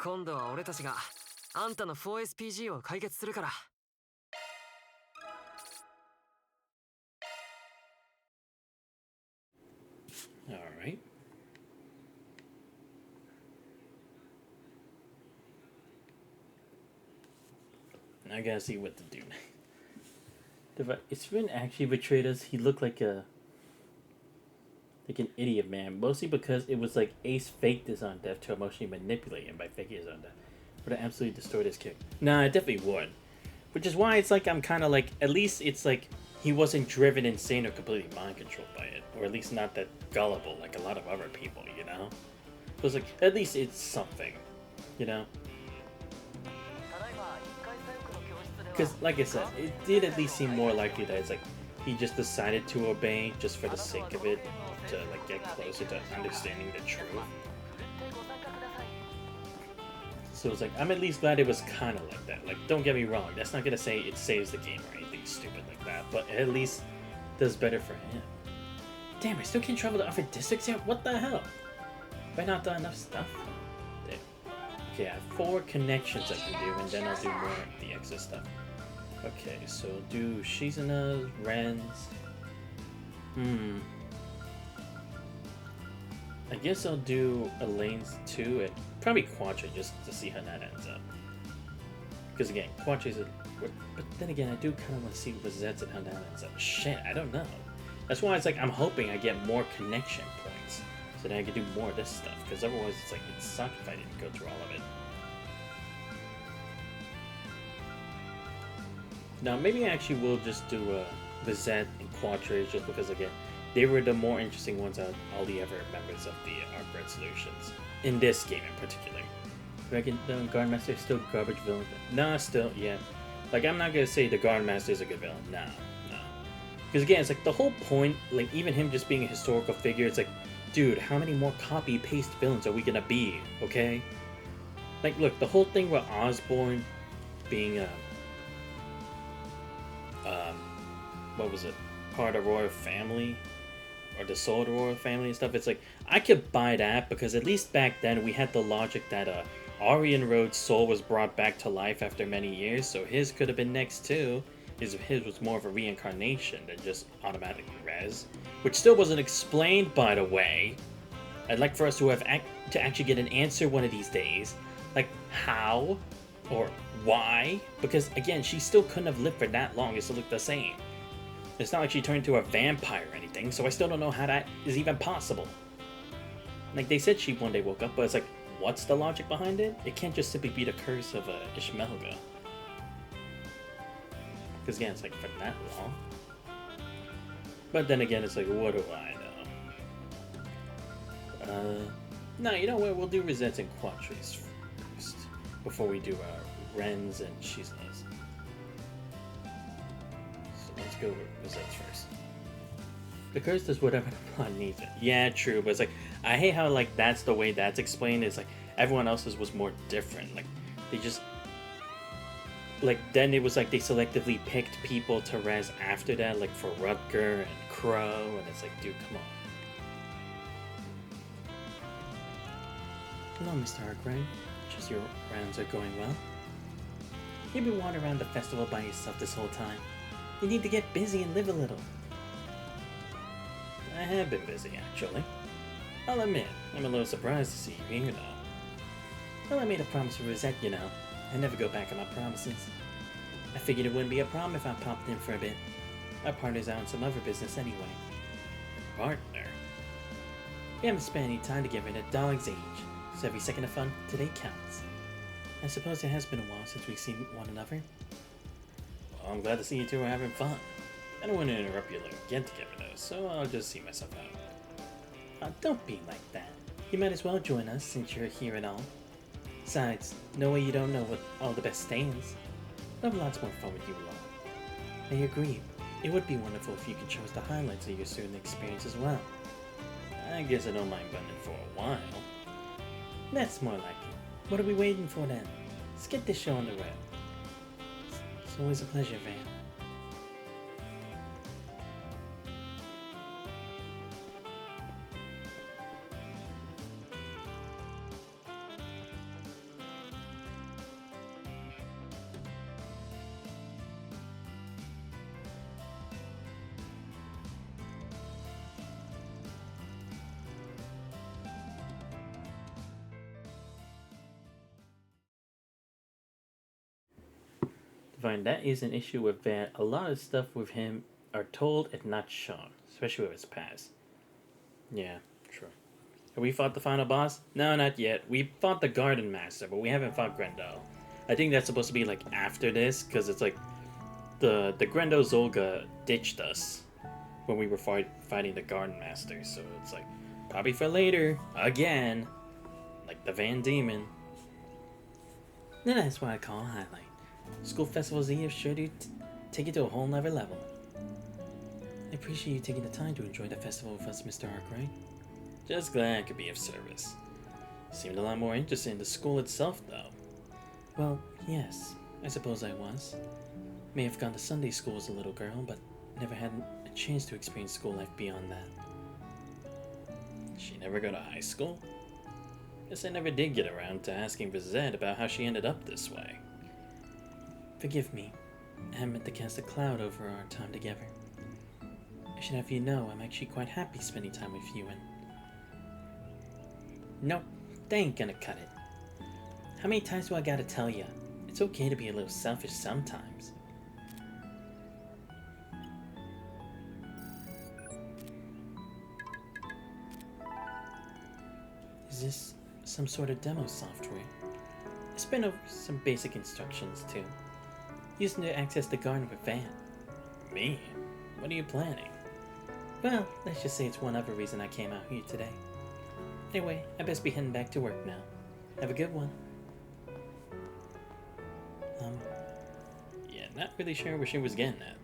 今度は俺たちがあんたの 4SPG を解決するから。Alright. I gotta see what to do. If Sven actually betrayed us, he looked like an idiot, man. Mostly because it was like Ace faked his own death to emotionally manipulate him by faking his own death. Would have absolutely destroyed his character. Nah, I definitely would. Which is why it's like I'm kind of like, at least it's like he wasn't driven insane or completely mind controlled by it, or at least not that gullible like a lot of other people, you know. So it's like at least it's something, you know. Because, like I said, it did at least seem more likely that it's like he just decided to obey just for the sake of it, to like get closer to understanding the truth. So it's like, I'm at least glad it was kind of like that. Like, don't get me wrong, that's not gonna say it saves the game or anything stupid like that, but it at least does better for him. Damn, I still can't travel to other districts yet? What the hell? Have I not done enough stuff? Damn. Okay, I have 4 connections I can do, and then I'll do more of the extra stuff. Okay, so do Shizuna, Ren's. I guess I'll do Elaine's too, and probably Quattro just to see how that ends up. Because again, Quattro's a... But then again, I do kind of want to see Rosette's and how that ends up. Shit, I don't know. That's why it's like I'm hoping I get more connection points, so that I can do more of this stuff. Because otherwise, it's like it'd suck if I didn't go through all of it. Now, maybe I actually will just do Rosette and Quattro, just because again, they were the more interesting ones out of all the other members of the Arc Red Solutions. In this game in particular. Reckon the Guardmaster is still garbage villain? Nah, still, yeah. Like, I'm not gonna say the Guardmaster is a good villain. Nah, no. Because again, it's like the whole point, like even him just being a historical figure, it's like, dude, how many more copy-paste villains are we gonna be, okay? Like, look, the whole thing with Osborn being, what was it? Part of the royal family? Or the soul of the royal family and stuff. It's like, I could buy that because at least back then we had the logic that Aryan Road's soul was brought back to life after many years, so his could have been next too. His was more of a reincarnation than just automatically res, which still wasn't explained, by the way. I'd like for us to have to actually get an answer one of these days, like how or why, because again, she still couldn't have lived for that long. It still looked the same. It's not like she turned into a vampire or anything, so I still don't know how that is even possible. Like, they said she one day woke up, but it's like, what's the logic behind it? It can't just simply be the curse of Ishmelga. Because again, it's like, for that long. But then again, it's like, what do I know? No, you know what? We'll do Rosettes and Quattros first, before we do Ren's and Shizuna's. Let's go with Rosette's first. The curse does whatever the plot needs it. Yeah, true, but it's like, I hate how, like, that's the way that's explained. It's like, everyone else's was more different. Like, they just... Like, then it was like they selectively picked people to res after that, like for Rutger and Crow, and it's like, dude, come on. Hello, Mr. Arkwright. Just your rounds are going well. You've been wandering around the festival by yourself this whole time. You need to get busy and live a little. I have been busy, actually. I'll admit, I'm a little surprised to see you here, though. Well, I made a promise with Rosette, you know. I never go back on my promises. I figured it wouldn't be a problem if I popped in for a bit. Our partner's out on some other business anyway. Partner? We haven't spent any time together in a dog's age, so every second of fun today counts. I suppose it has been a while since we've seen one another. Well, I'm glad to see you two are having fun. I don't want to interrupt your little get-together though, so I'll just see myself out. Don't be like that. You might as well join us since you're here and all. Besides, no way you don't know what all the best stands. I'll have lots more fun with you along. I agree. It would be wonderful if you could show us the highlights of your student experience as well. I guess I don't mind running for a while. That's more like it. What are we waiting for then? Let's get this show on the road. It's always a pleasure, Van. Fine, that is an issue with Van. A lot of stuff with him are told and not shown, especially with his past. Yeah, true. Have we fought the final boss? No, not yet. We fought the Garden Master, but we haven't fought Grendel. I think that's supposed to be like after this, because it's like the Grendel Zolga ditched us when we were fighting the Garden Master, so it's like probably for later again, like the Van Demon. Then that's what I call a highlight. School festivals Eve sure do take it to a whole nother level. I appreciate you taking the time to enjoy the festival with us, Mr. Arkwright. Just glad I could be of service. Seemed a lot more interested in the school itself, though. Well, yes, I suppose I was. May have gone to Sunday school as a little girl, but never had a chance to experience school life beyond that. She never go to high school? Guess I never did get around to asking Vizette about how she ended up this way. Forgive me. I haven't meant to cast a cloud over our time together. I should have you know I'm actually quite happy spending time with you and... Nope, they ain't gonna cut it. How many times do I gotta tell ya? It's okay to be a little selfish sometimes. Is this some sort of demo software? I spent over some basic instructions too. Using to access the garden with Van. Me? What are you planning? Well, let's just say it's one other reason I came out here today. Anyway, I best be heading back to work now. Have a good one. Yeah, not really sure where she was getting at.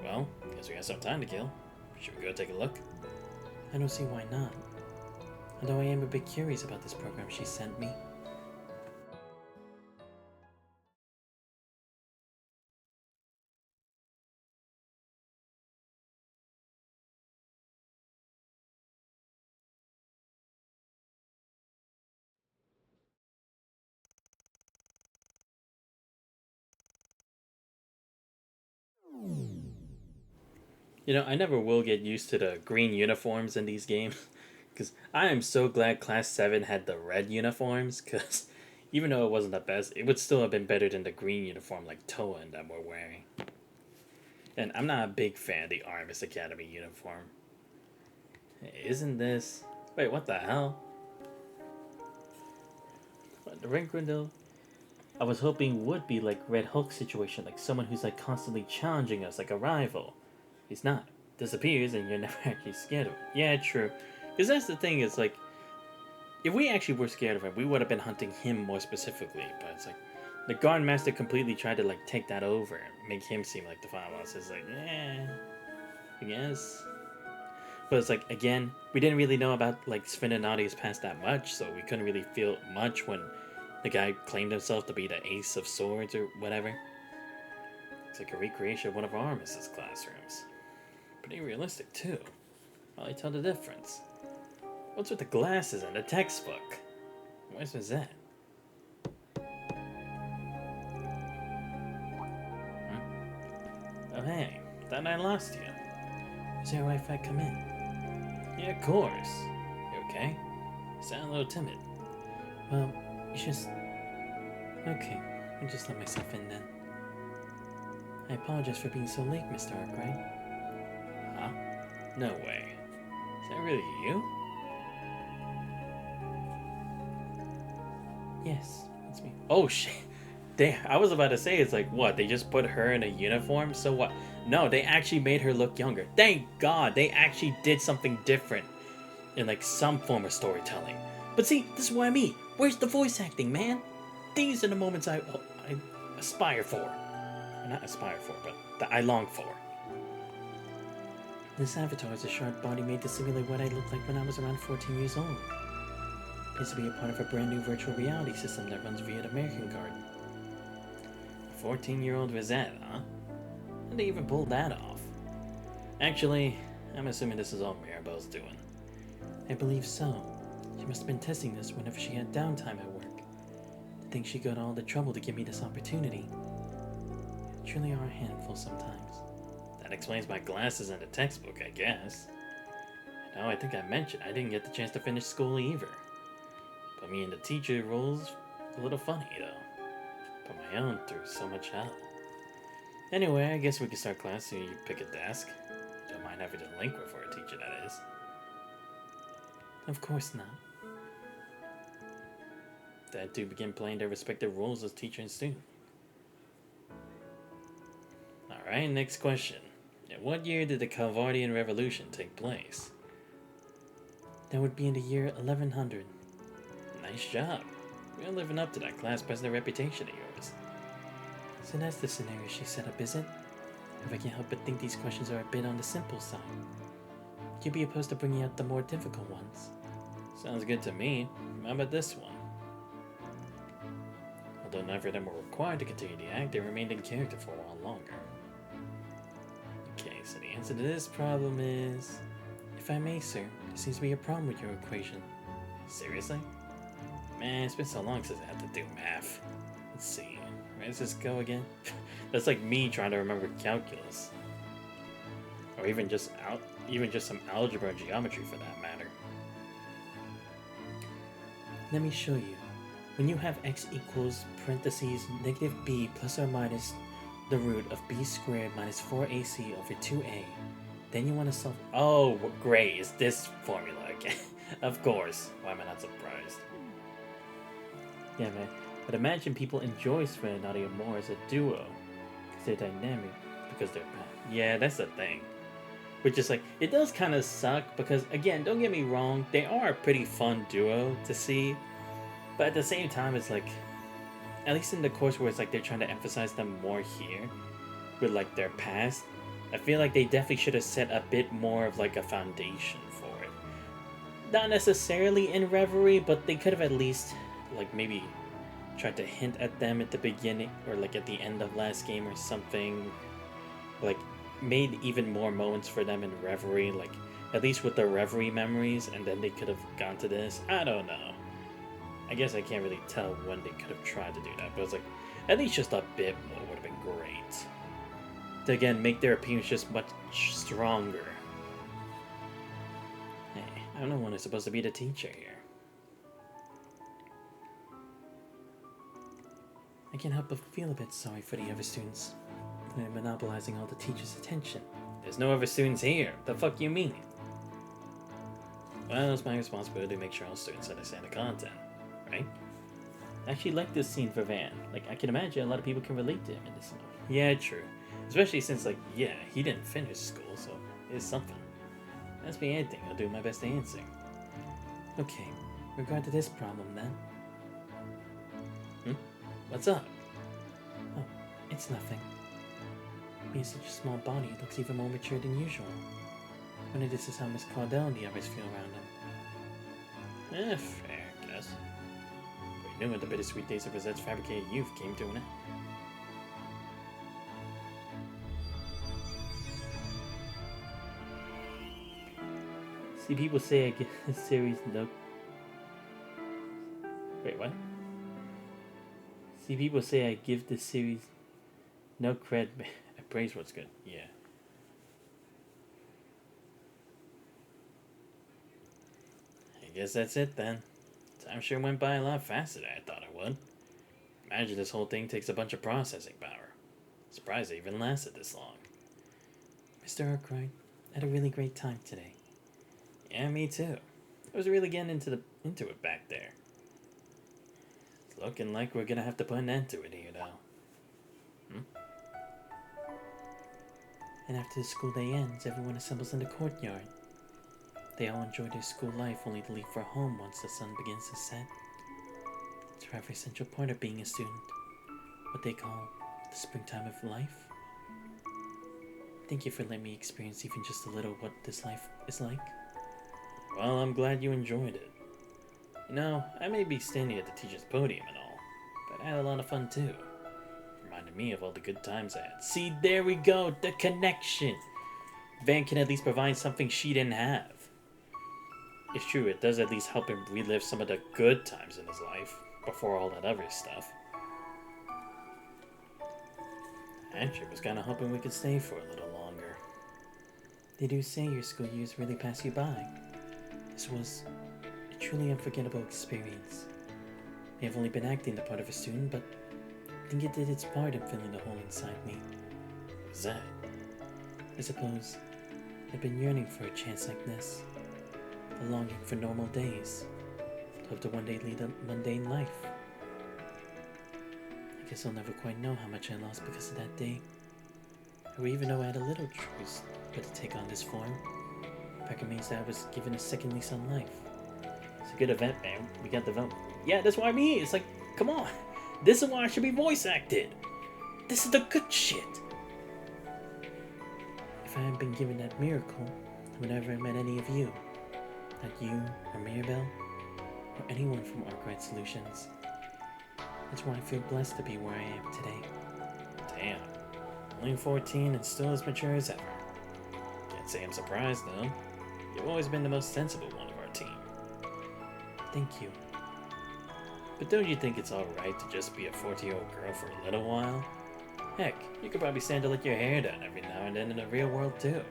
Well, guess we got some time to kill. Should we go take a look? I don't see why not. Although I am a bit curious about this program she sent me. You know, I never will get used to the green uniforms in these games. Because I am so glad Class 7 had the red uniforms. Because even though it wasn't the best, it would still have been better than the green uniform like Toa and them were wearing. And I'm not a big fan of the Aramis Academy uniform. Isn't this... Wait, what the hell? What, the Red Grendel? I was hoping would be like Red Hulk situation, like someone who's like constantly challenging us like a rival. He's not. Disappears and you're never actually scared of him. Yeah, true. Because that's the thing, is like, if we actually were scared of him, we would have been hunting him more specifically. But it's like, the Garden Master completely tried to like take that over and make him seem like the final boss. It's like, I guess. But it's like, again, we didn't really know about like Sven and Nadia's past that much, so we couldn't really feel much when the guy claimed himself to be the Ace of Swords or whatever. It's like a recreation of one of Aramis's classrooms. Pretty realistic too. Probably tell the difference. What's with the glasses and the textbook? Where's that? Oh hey, thought I lost you. Is there a way if I come in? Yeah, of course. You okay? You sound a little timid. Well, it's just... Okay, I'll just let myself in then. I apologize for being so late, Mr. Arkwright. Huh? No way. Is that really you? Yes, it's me. Oh shit. I was about to say, it's like, what, they just put her in a uniform? So what? No, they actually made her look younger. Thank God, they actually did something different in like some form of storytelling. But see, this is what I mean. Where's the voice acting, man? These are the moments I aspire for. Or not aspire for, but that I long for. This avatar is a sharp body made to simulate what I looked like when I was around 14 years old. It appears to be a part of a brand new virtual reality system that runs via the American Garden. 14-year-old Rosette, huh? How'd they even pull that off? Actually, I'm assuming this is all Mirabelle's doing. I believe so. She must have been testing this whenever she had downtime at work. To think she got all the trouble to give me this opportunity. You truly are a handful sometimes. That explains my glasses and the textbook, I guess. You know, I think I mentioned I didn't get the chance to finish school either. Put me in the teacher role's a little funny, though. Put my own through so much hell. Anyway, I guess we can start class so you pick a desk. Don't mind having to link with for a teacher, that is. Of course not. That two begin playing their respective roles as teacher and student. Alright, next question. In what year did the Calvardian Revolution take place? That would be in the year 1100. Nice job. You're living up to that class president reputation of yours. So that's the scenario she set up, is it? If I can't help but think these questions are a bit on the simple side. You'd be opposed to bringing out the more difficult ones. Sounds good to me. How about this one? Although neither of them were required to continue the act, they remained in character for a while longer. Okay, so the answer to this problem is... If I may, sir, there seems to be a problem with your equation. Seriously? Man, it's been so long since I had to do math. Let's see. Where does this go again? That's like me trying to remember calculus. Or even just some algebra or geometry for that matter. Let me show you. When you have x equals parentheses negative b plus or minus the root of b squared minus 4ac over 2a, then you want to solve... Oh, great. It's this formula again. Of course. Why am I not surprised? Yeah, man. But imagine people enjoy Svenati and Moore as a duo. Because they're dynamic. Because they're bad. Yeah, that's the thing. Which is like, it does kind of suck. Because, again, don't get me wrong. They are a pretty fun duo to see. But at the same time, it's like... At least in the course where it's like they're trying to emphasize them more here. With like their past. I feel like they definitely should have set a bit more of like a foundation for it. Not necessarily in Reverie, but they could have at least like maybe tried to hint at them at the beginning or like at the end of last game or something. Like made even more moments for them in Reverie, like at least with the Reverie memories, and then they could have gone to this. I don't know. I guess I can't really tell when they could have tried to do that, but it's like at least just a bit more would have been great. To again make their appearance just much stronger. Hey, I don't know when I'm supposed to be the teacher here. I can't help but feel a bit sorry for the other students. They're monopolizing all the teachers' attention. There's no other students here. The fuck you mean? Well, it's my responsibility to make sure all students understand the content, right? I actually like this scene for Van. Like, I can imagine a lot of people can relate to him in this mode. Yeah, true. Especially since, like, yeah, he didn't finish school, so it's something. Ask me anything, I'll do my best to answer. Okay, regard to this problem then. What's up? Oh, it's nothing. Being such a small body, it looks even more mature than usual. Wonder this is how Miss Caudell and the others feel around him. Fair, I guess. We knew when the bittersweet days of Rosette's fabricated youth came to an end. See, people say I give this series no... Wait, what? See, people say I give this series no cred, but I praise what's good. Yeah. I guess that's it then. Time sure went by a lot faster than I thought it would. Imagine this whole thing takes a bunch of processing power. Surprised it even lasted this long. Mr. Arkwright, I had a really great time today. Yeah, me too. I was really getting into it back there. It's looking like we're gonna have to put an end to it here now. And after the school day ends, everyone assembles in the courtyard. They all enjoy their school life only to leave for home once the sun begins to set. It's a rather essential part of being a student. What they call the springtime of life. Thank you for letting me experience even just a little what this life is like. Well, I'm glad you enjoyed it. You know, I may be standing at the teacher's podium and all, but I had a lot of fun too. For reminded me of all the good times I had. See, there we go, the connection. Van can at least provide something she didn't have. It's true, it does at least help him relive some of the good times in his life before all that other stuff. Actually, I was kind of hoping we could stay for a little longer. They do say your school years really pass you by. This was a truly unforgettable experience. I have only been acting the part of a student, but I think it did its part in filling the hole inside me. What was that? I suppose I've been yearning for a chance like this. A longing for normal days. Hope to one day lead a mundane life. I guess I'll never quite know how much I lost because of that day. Or even though I had a little choice but to take on this form. Fact remains that I was given a second lease on life. It's a good event, man. We got the vote. Yeah, that's what I mean. It's like, come on. This is why I should be voice acted. This is the good shit. If I hadn't been given that miracle, I would never have met any of you. Not you, or Mirabelle, or anyone from Arkwright Solutions. That's why I feel blessed to be where I am today. Damn. Only 14 and still as mature as ever. Can't say I'm surprised, though. You've always been the most sensible one of our team. Thank you. But don't you think it's alright to just be a 40-year-old girl for a little while? Heck, you could probably stand to let your hair down every now and then in the real world, too.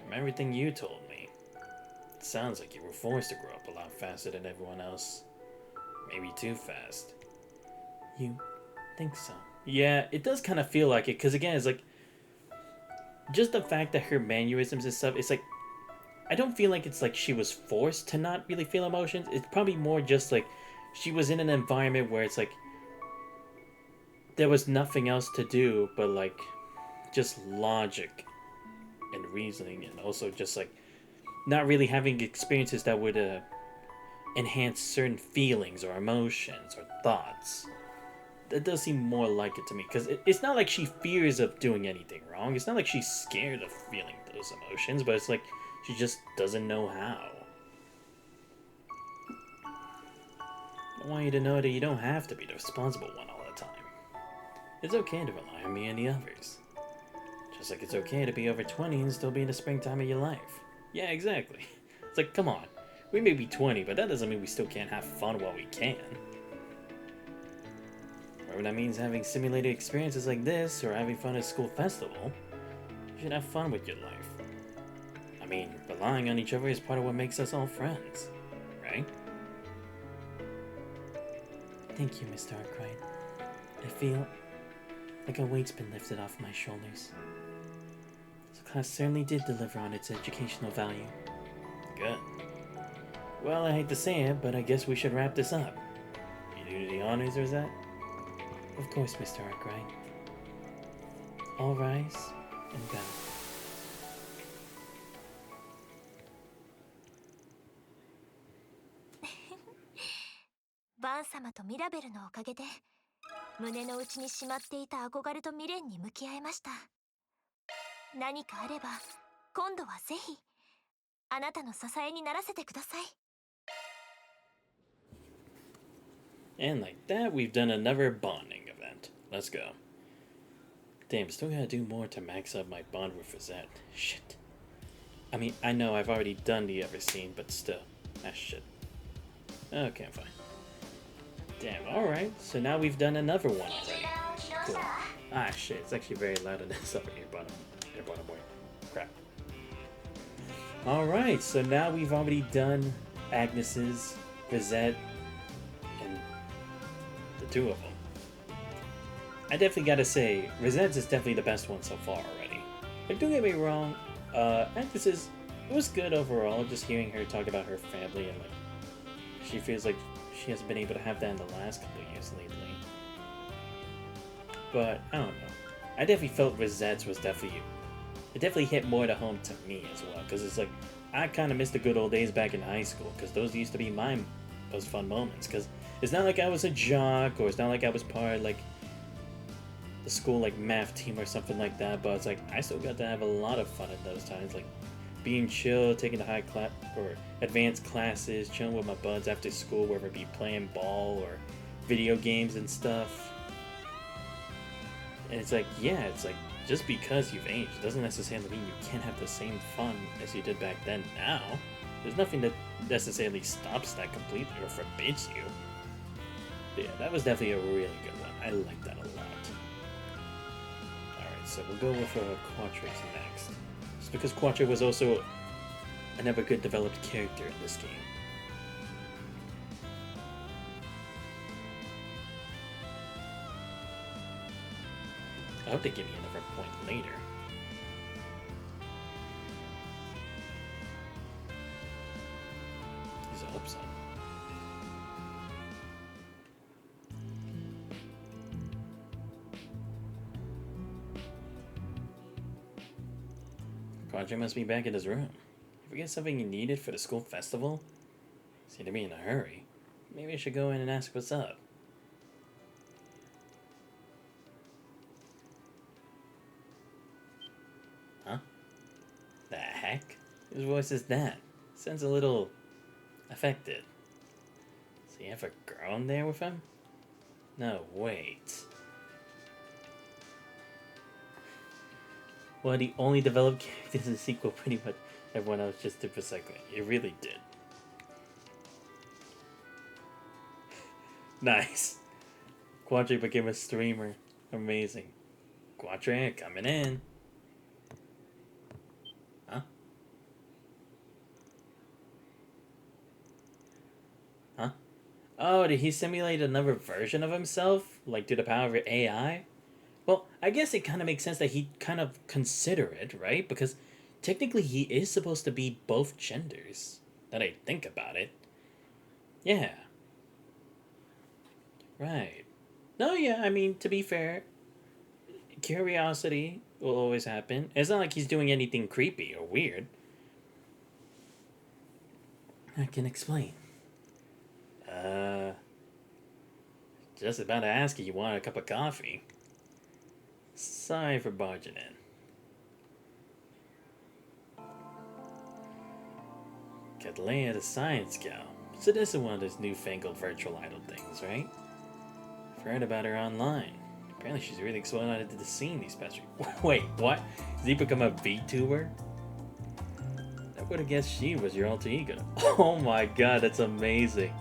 From everything you told me, it sounds like you were forced to grow up a lot faster than everyone else. Maybe too fast. You think so? Yeah, it does kind of feel like it, because again, it's like, just the fact that her mannerisms and stuff, it's like, I don't feel like it's like she was forced to not really feel emotions. It's probably more just like, she was in an environment where it's like, there was nothing else to do but like, just logic and reasoning, and also just like, not really having experiences that would enhance certain feelings or emotions or thoughts. That does seem more like it to me, because it's not like she fears of doing anything wrong. It's not like she's scared of feeling those emotions, but it's like she just doesn't know how. I want you to know that you don't have to be the responsible one all the time. It's okay to rely on me and the others. Just like it's okay to be over 20 and still be in the springtime of your life. Yeah, exactly. It's like, come on. We may be 20, but that doesn't mean we still can't have fun while we can. Whether that means having simulated experiences like this, or having fun at a school festival, you should have fun with your life. I mean, relying on each other is part of what makes us all friends, right? Thank you, Mr. Arkwright. I feel like a weight's been lifted off my shoulders. This class certainly did deliver on its educational value. Good. Well, I hate to say it, but I guess we should wrap this up. You do the honors, or is that? Of course, Mr. Arkwright. All rise and bow. バン様とミラベルのおかげで胸の内にしまっていた憧れと未練に向き合えました。何かあれば今度はぜひあなたの支えにならせてください。 And like that, we've done another bonding event. Let's go. Damn, still gotta do more to max up my bond with Rosette. Shit. I mean, I know I've already done the other scene, but still. Ah, shit. Okay, I'm fine. Damn, alright. So now we've done another one already. Cool. Ah, shit. It's actually very loud in this upper ear bottom way. Crap. Alright, so now we've already done Agnes's, Rosette, and the two of them. I definitely gotta say, Rosette's is definitely the best one so far already. Like, don't get me wrong, Agnes's, it was good overall, just hearing her talk about her family and like, she feels like she hasn't been able to have that in the last couple of years lately. But, I don't know. I definitely felt Rosette's was definitely, it definitely hit more to home to me as well, because it's like, I kind of miss the good old days back in high school, because those used to be my most fun moments, because it's not like I was a jock, or it's not like I was part of, like, the school, like, math team or something like that, but it's like, I still got to have a lot of fun at those times, like, being chill, taking the high class, or advanced classes, chilling with my buds after school, whether it be playing ball, or video games and stuff. And it's like, yeah, it's like, just because you've aged doesn't necessarily mean you can't have the same fun as you did back then now. There's nothing that necessarily stops that completely or forbids you. But yeah, that was definitely a really good one. I like that a lot. Alright, so we'll go with Quatrace next. Just because Quatrace was also another good developed character in this game. I hope they give me another point later. He's a hope so. Quadra must be back in his room. If we get something you needed for the school festival, seem to be in a hurry. Maybe I should go in and ask what's up. Huh? The heck? Whose voice is that? Sounds a little affected. Does he have a girl in there with him? No, wait. Well, he only developed characters in the sequel, pretty much everyone else just did for second. It really did. Nice. Quadra became a streamer. Amazing. Quadra coming in. Huh? Huh? Oh, did he simulate another version of himself? Like through the power of AI? Well, I guess it kind of makes sense that he kind of consider it, right? Because technically he is supposed to be both genders. Now that I think about it. Yeah. Right. No, yeah, I mean, to be fair, curiosity will always happen. It's not like he's doing anything creepy or weird. I can explain. Just about to ask if you want a cup of coffee. Sorry for barging in. Catalina the Science Gal. So this is one of those newfangled virtual idol things, right? I've heard about her online. Apparently she's really exploded into the scene these past weeks. Wait, what? Has he become a VTuber? I would have guessed she was your alter ego. Oh my god, that's amazing.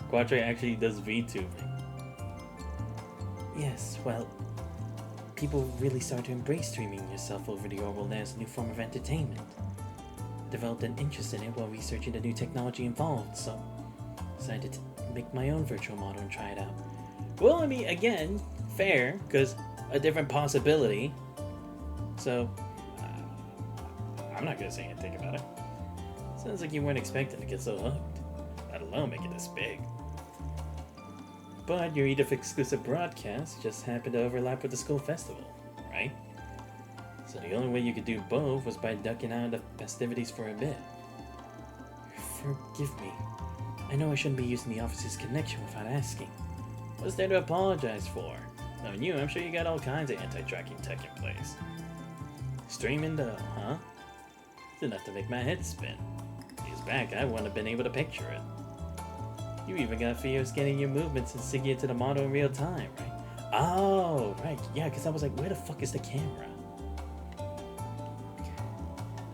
Quatrace actually does VTubing. Yes, well, people really start to embrace streaming yourself over the world as a new form of entertainment. I developed an interest in it while researching the new technology involved, so I decided to make my own virtual model and try it out. Well, I mean, again, fair, because a different possibility. So, I'm not going to say anything about it. Sounds like you weren't expecting to get so hooked, let alone make it this big. But your EDF exclusive broadcast just happened to overlap with the school festival, right? So the only way you could do both was by ducking out of the festivities for a bit. Forgive me. I know I shouldn't be using the office's connection without asking. What's there to apologize for? Knowing you, I'm sure you got all kinds of anti-tracking tech in place. Streaming though, huh? It's enough to make my head spin. Years back, I wouldn't have been able to picture it. You even got Theo scanning your movements and syncing it to the model in real time, right? Oh, right. Yeah, because I was like, where the fuck is the camera?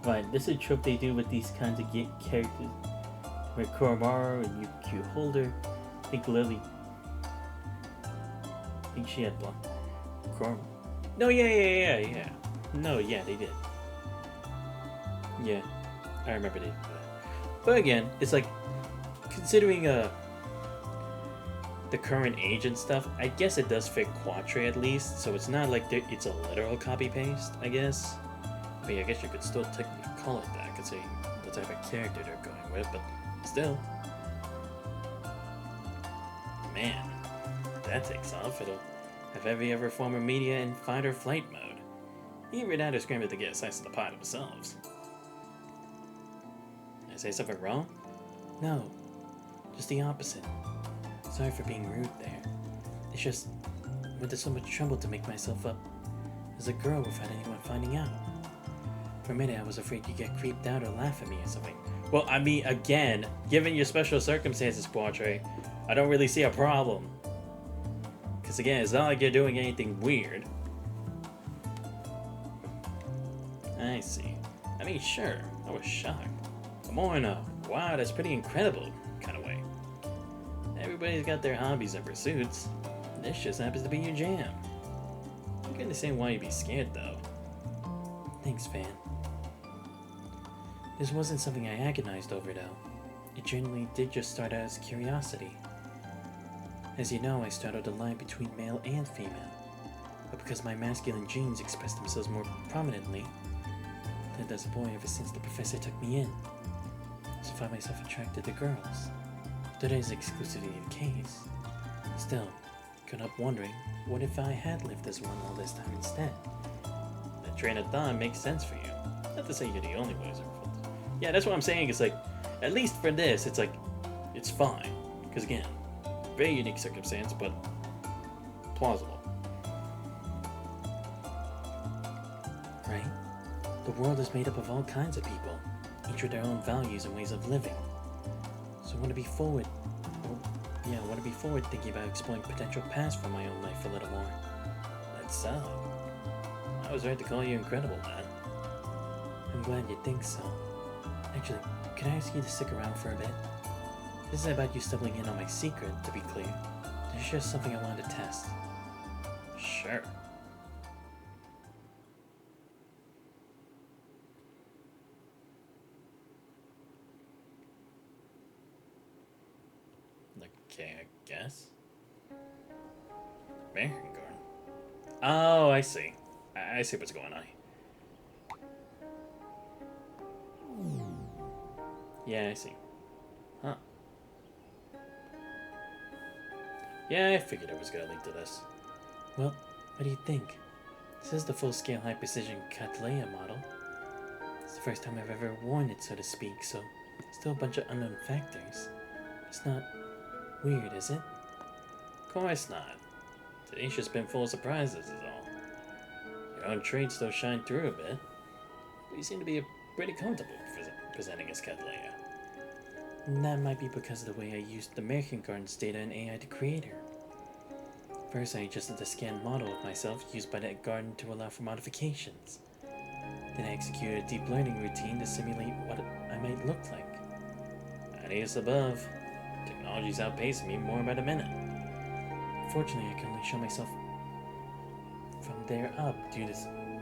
Fine, this is a trope they do with these kinds of characters. Where Koromaru and UQ Holder, I think Lily. I think she had block. No, yeah. No, yeah, they did. Yeah, I remember they did that. But again, it's like, considering the current age and stuff, I guess it does fit Quatrace at least, so it's not like it's a literal copy-paste, I guess. But yeah, I guess you could still technically call it that, considering the type of character they're going with, but still. Man, that takes off. It'll have every other form of media in fight or flight mode. Even without scrambling to get a slice of the pie themselves. Did I say something wrong? No, just the opposite. Sorry for being rude there. It's just, I went to so much trouble to make myself up as a girl without anyone finding out. For a minute I was afraid you'd get creeped out or laugh at me or something. Well, I mean, again, given your special circumstances, Quatrace, I don't really see a problem. Because again, it's not like you're doing anything weird. I see. I mean, sure, I was shocked. But more in a, wow, that's pretty incredible kind of way. Everybody's got their hobbies and pursuits. This just happens to be your jam. I can understand why you'd be scared, though. Thanks, Fan. This wasn't something I agonized over, though. It generally did just start out as curiosity. As you know, I straddled the line between male and female. But because my masculine genes expressed themselves more prominently, I lived as a boy ever since the professor took me in. So I find myself attracted to girls. That is exclusively the case. Still, I couldn't help wondering, what if I had lived as one all this time instead? That train of thought makes sense for you. Not to say you're the only one who's ever felt this. Yeah, that's what I'm saying. It's like, at least for this, it's like, it's fine. Because again, very unique circumstance, but plausible. Right? The world is made up of all kinds of people, each with their own values and ways of living. So I want to be forward. I want to be forward thinking about exploring potential paths for my own life a little more. That's so. I was right to call you incredible, man. I'm glad you think so. Actually, can I ask you to stick around for a bit? This isn't about you stumbling in on my secret, to be clear. There's just something I wanted to test. Sure. Okay, I guess. American Garden. Oh, I see. I see what's going on. Yeah, I see. Huh. Yeah, I figured I was gonna link to this. Well, what do you think? This is the full-scale high-precision Cattleya model. It's the first time I've ever worn it, so to speak, so still a bunch of unknown factors. It's not weird, is it? Of course not. Today's just been full of surprises, is all. Your own traits still shine through a bit, but you seem to be pretty comfortable presenting as Cattleya. That might be because of the way I used the American Garden's data and AI to create her. First, I adjusted the scanned model of myself used by that garden to allow for modifications. Then I executed a deep learning routine to simulate what I might look like. Ideas above. Technology's outpacing me more by the minute. Unfortunately, I can only show myself from there up due to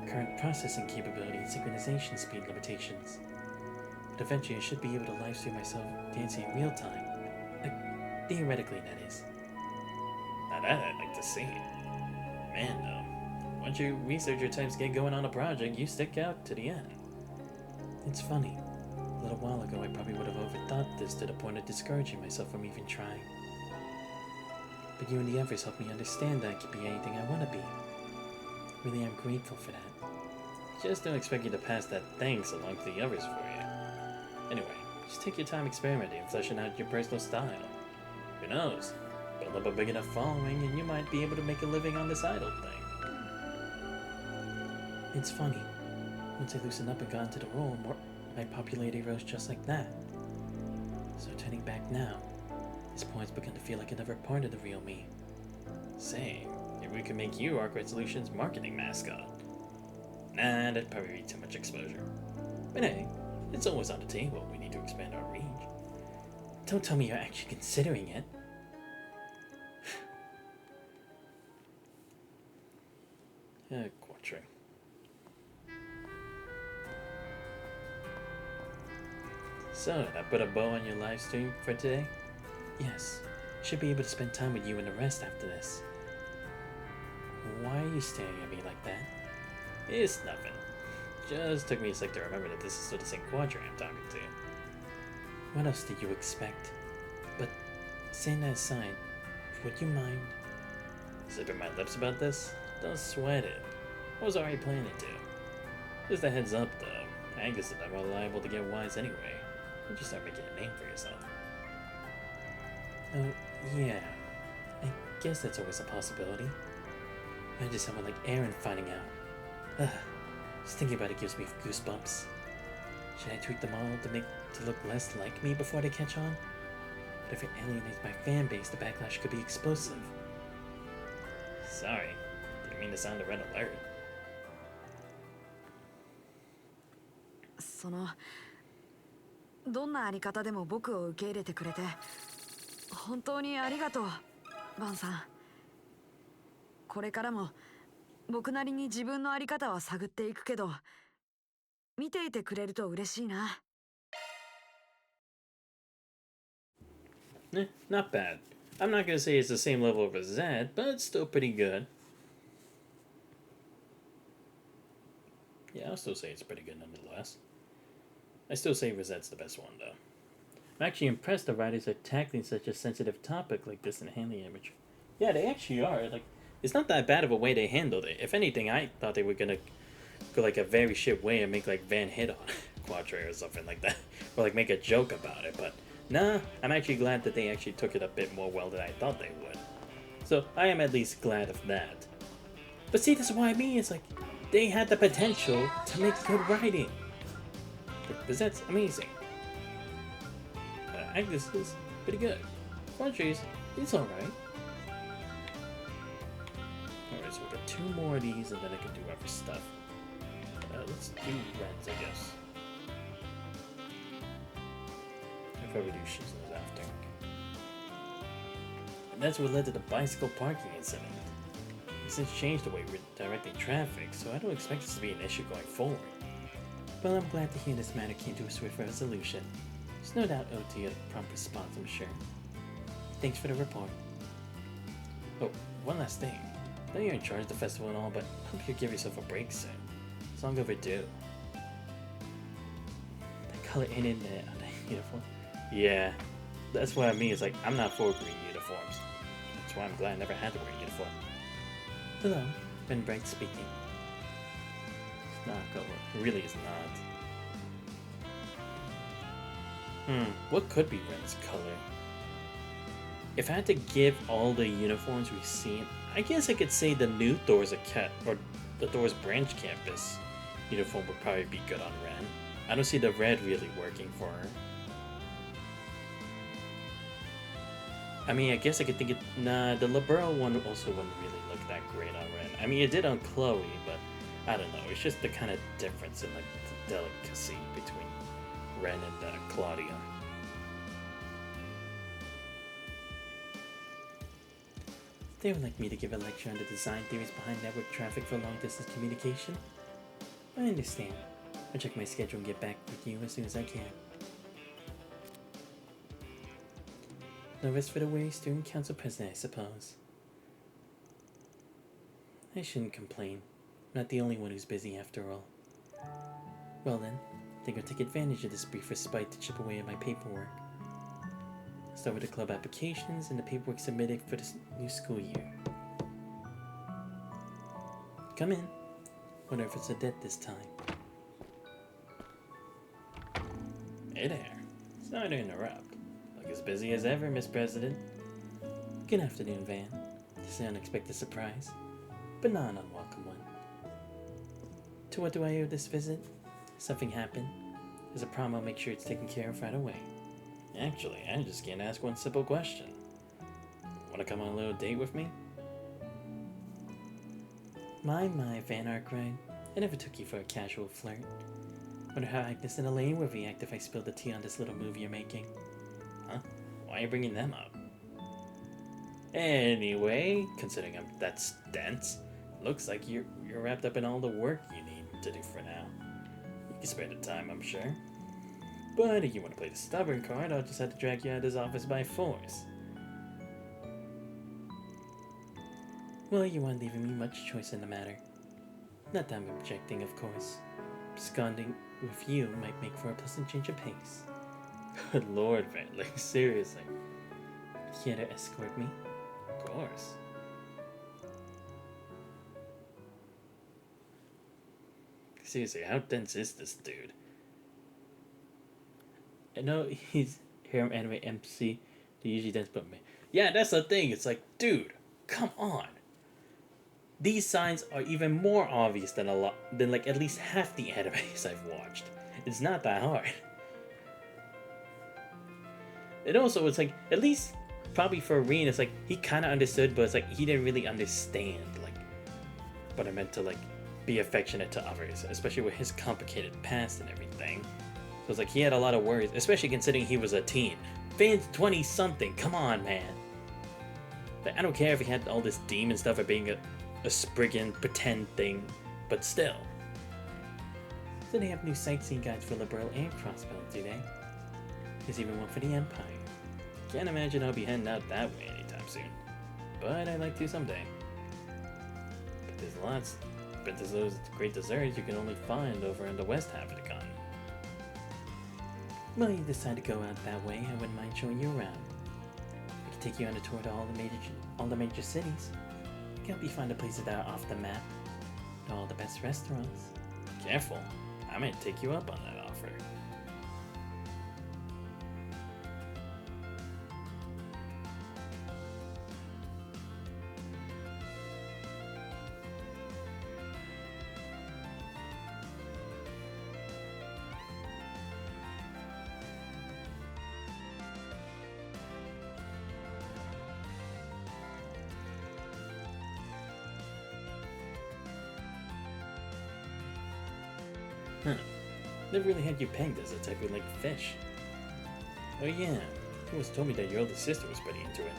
current processing capability and synchronization speed limitations. But eventually I should be able to live stream myself dancing in real time. Like, theoretically, that is. Now that I'd like to see. Man, though, once you researcher types get going on a project, you stick out to the end. It's funny. A little while ago, I probably would have overthought this to the point of discouraging myself from even trying. But you and the others helped me understand that I can be anything I want to be. Really, I'm grateful for that. Just don't expect you to pass that thanks along to the others for you. Anyway, just take your time experimenting and fleshing out your personal style. Who knows? Build up a big enough following and you might be able to make a living on this idol thing. It's funny. Once I loosened up and got into the role, my popularity rose just like that. So turning back now, this point's begun to feel like another part of the real me. Say, maybe we could make you Arc Resolution's marketing mascot. Nah, that'd probably be too much exposure. But hey, it's always on the table. We need to expand our reach. Don't tell me you're actually considering it. Quattro. So, did I put a bow on your live stream for today? Yes. Should be able to spend time with you and the rest after this. Why are you staring at me like that? It's nothing. Just took me a sec to remember that this is still the same Quadra I'm talking to. What else did you expect? But, saying that aside, would you mind zipping my lips about this? Don't sweat it. I was already planning to. Just a heads up though, Angus and I are liable to get wise anyway. You just start making a name for yourself. Oh, yeah. I guess that's always a possibility. Imagine someone like Aaron finding out. Ugh. Just thinking about it gives me goosebumps. Should I tweak them all to look less like me before they catch on? But if it alienates my fan base, the backlash could be explosive. Sorry, didn't mean to sound a red alert. どんなあり方でも僕を受け入れてくれて本当にありがとう、バンさん。これからも僕なりに自分のあり方は探っていくけど、見ていてくれると嬉しいな。Not bad. I'm not gonna say it's the same level of Rosette, but it's still pretty good. Yeah, I'll still say it's pretty good nonetheless. I still say Rosette's the best one, though. I'm actually impressed the writers are tackling such a sensitive topic like this in handling imagery. Yeah, they actually are. Like, it's not that bad of a way they handled it. If anything, I thought they were gonna go like a very shit way and make like Van hit on Quattro or something like that, or like make a joke about it. But nah, I'm actually glad that they actually took it a bit more well than I thought they would. So I am at least glad of that. But see, this is what I mean. It's like they had the potential to make good writing. Because that's amazing. Agnes is pretty good. Quantri's, it's alright. Alright, so we got 2 more of these and then I can do other stuff. Let's do Reds, I guess. If Revolutions is after. And that's what led to the bicycle parking incident. It's since changed the way we're directing traffic, so I don't expect this to be an issue going forward. Well, I'm glad to hear this matter came to a swift resolution. There's no doubt owed to your prompt response, I'm sure. Thanks for the report. Oh, one last thing. I know you're in charge of the festival and all, but I hope you give yourself a break soon. It's long overdue. The color ain't in there on the uniform. Yeah, that's what I mean. It's like, I'm not for green uniforms. That's why I'm glad I never had to wear a uniform. Hello, Ben Bright speaking. It's not color. It really is not. What could be Ren's color? If I had to give all the uniforms we've seen, I guess I could say the new Thor's or the Thor's Branch Campus uniform would probably be good on Ren. I don't see the red really working for her. I mean, I guess I could think it. Nah, the Libero one also wouldn't really look that great on Ren. I mean, it did on Chloe, but I don't know. It's just the kind of difference in like the delicacy between Ren and Claudia. They would like me to give a lecture on the design theories behind network traffic for long-distance communication? I understand. I'll check my schedule and get back with you as soon as I can. No rest for the weary student council president, I suppose. I shouldn't complain. I'm not the only one who's busy after all. Well then, I think I'll take advantage of this brief respite to chip away at my paperwork. Start with the club applications and the paperwork submitted for this new school year. Come in. Wonder if it's a debt this time. Hey there. Sorry to interrupt. Look as busy as ever, Miss President. Good afternoon, Van. This is an unexpected surprise, but not an unwelcome one. To what do I owe this visit? Something happened. There's a problem. I'll make sure it's taken care of right away. Actually, I just can't ask one simple question. Want to come on a little date with me? My, Van Arkwright. I never took you for a casual flirt. Wonder how Agnes and Elaine would react if I spilled the tea on this little move you're making. Huh? Why are you bringing them up? Anyway, considering I'm that dense, looks like you're wrapped up in all the work you need to do for now. You can spare the time, I'm sure. But if you want to play the stubborn card, I'll just have to drag you out of his office by force. Well, you aren't leaving me much choice in the matter. Not that I'm objecting, of course. Absconding with you might make for a pleasant change of pace. Good lord, Van, like, seriously. Care to escort me? Of course. Seriously, how dense is this dude? I know he's Harem Anime MC, the usually dense, but man. Yeah, that's the thing. It's like, dude, come on. These signs are even more obvious than like at least half the animes I've watched. It's not that hard. And also, it's like, at least probably for Reen, it's like he kind of understood, but it's like he didn't really understand like what I meant to like be affectionate to others, especially with his complicated past and everything. So it's like he had a lot of worries, especially considering he was a teen. Van's 20-something, come on, man. But I don't care if he had all this demon stuff of being a Spriggan pretend thing, but still. So they have new sightseeing guides for Liberal and Crossbell, do they? There's even one for the Empire. Can't imagine I'll be heading out that way anytime soon. But I'd like to someday. But there's those great desserts you can only find over in the west half of the continent. Well, you decide to go out that way, I wouldn't mind showing you around. I can take you on a tour to all the major cities. I can help you find the places that are off the map. To all the best restaurants. Careful, I might take you up on that offer. Huh. Never really had you pegged as a type who liked fish. Oh yeah, you always told me that your older sister was pretty into it.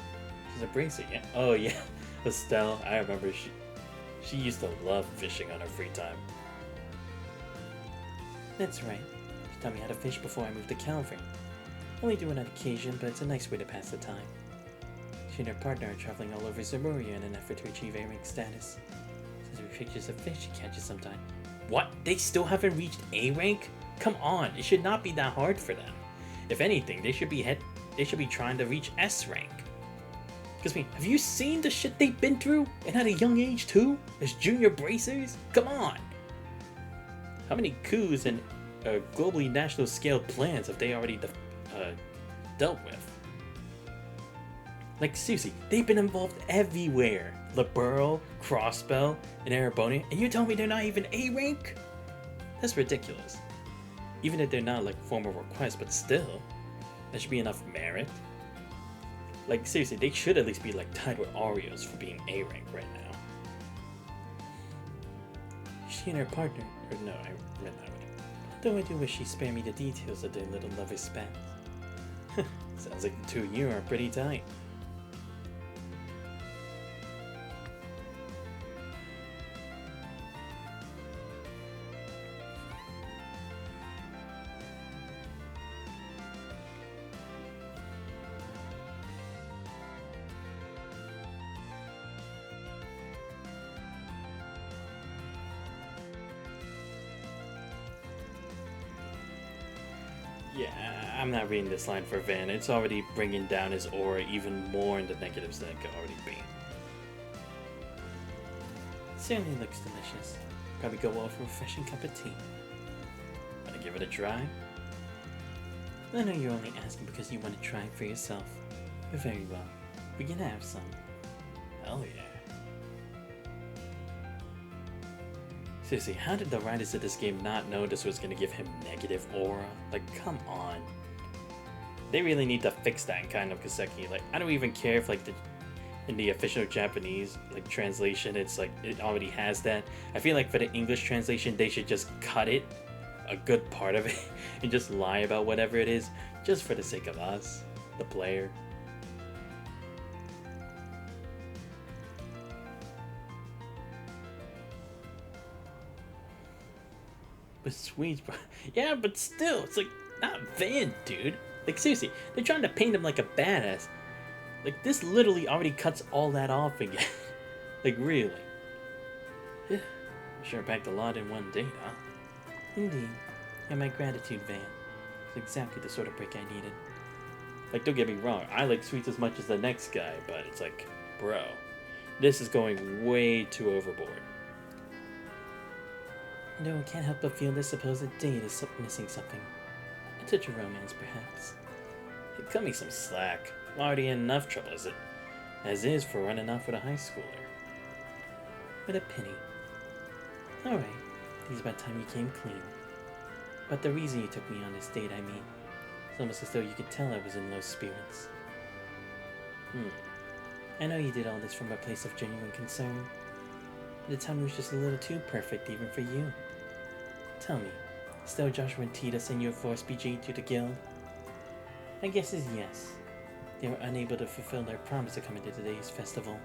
She's a bracer, yeah? Oh yeah, Estelle, I remember she used to love fishing on her free time. That's right. She taught me how to fish before I moved to Calvary. Only do it on occasion, but it's a nice way to pass the time. She and her partner are traveling all over Zemuria in an effort to achieve A-rank status. Sends me pictures of fish she catches sometime. What? They still haven't reached A rank? Come on, it should not be that hard for them. If anything, they should be trying to reach S rank. Because have you seen the shit they've been through? And at a young age too? As junior bracers? Come on! How many coups and globally national scale plans have they already dealt with? Like seriously, they've been involved everywhere. Liberal, Crossbell, and Arabonia, and you tell me they're not even A rank? That's ridiculous. Even if they're not like formal requests, but still, that should be enough merit. Like seriously, they should at least be like tied with Oreos for being A rank right now. She and her partner, or no, I read that way. Though I do wish she spared me the details of their little lover spats. Sounds like the two of you are pretty tight. Yeah, I'm not reading this line for Van. It's already bringing down his aura even more in the negatives than it could already be. Certainly looks delicious. Probably go well for a refreshing cup of tea. Wanna give it a try? I know you're only asking because you want to try it for yourself. But very well. We can have some. Hell yeah. Seriously, how did the writers of this game not know this was going to give him negative aura? Like, come on. They really need to fix that in kind of Kaseki. Like, I don't even care if, like, in the official Japanese, like, translation, it's like, it already has that. I feel like for the English translation, they should just cut it, a good part of it, and just lie about whatever it is, just for the sake of us, the player. But Swedes, bro. Yeah, but still, it's like, not Van, dude. Like, seriously, they're trying to paint him like a badass. Like, this literally already cuts all that off again. Like, really. Yeah, sure packed a lot in one day, huh? Indeed. And my gratitude, Van. It's exactly the sort of break I needed. Like, don't get me wrong, I like sweets as much as the next guy, but it's like, bro, this is going way too overboard. No, I can't help but feel this supposed date is missing something. A touch of romance, perhaps. Hey, cut me some slack. I'm already in enough trouble as is for running off with a high schooler. What a pity. Alright, it's about time you came clean. But the reason you took me on this date, I mean, it's almost as though you could tell I was in low spirits. I know you did all this from a place of genuine concern. The time was just a little too perfect even for you. Tell me, still Joshua and Tita send you a force BG to the guild? My guess is yes. They were unable to fulfill their promise to come into today's festival.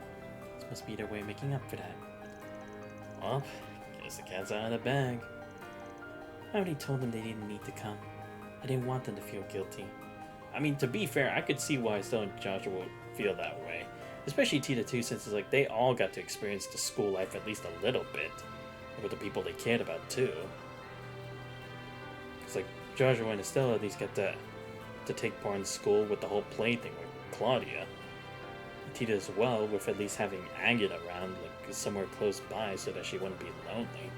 This must be their way of making up for that. Well, guess the cat's out of the bag. I already told them they didn't need to come. I didn't want them to feel guilty. I mean, to be fair, I could see why Estelle and Joshua would feel that way. Especially Tita too, since it's like they all got to experience the school life at least a little bit. With the people they cared about too. It's like Joshua and Estelle at least got to take part in school with the whole play thing with Claudia. Tita as well, with at least having Agate around, like somewhere close by, so that she wouldn't be lonely.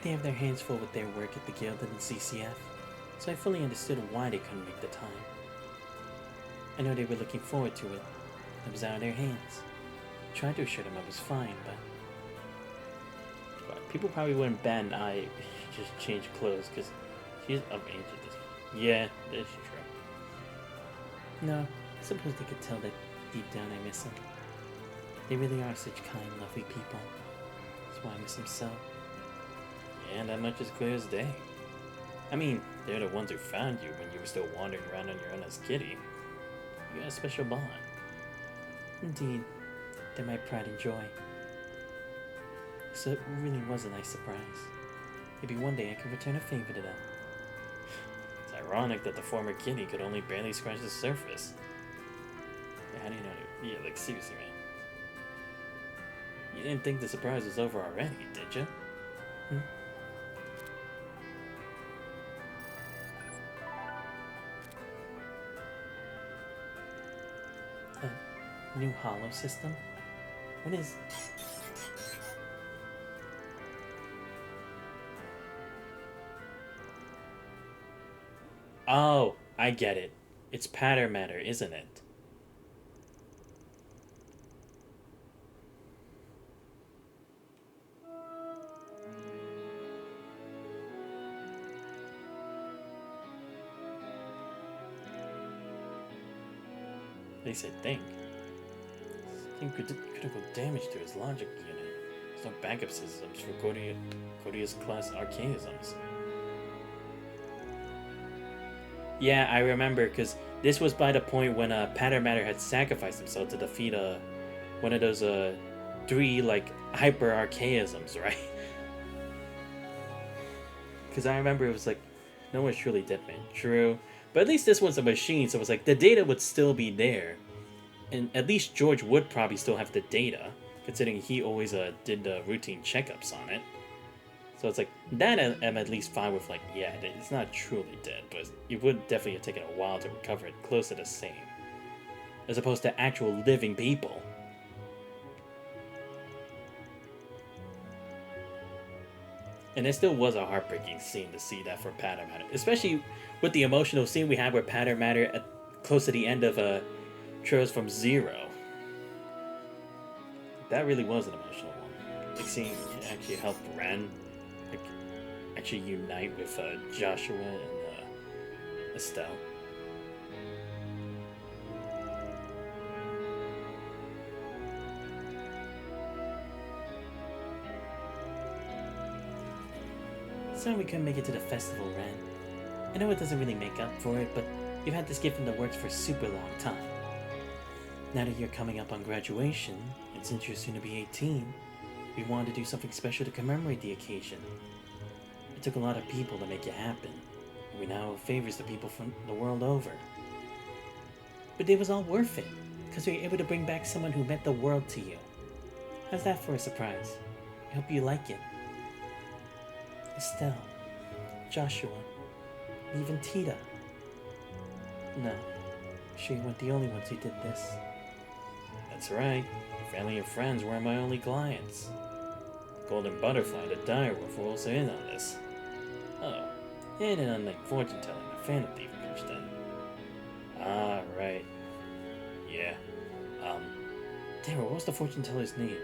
They have their hands full with their work at the guild and the CCF, so I fully understood why they couldn't make the time. I know they were looking forward to it. It was out of their hands. I tried to assure them I was fine, but people probably wouldn't bat an eye if she just changed clothes, because she's of age at this point. Yeah, that's true. No, I suppose they could tell that deep down I miss them. They really are such kind, lovely people. That's why I miss them so. Yeah, that much is clear as day. I mean, they're the ones who found you when you were still wandering around on your own as Kitty. You got a special bond. Indeed, they're my pride and joy. So it really was a nice surprise. Maybe one day I can return a favor to them. It's ironic that the former Kitty could only barely scratch the surface. How do you know? Yeah, like seriously, man. You didn't think the surprise was over already, did you? A new hollow system? What is... Oh, I get it. It's patter matter, isn't it? At least I think. Critical damage to his logic unit. There's no backup systems for Codia's class archaisms. Yeah, I remember, because this was by the point when Patter Matter had sacrificed himself to defeat one of those 3 like hyper archaisms, right? Because I remember it was like, no one's truly dead, man. True. But at least this one's a machine, so it was like the data would still be there. And at least George would probably still have the data, considering he always did the routine checkups on it. So it's like, that I'm at least fine with, like, yeah, it's not truly dead, but it would definitely have taken a while to recover it, close to the same. As opposed to actual living people. And it still was a heartbreaking scene to see that for Patter Matter. Especially with the emotional scene we had with Patter Matter at close to the end of Trails from Zero. That really was an emotional one. Like seeing it actually help Ren like actually unite with Joshua and Estelle. Sorry we couldn't make it to the festival, Ren. I know it doesn't really make up for it, but you've had this gift in the works for a super long time. Now that you're coming up on graduation, and since you're soon to be 18, we wanted to do something special to commemorate the occasion. It took a lot of people to make it happen, and we now have favors to people from the world over. But it was all worth it, because we were able to bring back someone who meant the world to you. How's that for a surprise? I hope you like it. Estelle, Joshua, and even Tita. No, sure you weren't the only ones who did this. That's right, your family and friends weren't my only clients. Golden Butterfly, the direwolf, were also in on this. Oh, and an unlike fortune telling, a Phantom Thief pitched in. Ah, right. Yeah. Damn, what was the fortune teller's name?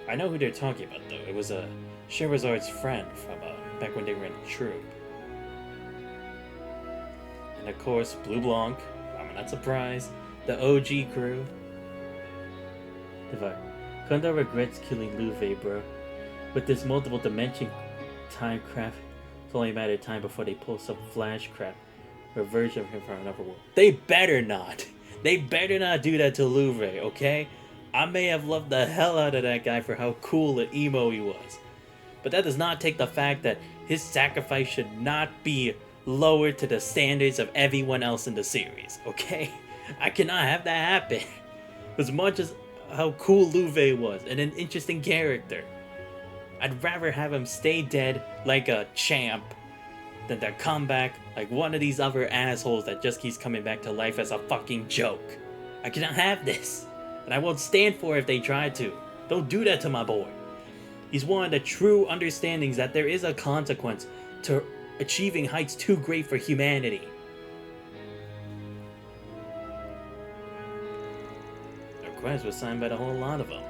I know who they're talking about, though. It was Sherazard's friend from back when they were in the troop. And of course, Blue Blanc. I'm not surprised. The OG crew. Kondo regrets killing Luve, bro. With this multiple dimension time crap, it's only a matter of time before they pull some flash crap or version of him from another world. They better not. They better not do that to Luve, okay? I may have loved the hell out of that guy for how cool and emo he was. But that does not take the fact that his sacrifice should not be lowered to the standards of everyone else in the series, okay? I cannot have that happen. As much as how cool Luve was and an interesting character, I'd rather have him stay dead like a champ than to come back like one of these other assholes that just keeps coming back to life as a fucking joke. I cannot have this, and I won't stand for it if they try to. Don't do that to my boy. He's one of the true understandings that there is a consequence to achieving heights too great for humanity. The request was signed by the whole lot of them.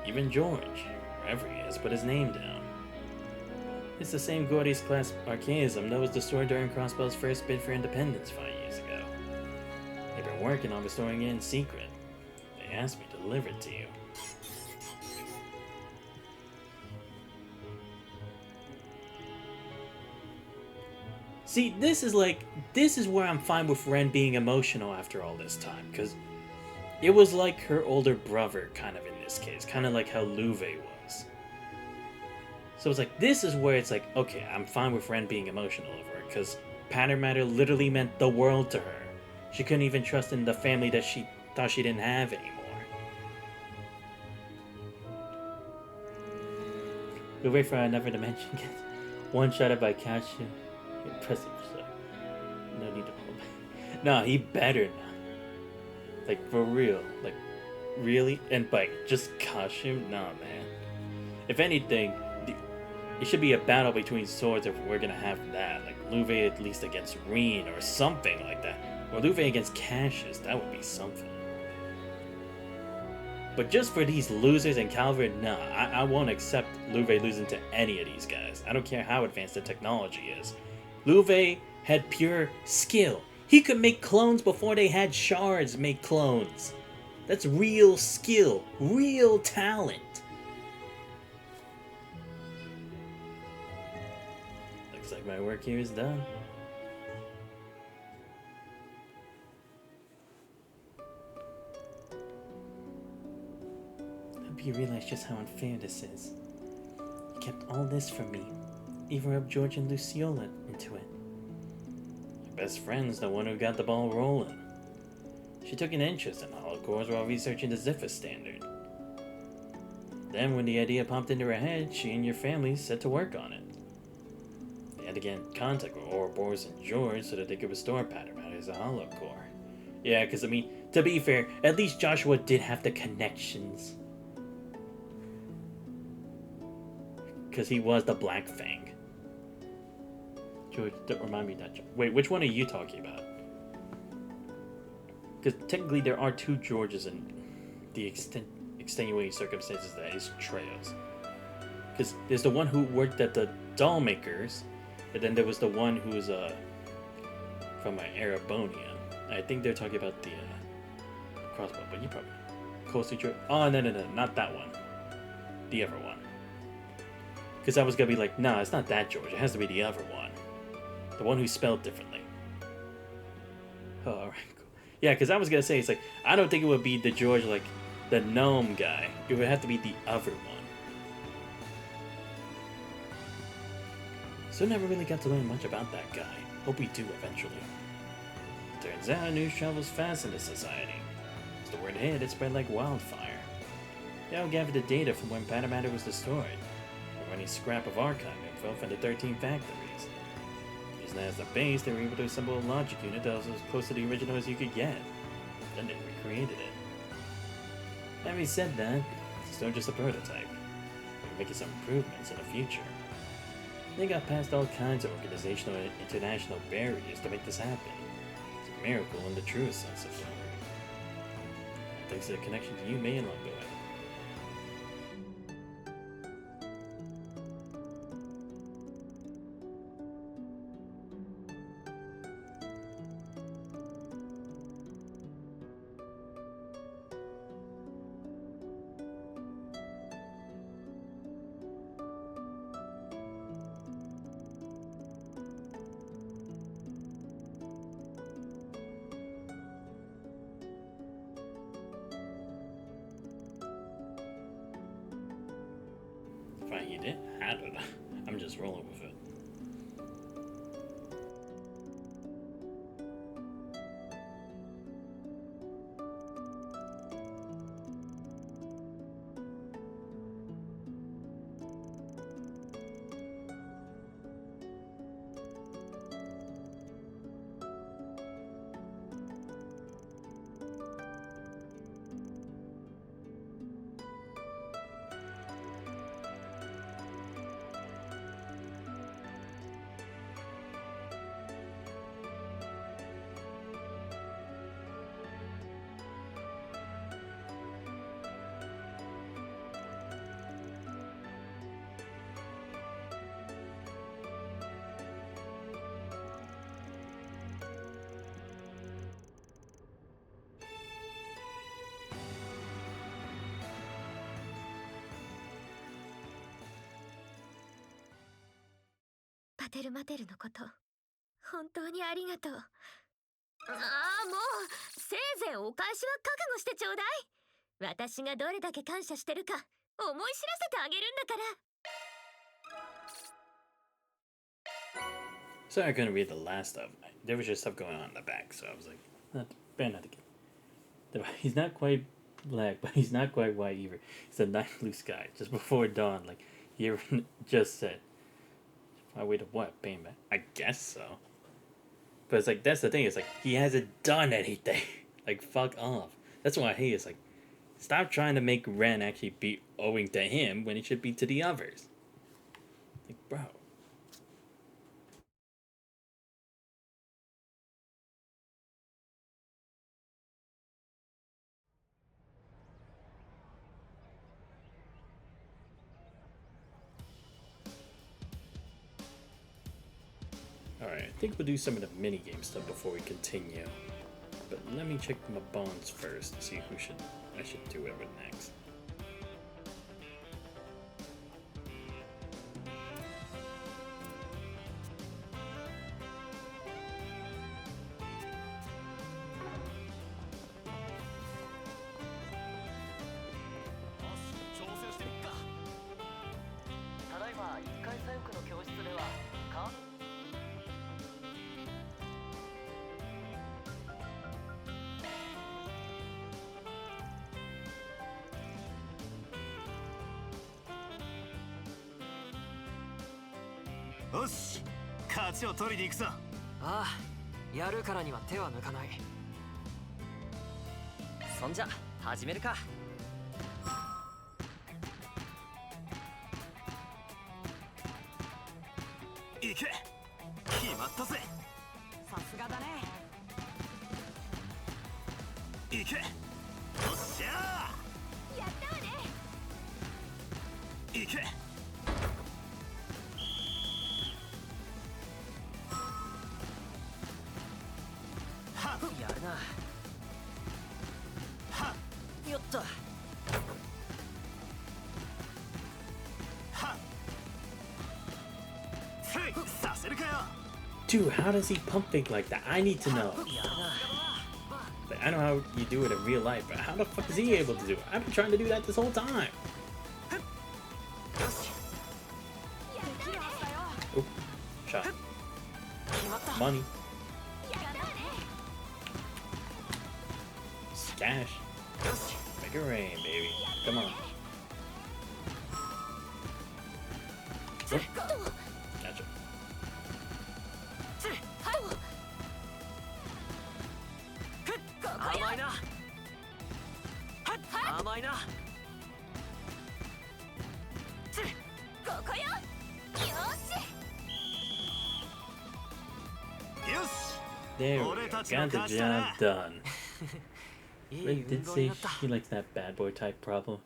Even George, wherever he is, put his name down. It's the same Gordy's class archaism that was destroyed during Crossbell's first bid for independence 5 years ago. They've been working on restoring it in secret. They asked me to deliver it to you. See, this is where I'm fine with Ren being emotional after all this time, because it was like her older brother, kind of in this case, kind of like how Luve was. So it's like, this is where it's like, okay, I'm fine with Ren being emotional over it, because Pattern Matter literally meant the world to her. She couldn't even trust in the family that she thought she didn't have anymore. We'll wait for another dimension gets one-shotted by Kachu. Impressive, so no need to hold back. No, he better not. Like, for real. Like, really? And, like, just Kachu? Nah, man. If anything, it should be a battle between swords if we're gonna have that. Like, Luve at least against Reen or something like that. Or Luve against Cassius, that would be something. But just for these losers and Calvert, nah, I won't accept Luve losing to any of these guys. I don't care how advanced the technology is. Luve had pure skill. He could make clones before they had shards make clones. That's real skill, real talent. Looks like my work here is done. I hope you realize just how unfair this is. You kept all this from me. Even rubbed George and Luciola into it. Your best friend's the one who got the ball rolling. She took an interest in holocores while researching the Zipha standard. Then when the idea popped into her head, she and your family set to work on it. They had to get in contact with Ouroboros and George so that they could restore Pattern Matter as a holocore. Yeah, because I mean, to be fair, at least Joshua did have the connections. Because he was the Black Fang. George, don't remind me that. Wait, which one are you talking about? Because technically there are two Georges in the extenuating circumstances that is Trails. Because there's the one who worked at the doll makers, and then there was the one who's from Arabonia. I think they're talking about the crossbow, but you probably closely George. Oh no, not that one. The other one. Because I was gonna be like, nah, it's not that George. It has to be the other one. The one who spelled differently. Oh, alright, cool. Yeah, because I was gonna say, it's like, I don't think it would be the George, like, the gnome guy. It would have to be the other one. So never really got to learn much about that guy. Hope we do eventually. Turns out news travels fast in this society. As the word hit, it spread like wildfire. They all gathered the data from when Pattern Matter was destroyed. From any scrap of archive info from the 13 factories. Using that as the base, they were able to assemble a logic unit that was as close to the original as you could get. Then they recreated it. Having said that, it's still just a prototype. We're making some improvements in the future. They got past all kinds of organizational and international barriers to make this happen. It's a miracle in the truest sense of the word. Thanks to the connection to you made along the way. I don't know. I'm just rolling with it.パテルマテルのこと本当にありがとう。ああ、もうせいぜいお返しは覚悟してちょうだい。私がどれだけ感謝してるか思い知らせてあげるんだから。 Sorry I couldn't read the last stuff. There was just stuff going on in the back, so I was like, not bad, not the game. He's not quite black, but he's not quite white either. It's a night blue sky just before dawn, like you just said. I waited what? Payment? I guess so. But it's like, that's the thing. It's like, he hasn't done anything. Like, fuck off. That's why I hate it. It's like, stop trying to make Ren actually be owing to him when it should be to the others. Like, bro. Alright, I think we'll do some of the minigame stuff before we continue. But let me check my bonds first to see who I should do it with next.よし、勝ちを取りに行くぞ。ああ、やるからには手は抜かない。そんじゃ始めるか。行け、決まったぜ。さすがだね。行け、よっしゃー。やったわね。行け。やるな。はっ、よっと。はっ。させるかよ。Dude, how does he pump fake like that? I need to know. Like, I know how you do it in real life, but how the fuck is he able to do it? I've been trying to do that this whole time. Oh, shot. Money. Cash. Make it rain, baby. Come on. Oh. Gotcha. There we go. Got the job done. Ray did say she likes that bad boy type problem.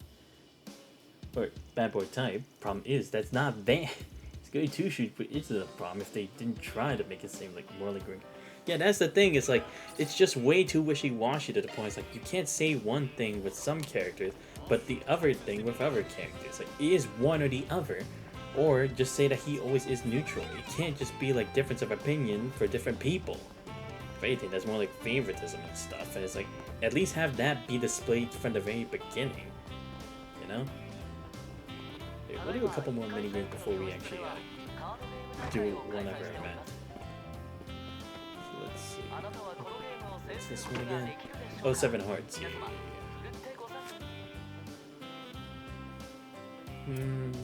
Or bad boy type. Problem is, that's not bad. It's going to shoot, but it's a problem if they didn't try to make it seem like morally grim. Yeah, that's the thing. It's like, it's just way too wishy-washy to the point. It's like, you can't say one thing with some characters, but the other thing with other characters. Like, it is one or the other. Or just say that he always is neutral. It can't just be like difference of opinion for different people. If anything, that's more like favoritism and stuff. And it's like, at least have that be displayed from the very beginning. You know? Wait, we'll do a couple more minigames before we actually do one other event. So let's see. What's this one again? Oh, 7 hearts. Yeah.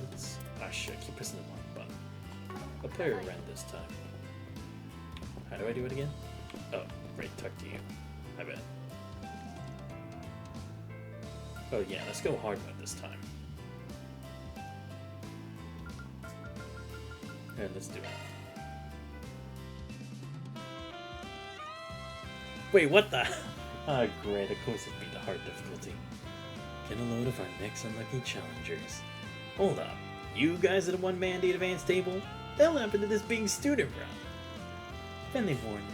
Let's... Ah, shit. I keep pressing the wrong button. I'll play a Ren this time. How do I do it again? Oh, right. Talk to you. I bet. Oh, yeah. Let's go hard mode this time. And let's do it. Wait, what the? Ah, great. Of course it'd be the hard difficulty. Get a load of our next unlucky challengers. Hold up. You guys are the one-man advanced table? That'll happen to this being student round. Friendly warning.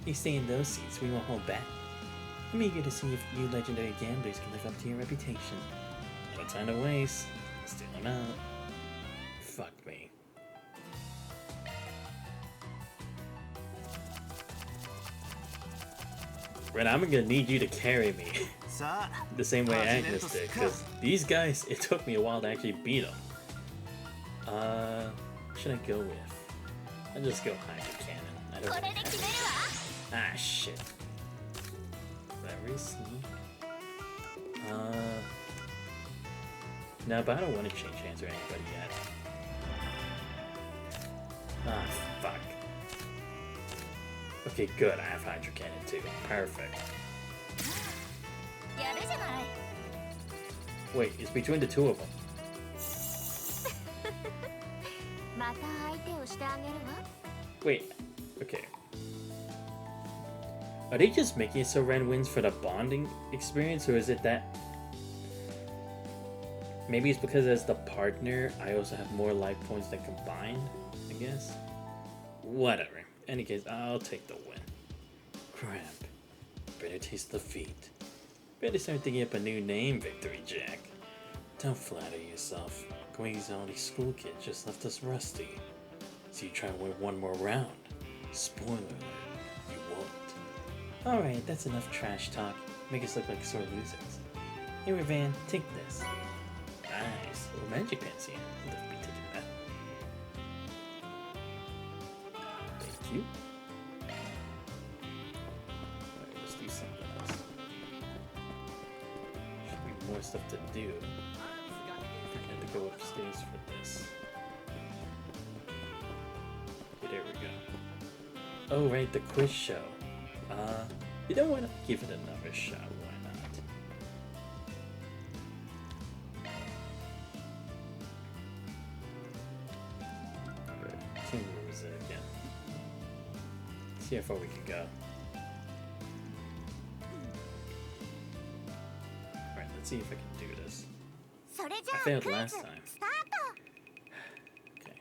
You stay in those seats, we won't hold back. I'm eager to see if you legendary gamblers can live up to your reputation. No time to waste. Steal them out. Fuck me. Ren, I'm gonna need you to carry me. The same way Agnes did, because these guys, it took me a while to actually beat them. What should I go with? I'll just go Hydra Cannon. I don't really have... Ah, shit. Very sneak. No, but I don't want to change hands or anybody yet. Ah, fuck. Okay, good. I have Hydra Cannon too. Perfect. Wait, it's between the two of them. Wait, okay. Are they just making it so Ren wins for the bonding experience, or is it that... Maybe it's because as the partner, I also have more life points than combined, I guess? Whatever. In any case, I'll take the win. Crap. Better taste defeat. Better start thinking up a new name, Victory Jack. Don't flatter yourself. Gwing's only school kid just left us rusty. So you try to win one more round. Spoiler alert, you won't. Alright, that's enough trash talk. Make us look like sore losers. Here, Van, take this. Nice. Little magic pants here. Let me take that. Thank you. Alright, let's do something else. Should be more stuff to do. I had to go upstairs for this. Okay, there we go. Oh, right, the quiz show. You don't want to give it another shot, why not? Good. Team moves it again. See how far we can go. Alright, let's see if I can do this. I failed last time. Okay.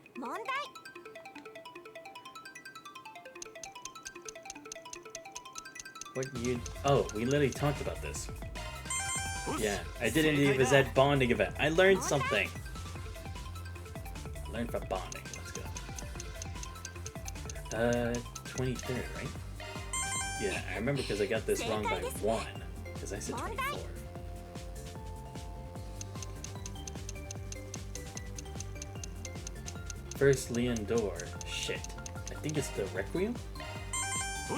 What you... Oh, we literally talked about this. Yeah, I did it in the Zed bonding event. I learned something. I learned from bonding. Let's go. 23rd, right? Yeah, I remember because I got this wrong by 1. Because I said 24. First Leon Door. Shit. I think it's the Requiem?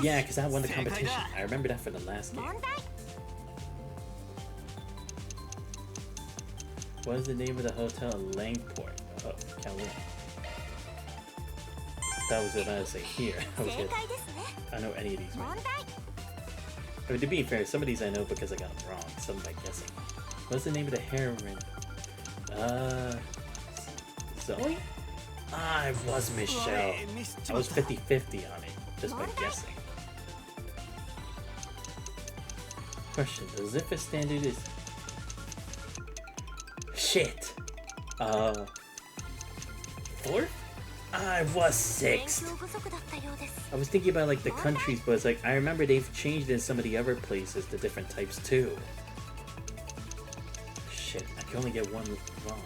Yeah, because I won the competition. I remember that for the last game. What is the name of the hotel in Langport? Oh, Kowloon. That was what I was saying here. I was good. I don't know any of these right. I mean, to be fair, some of these I know because I got them wrong. Some by guessing. What's the name of the heroine? Zoe? Ah, it was Michelle. I was 50-50 on it, just by guessing. Question, the Zipper standard is... Shit! 4th? I was 6th! I was thinking about like the countries, but it's like, I remember they've changed in some of the other places, the different types too. Shit, I can only get one wrong.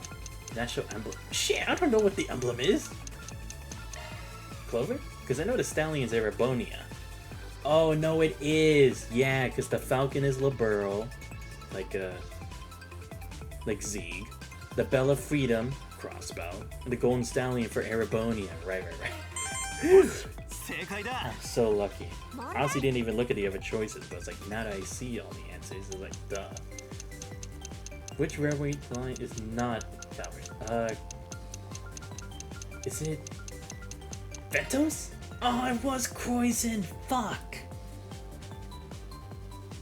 National emblem. Shit, I don't know what the emblem is! Clover? Because I know the stallion's Erebonia. Oh, no, it is! Yeah, because the falcon is Liberl. Like Zeeg. The Bell of Freedom, crossbow. The golden stallion for Arabonia. Right. I'm so lucky. I honestly didn't even look at the other choices, but it's like, now that I see all the answers, it's like, duh. Which railway line is not Calvert? Is it Ventos? Oh, it was Croissant. Fuck.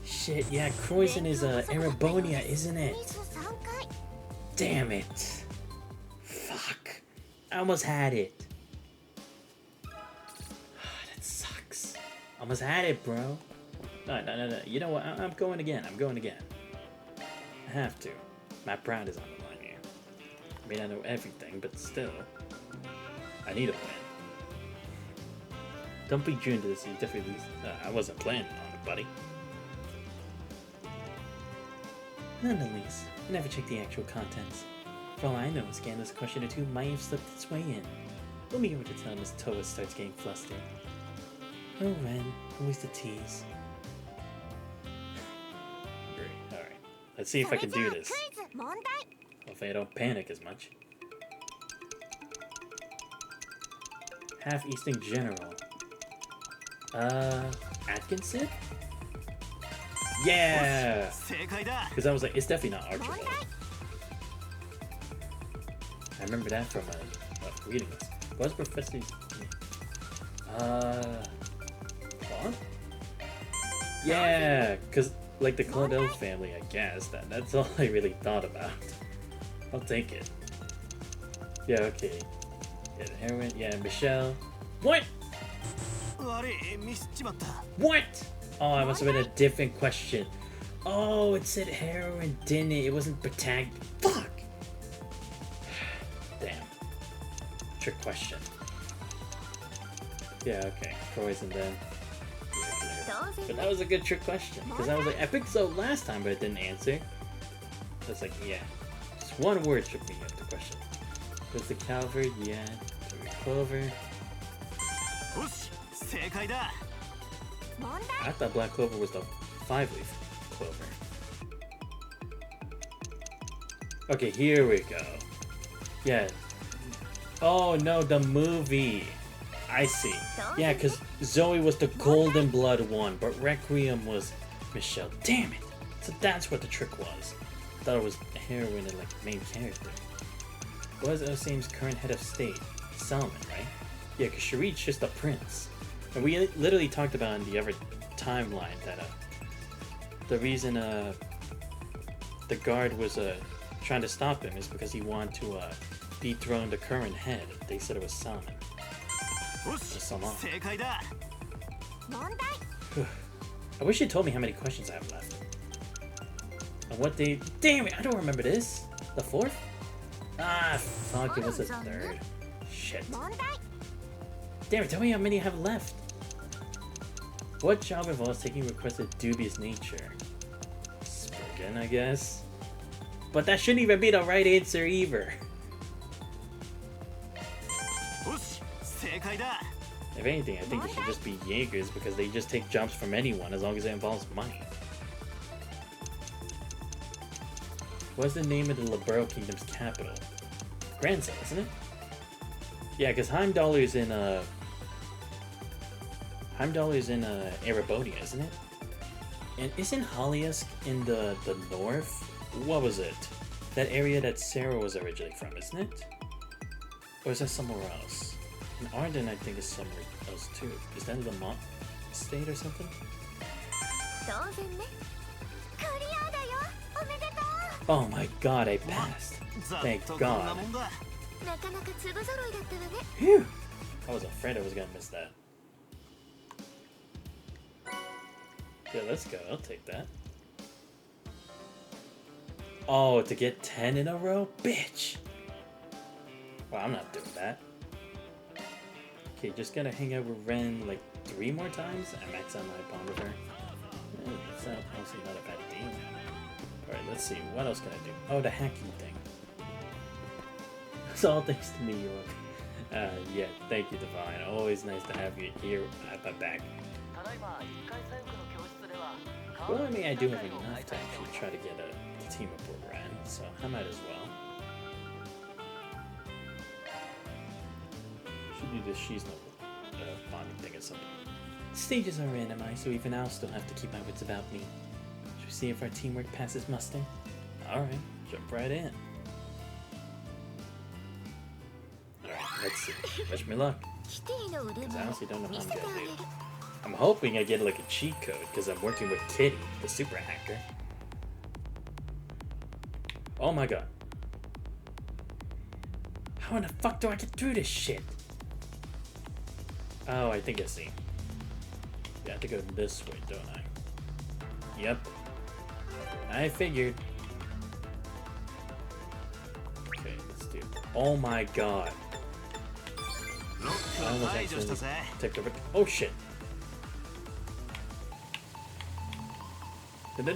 Shit, yeah, Croissant is Arabonia, isn't it? Damn it. Fuck. I almost had it. That sucks. Almost had it, bro. No. You know what? I'm going again. I have to. My pride is on the line here. I mean, I know everything, but still. I need a win. Don't be tuned to this. You definitely. I wasn't planning on it, buddy. Nonetheless, I never checked the actual contents. For all I know, a scandalous question or two might have slipped its way in. We'll be able to tell Miss Toa starts getting flustered. Oh, Ren, always the tease. Great, alright. Let's see if I can do this. Hopefully I don't panic as much. Half Eastern General. Atkinson? Yeah! Because I was like, it's definitely not Archibald. I remember that from reading this. What's Professor's name? Claude? Yeah! Because, like, the Claudel family, I guess. That's all I really thought about. I'll take it. Yeah, okay. Yeah, the heroine. Yeah, Michelle. What? What? Oh, it must have been a different question. Oh, it said heroine, didn't it? It wasn't protagonist. Fuck! Damn. Trick question. Yeah, okay. Poison then. But that was a good trick question. Because I was like, I picked so last time, but it didn't answer. I was like, yeah. Just one word tricked me up the question. Was the Calvert? Yeah. Clover. I thought Black Clover was the 5-leaf clover. Okay, here we go. Yeah. Oh no, the movie. I see. Yeah, because Zoe was the Golden Blood one, but Requiem was Michelle. Damn it! So that's what the trick was. I thought it was heroine and like main character. What was Osame's current head of state? Solomon, right? Yeah, because Sharit's just a prince. And we literally talked about in the other timeline that the reason the guard was trying to stop him is because he wanted to dethrone the current head. They said it was Salmon. I wish you told me how many questions I have left. And what day? Damn it! I don't remember this. The 4th? Ah, fuck! It was the 3rd. Shit. Damn it! Tell me how many I have left. What job involves taking requests of dubious nature? Spurgeon, I guess. But that shouldn't even be the right answer either. If anything, I think it should just be Jaegers because they just take jumps from anyone as long as it involves money. What's the name of the Liberal Kingdom's capital? Granzel, isn't it? Yeah, because Heimdall is in Arabonia, isn't it? And isn't Haliask in the north? What was it? That area that Sarah was originally from, isn't it? Or is that somewhere else? And Arden, I think, is somewhere else too. Is that Lamont State or something? Oh my god, I passed. Thank god. Phew! I was afraid I was gonna miss that. Yeah, let's go. I'll take that. Oh, to get 10 in a row? Bitch! Well, I'm not doing that. Okay, just gotta hang out with Ren like 3 more times and max out my bond with her. It's not honestly not a bad deal. Alright, let's see. What else can I do? Oh, the hacking thing. It's all thanks to me, York. Yeah, thank you, Divine. Always nice to have you here at my back. Well, I mean, I do have enough to actually try to get a team up with Ren, so I might as well. She's not bonding thing or something. Stages are randomized, so even I'll still have to keep my wits about me. Should we see if our teamwork passes muster? Alright, jump right in. Alright, let's see. Wish me luck. Because I honestly don't know how I'm gonna do. I'm hoping I get like a cheat code, because I'm working with Kitty, the super hacker. Oh my god. How in the fuck do I get through this shit? Oh, I think I see. Yeah, I have to go this way, don't I? Yep. I figured. Okay, let's do it. Oh my god. I almost accidentally took the rick. Oh shit. Oh my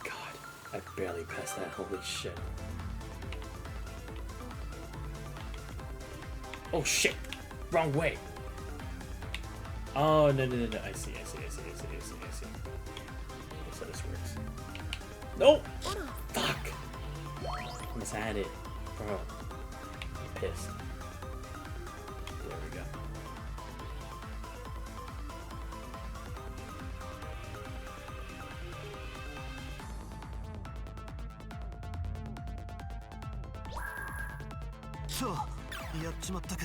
god. I barely passed that. Holy shit. Oh shit! Wrong way! Oh, no. I see. That's how this works. No! Fuck! Almost had it. Bro. I'm pissed. There we go. So, やっちまったか。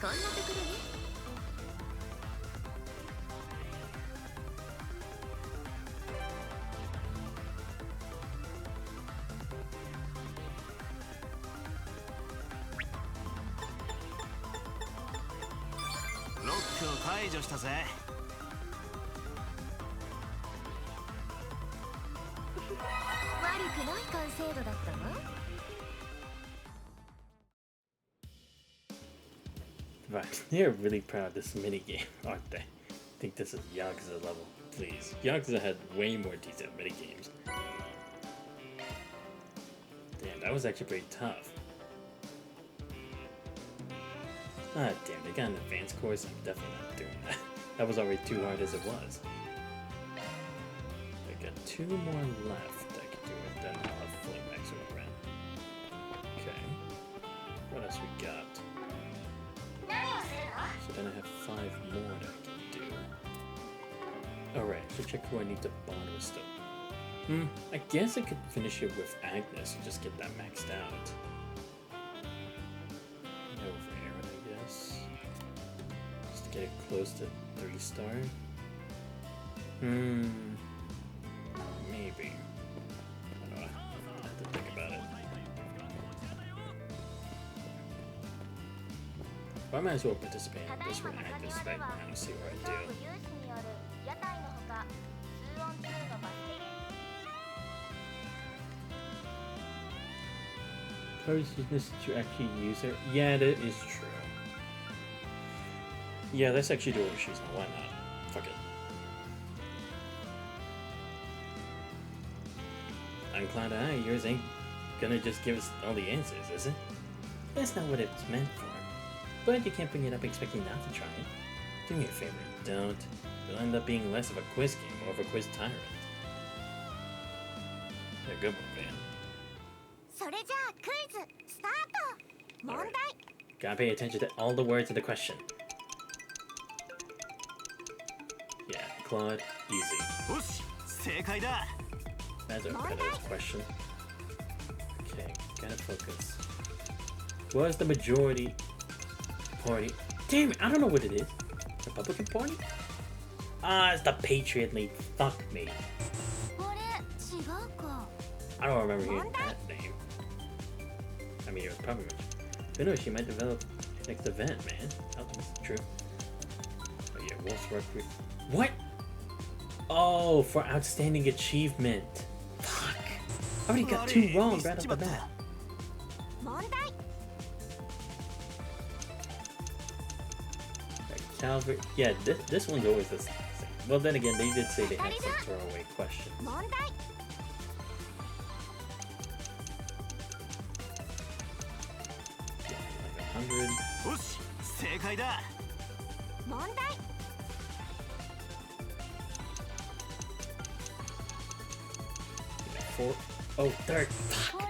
こんなところね。ロックを解除したぜ。悪くない完成度だったわ。Right, they're really proud of this minigame, aren't they? I think this is Yakuza level. Please. Yakuza had way more detailed minigames. Damn, that was actually pretty tough. Ah, damn, they got an advanced course. I'm definitely not doing that. That was already too hard as it was. I got 2 more left I could do it, then I'll have fully max it around. Okay. What else we got? So then I have 5 more that I can do. Alright, so check who I need to bond with still. I guess I could finish it with Agnes and just get that maxed out. Over Aaron, I guess. Just to get it close to 3-star. Maybe. I don't know. I have to think about it. I might as well participate in this one at this right now and see what I do. Pose this to actually use it. Yeah, that is true. Yeah, let's actually do what she's on. Why not? Fuck it. Uncloud Eye, yours ain't gonna just give us all the answers, is it? That's not what it's meant for. But you can't bring it up expecting not to try it. Do me a favor, don't. It'll end up being less of a quiz game, more of a quiz tyrant. A good one, man. Gotta pay attention to all the words of the question. Yeah, Claude, easy. That's a better question. Okay, gotta focus. What is the majority party? Damn it, I don't know what it is. Republican Party? Ah, it's the Patriot League. Fuck me. I don't remember hearing that name. I mean, it was probably much. Who knows, she might develop next event, man. Oh, that's true. Oh yeah, Most recre- What? Oh, for outstanding achievement. Fuck. I already got 2 wrong right off the bat. Calvert. Yeah, this one's always the same. Well, then again, they did say they had some throwaway questions. Yeah, like 100. 正解だ。問題。4. Oh, third. Fuck.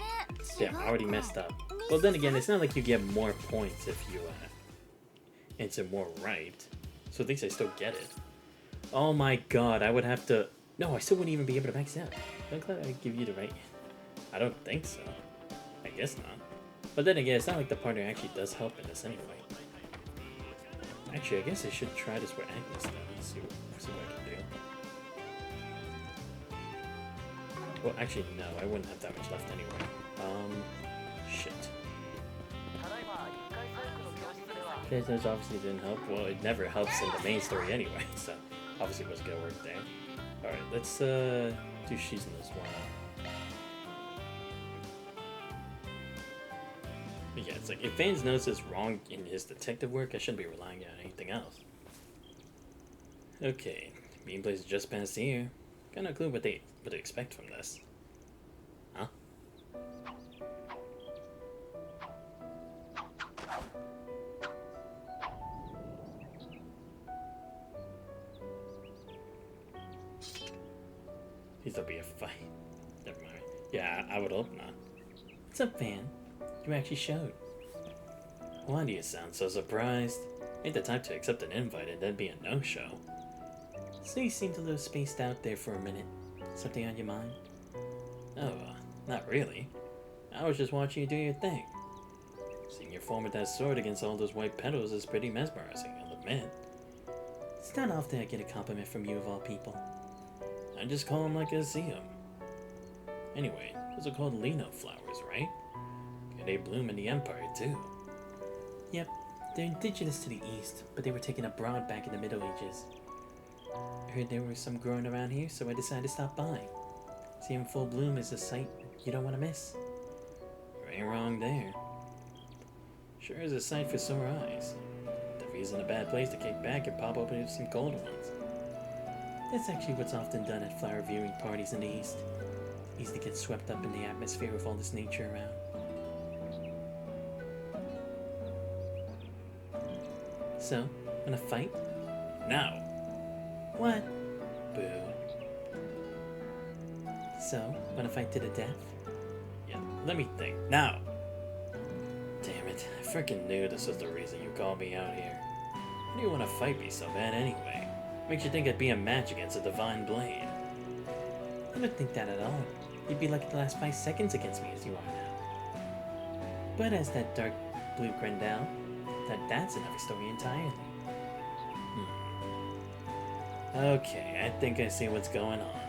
Damn, I already messed up. Well, then again, it's not like you get more points if you answer more right. So at least I still get it. Oh my god, I would have to... No, I still wouldn't even be able to max out. I'm glad I give you the right... I don't think so. I guess not. But then again, it's not like the partner actually does help in this anyway. Actually, I guess I should try this with Agnes then. See what I can do. Well, actually, no. I wouldn't have that much left anyway. Shit. This obviously didn't help. Well, it never helps in the main story anyway, so obviously it was gonna work there. Alright, let's do She's in this one. But yeah, it's like, if Vance knows it's wrong in his detective work, I shouldn't be relying on anything else. Okay, meeting place is just past here. Got no clue what to expect from this. Huh? Please don't be a fight. Never mind. Yeah, I would hope not. What's up, Van? You actually showed. Why do you sound so surprised? Ain't the type to accept an invite and then be a no-show. So you seemed a little spaced out there for a minute. Something on your mind? Oh, not really. I was just watching you do your thing. Seeing your form with that sword against all those white petals is pretty mesmerizing, I'll admit. It's not often I get a compliment from you of all people. I just call them like I see them. Anyway, those are called Lino flowers, right? And they bloom in the Empire, too. Yep, they're indigenous to the East, but they were taken abroad back in the Middle Ages. I heard there were some growing around here, so I decided to stop by. Seeing full bloom is a sight you don't want to miss. You ain't wrong there. Sure is a sight for sore eyes. Definitely isn't a bad place to kick back and pop open some cold ones. That's actually what's often done at flower viewing parties in the East. Easy to get swept up in the atmosphere with all this nature around. So, wanna fight? No. What? Boo. So, wanna fight to the death? Yeah, let me think. Now! Damn it, I freaking knew this was the reason you called me out here. Why do you wanna fight me so bad anyway? Makes you think I'd be a match against a divine blade. I don't think that at all. You'd be lucky the last 5 seconds against me as you are now. But as that dark blue Grendel, that's another story entirely. Okay, I think I see what's going on.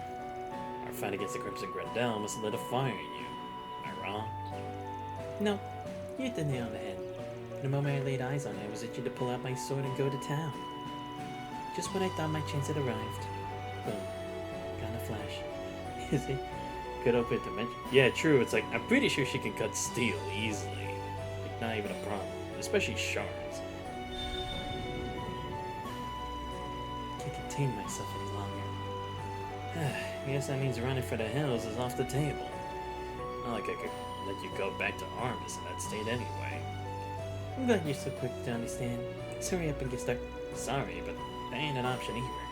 Our fight against the Crimson Grendel must have lit a fire in you. Am I wrong? No, you hit the nail on the head. The moment I laid eyes on it, I was itching to pull out my sword and go to town. Just when I thought my chance had arrived. Boom. Got in a flash. Is it? Good open dimension. Yeah, true. It's like, I'm pretty sure she can cut steel easily. Like, not even a problem. Especially shards. Can't contain myself any longer. Guess that means running for the hills is off the table. Not like I could let you go back to Aramis in that state anyway. I'm glad you're so quick to understand. Let's hurry up and get started. Sorry, but that ain't an option either.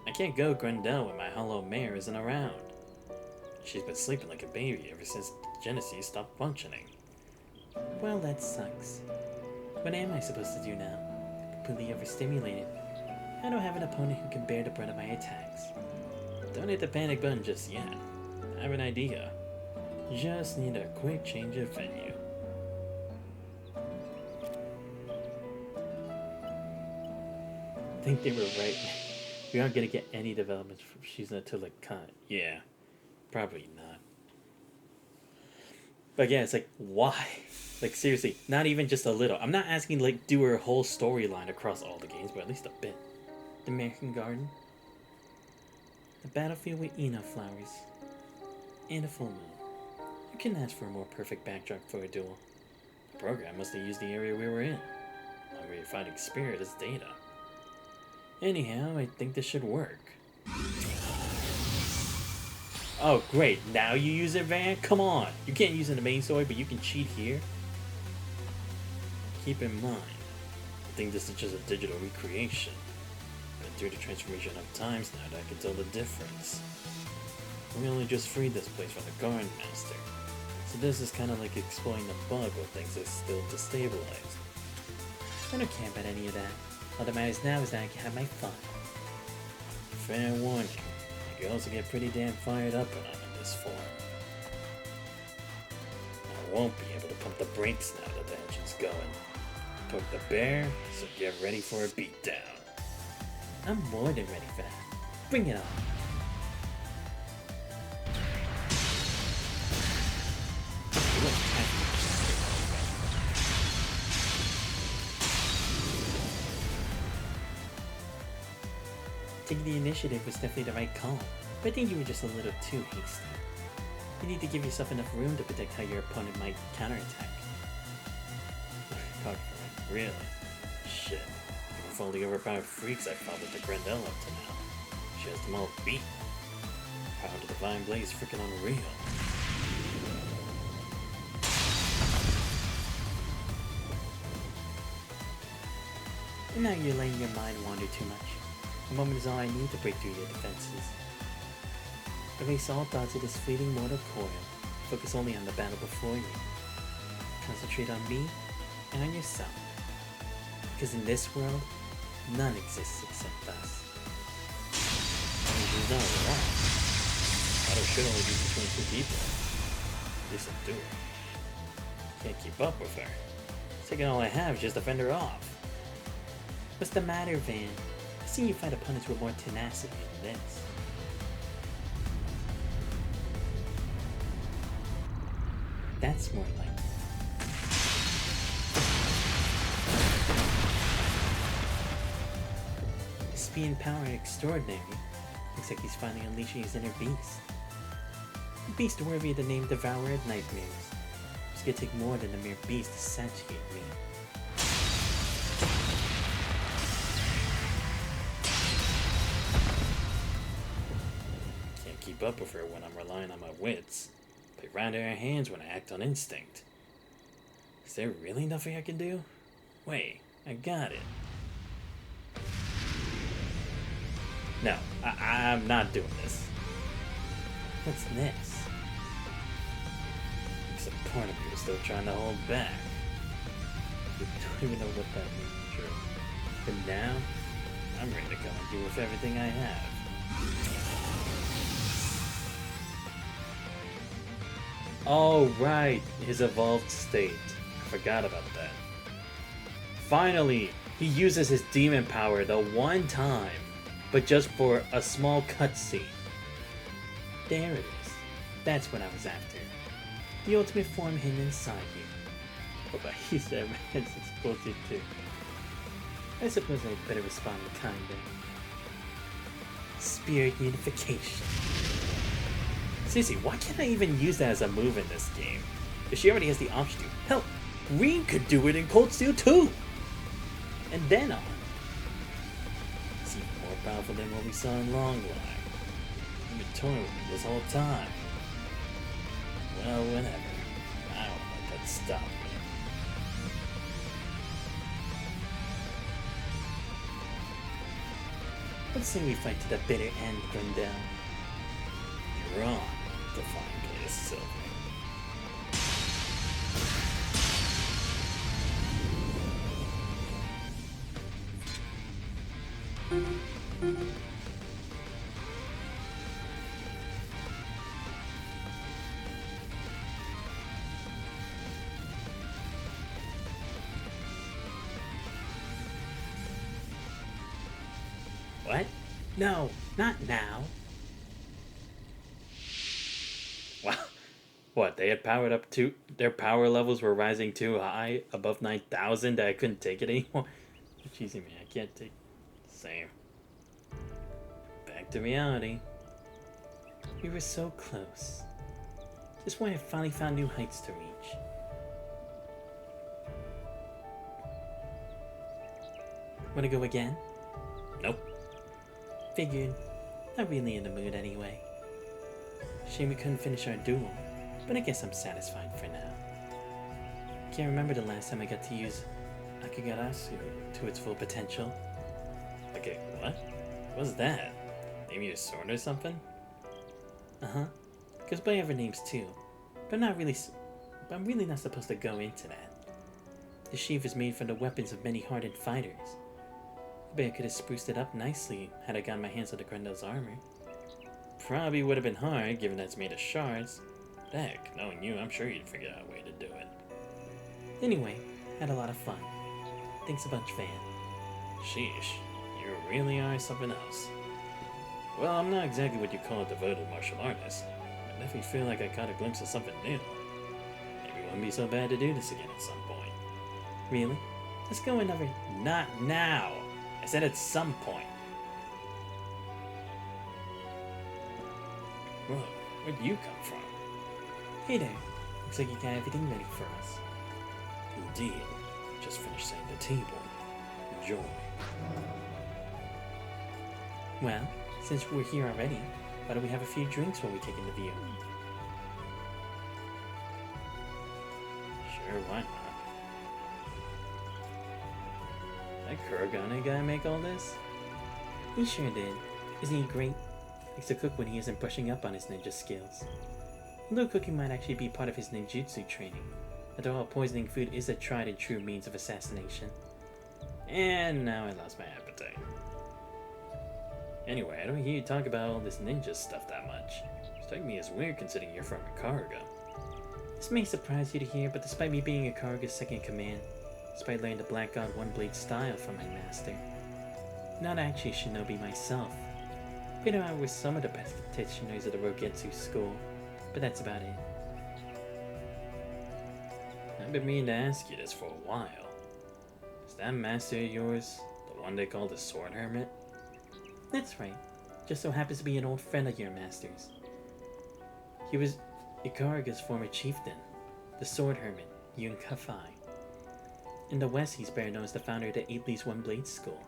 I can't go Grendel when my hollow mare isn't around. She's been sleeping like a baby ever since Genesis stopped functioning. Well, that sucks. What am I supposed to do now? Completely overstimulated. I don't have an opponent who can bear the brunt of my attacks. Don't hit the panic button just yet. I have an idea. Just need a quick change of venue. I think they were right. We aren't gonna get any development from Shizuna till the cut. Yeah, probably not. But yeah, it's like, why? Like, seriously, not even just a little. I'm not asking, like, do her whole storyline across all the games, but at least a bit. The American Garden. The battlefield with Eno flowers. And a full moon. You couldn't ask for a more perfect backdrop for a duel. The program must have used the area we were in. Hungry fighting spirit as data. Anyhow, I think this should work. Oh, great. Now you use it, Van? Come on. You can't use it in the main story, but you can cheat here. Keep in mind, I think this is just a digital recreation. Been through the transformation enough times now that I can tell the difference. We only just freed this place from the Garden Master. So this is kind of like exploring the bug where things are still destabilized. I don't care about any of that. All that matters now is that I can have my fun. Fair warning. I can also get pretty damn fired up when I'm in this form. I won't be able to pump the brakes now that the engine's going. Poke the bear, so get ready for a beatdown. I'm more than ready for that. Bring it on. Taking the initiative was definitely the right call, but I think you were just a little too hasty. You need to give yourself enough room to predict how your opponent might counterattack. Really? Shit. Even for all the overpowered freaks I fought with the Grendel up to now. She has them all beat. Power to the Divine Blaze freaking unreal. And now you're letting your mind wander too much. A moment is all I need to break through your defenses. Erase all thoughts of this fleeting mortal coil. Focus only on the battle before you. Concentrate on me and on yourself. Because in this world, none exists except us. She's not wrong. Battle should only be between two people. At least I'm doing. Can't keep up with her. Taking all I have just to fend her off. What's the matter, Van? I've seen you fight opponents with more tenacity than this. That's more like it. Speed and power are extraordinary. Looks like he's finally unleashing his inner beast. A beast worthy of the name Devourer of Nightmares. It's gonna take more than a mere beast to satiate me. Can't keep up with her when I'm relying on my wits. Play round in her hands when I act on instinct. Is there really nothing I can do? Wait, I got it. No, I'm not doing this. What's this? There's a part of me is still trying to hold back. I don't even know what that means, true. But now, I'm ready to come at you with everything I have. Oh, right, his evolved state. I forgot about that. Finally, he uses his demon power the one time, but just for a small cutscene. There it is. That's what I was after. The ultimate form hidden inside you. Oh, but he said it's explosive too. I suppose I better respond in kind then. Spirit unification. Seriously, why can't I even use that as a move in this game? If she already has the option to. Hell, Green could do it in Cold Steel too! And then on. It's even more powerful than what we saw in Long Line. You've been toying with me this whole time. Well, whatever. I don't let that stop me. Let's say we fight to the bitter end, Grendel. You're on, Divine Blaze Silver. What? No, not now. Wow. What, they had powered up to their power levels were rising too high, above 9,000, that I couldn't take it anymore. Jeez, man, I can't take. Same. Back to reality. We were so close. Just when I finally found new heights to reach. Wanna go again? Nope. Figured. Not really in the mood anyway. Shame we couldn't finish our duel, but I guess I'm satisfied for now. Can't remember the last time I got to use Akigarasu to its full potential. Okay, what? What's that? Maybe a sword or something? Uh-huh. Goes by other names too, but I'm really not supposed to go into that. The sheath is made from the weapons of many hardened fighters. I bet I could have spruced it up nicely had I gotten my hands on the Grendel's armor. Probably would have been hard, given that it's made of shards. Heck, knowing you, I'm sure you'd figure out a way to do it. Anyway, had a lot of fun. Thanks a bunch, Van. Sheesh, you really are something else. Well, I'm not exactly what you call a devoted martial artist. I definitely feel like I caught a glimpse of something new. Maybe it wouldn't be so bad to do this again at some point. Really? Let's go another... Not now! I said at some point. Whoa, where'd you come from? Hey there. Looks like you got everything ready for us. Indeed. Just finished setting the table. Enjoy. Well, since we're here already, why don't we have a few drinks while we take in the view? Sure, why not? That Kuragane guy make all this? He sure did. Isn't he great? Likes to cook when he isn't brushing up on his ninja skills. Although cooking might actually be part of his ninjutsu training. After all, poisoning food is a tried and true means of assassination. And now I lost my appetite. Anyway, I don't hear you talk about all this ninja stuff that much. Strike me as weird considering you're from a Karaga. This may surprise you to hear, but despite me being a Karaga's second in command, despite learning the Black God One-Blade style from my master, I'm not actually a shinobi myself. Been around with some of the practitioners of the Rogetsu school, but that's about it. I've been meaning to ask you this for a while. Is that master of yours the one they call the Sword Hermit? That's right. Just so happens to be an old friend of your master's. He was Ikaraga's former chieftain, the Sword Hermit, Yun Kafai. In the West, he's better known as the founder of the 8 Leaves One Blade School.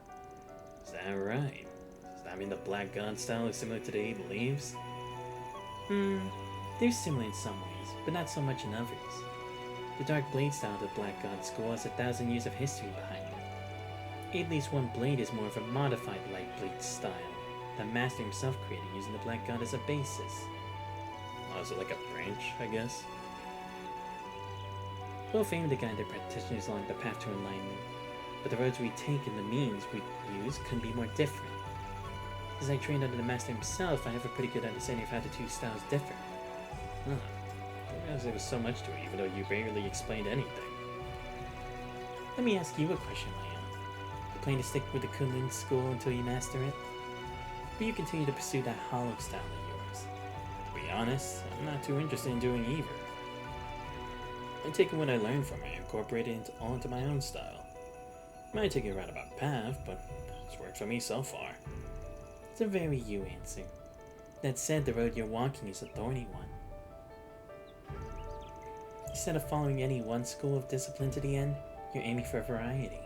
Is that right? Does that mean the Black God style is similar to the 8 Leaves? They're similar in some ways, but not so much in others. The Dark Blade style of the Black God School has 1,000 years of history behind it. 8 Leaves One Blade is more of a modified light blade style that Master himself created using the Black God as a basis. Oh, is it like a branch, I guess? Both aim to guide their practitioners along the path to enlightenment, but the roads we take and the means we use couldn't be more different. As I trained under the Master himself, I have a pretty good understanding of how the two styles differ. Huh. I didn't realize there was so much to it, even though you barely explained anything. Let me ask you a question, Leon. You plan to stick with the Kunlun school until you master it? Or you continue to pursue that hollow style of yours? To be honest, I'm not too interested in doing either. I'm taking what I learned from it and incorporating it all into my own style. Might take a roundabout path, but it's worked for me so far. It's a very you answer. That said, the road you're walking is a thorny one. Instead of following any one school of discipline to the end, you're aiming for variety.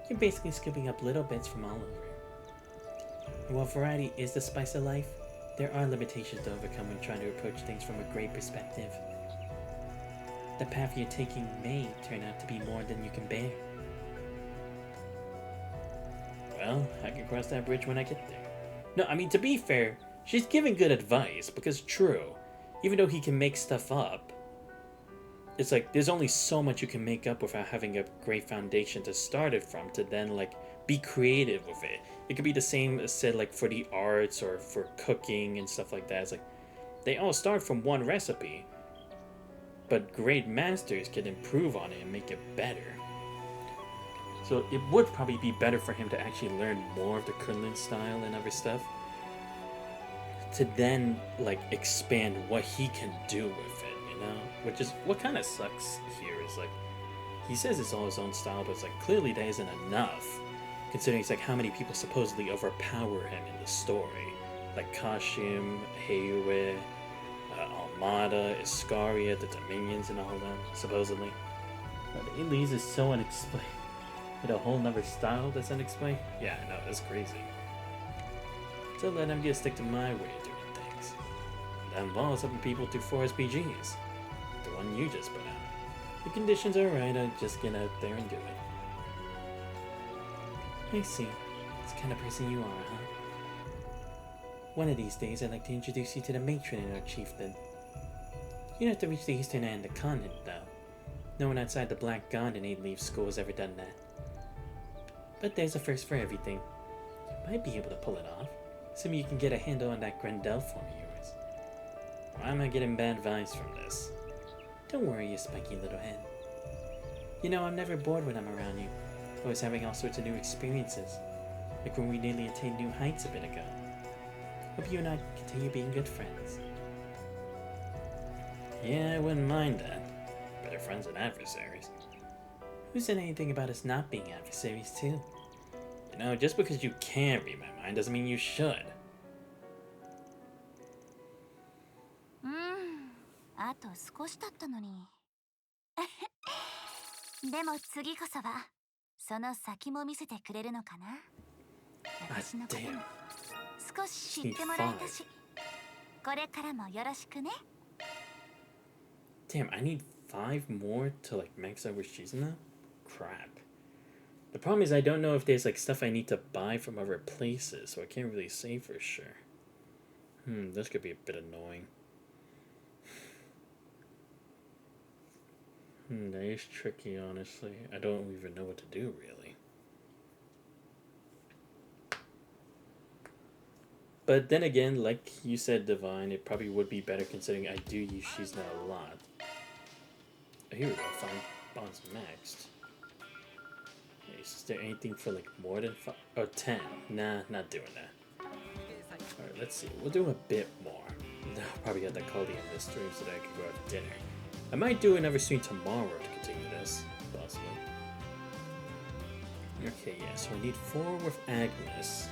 You're basically scooping up little bits from all over. And while variety is the spice of life, there are limitations to overcome when trying to approach things from a great perspective. The path you're taking may turn out to be more than you can bear. Well, I can cross that bridge when I get there. No, I mean, to be fair, she's giving good advice, because true, even though he can make stuff up, it's like, there's only so much you can make up without having a great foundation to start it from, to then, like, be creative with it. It could be the same as said, like, for the arts or for cooking and stuff like that. It's like, they all start from one recipe, but great masters can improve on it and make it better. So it would probably be better for him to actually learn more of the Kunlun style and other stuff, to then, like, expand what he can do with it, you know? Which is what kind of sucks here is like, he says it's all his own style, but it's like clearly that isn't enough, considering it's like how many people supposedly overpower him in the story. Like Kashim, Heiwe, Armada, Iscaria, the Dominions, and all them, supposedly. But Elise is so unexplained. With a whole nother style that's unexplained? Yeah, I know, that's crazy. So let him just stick to my way of doing things. That involves helping people through 4 SPGs. The one you just put out. The conditions are right, I'll just get out there and do it. I see. It's the kind of person you are, huh? One of these days, I'd like to introduce you to the matron and our chieftain. You don't have to reach the eastern end of the continent, though. No one outside the Black God and 8 Leaf School has ever done that. But there's a first for everything. You might be able to pull it off. Assuming you can get a handle on that Grendel form of yours. Why am I getting bad vibes from this? Don't worry, you spiky little hen. You know, I'm never bored when I'm around you. Always having all sorts of new experiences. Like when we nearly attained new heights a bit ago. Hope you and I continue being good friends. Yeah, I wouldn't mind that. Better friends than adversaries. Who said anything about us not being adversaries, too? You know, just because you can read my mind doesn't mean you should. あと少しだったのに。でも次こそはその先も見せてくれるのかな。私のことも少し知ってもらえたし、これからもよろしくね。Damn, I need 5 more to like max out Shizu now? Crap. The problem is I don't know if there's like stuff I need to buy from other places, so I can't really say for sure. This could be a bit annoying. That is tricky, honestly. I don't even know what to do, really. But then again, like you said, Divine, it probably would be better considering I do use Shizu a lot. Oh, here we go, 5 bonds maxed. Okay, is there anything for like more than 5? Oh, 10. Nah, not doing that. Alright, let's see. We'll do a bit more. I'll probably have to call the end of the stream so that I can go out to dinner. I might do another stream tomorrow to continue this, possibly. Okay, yeah, so I need 4 with Agnes.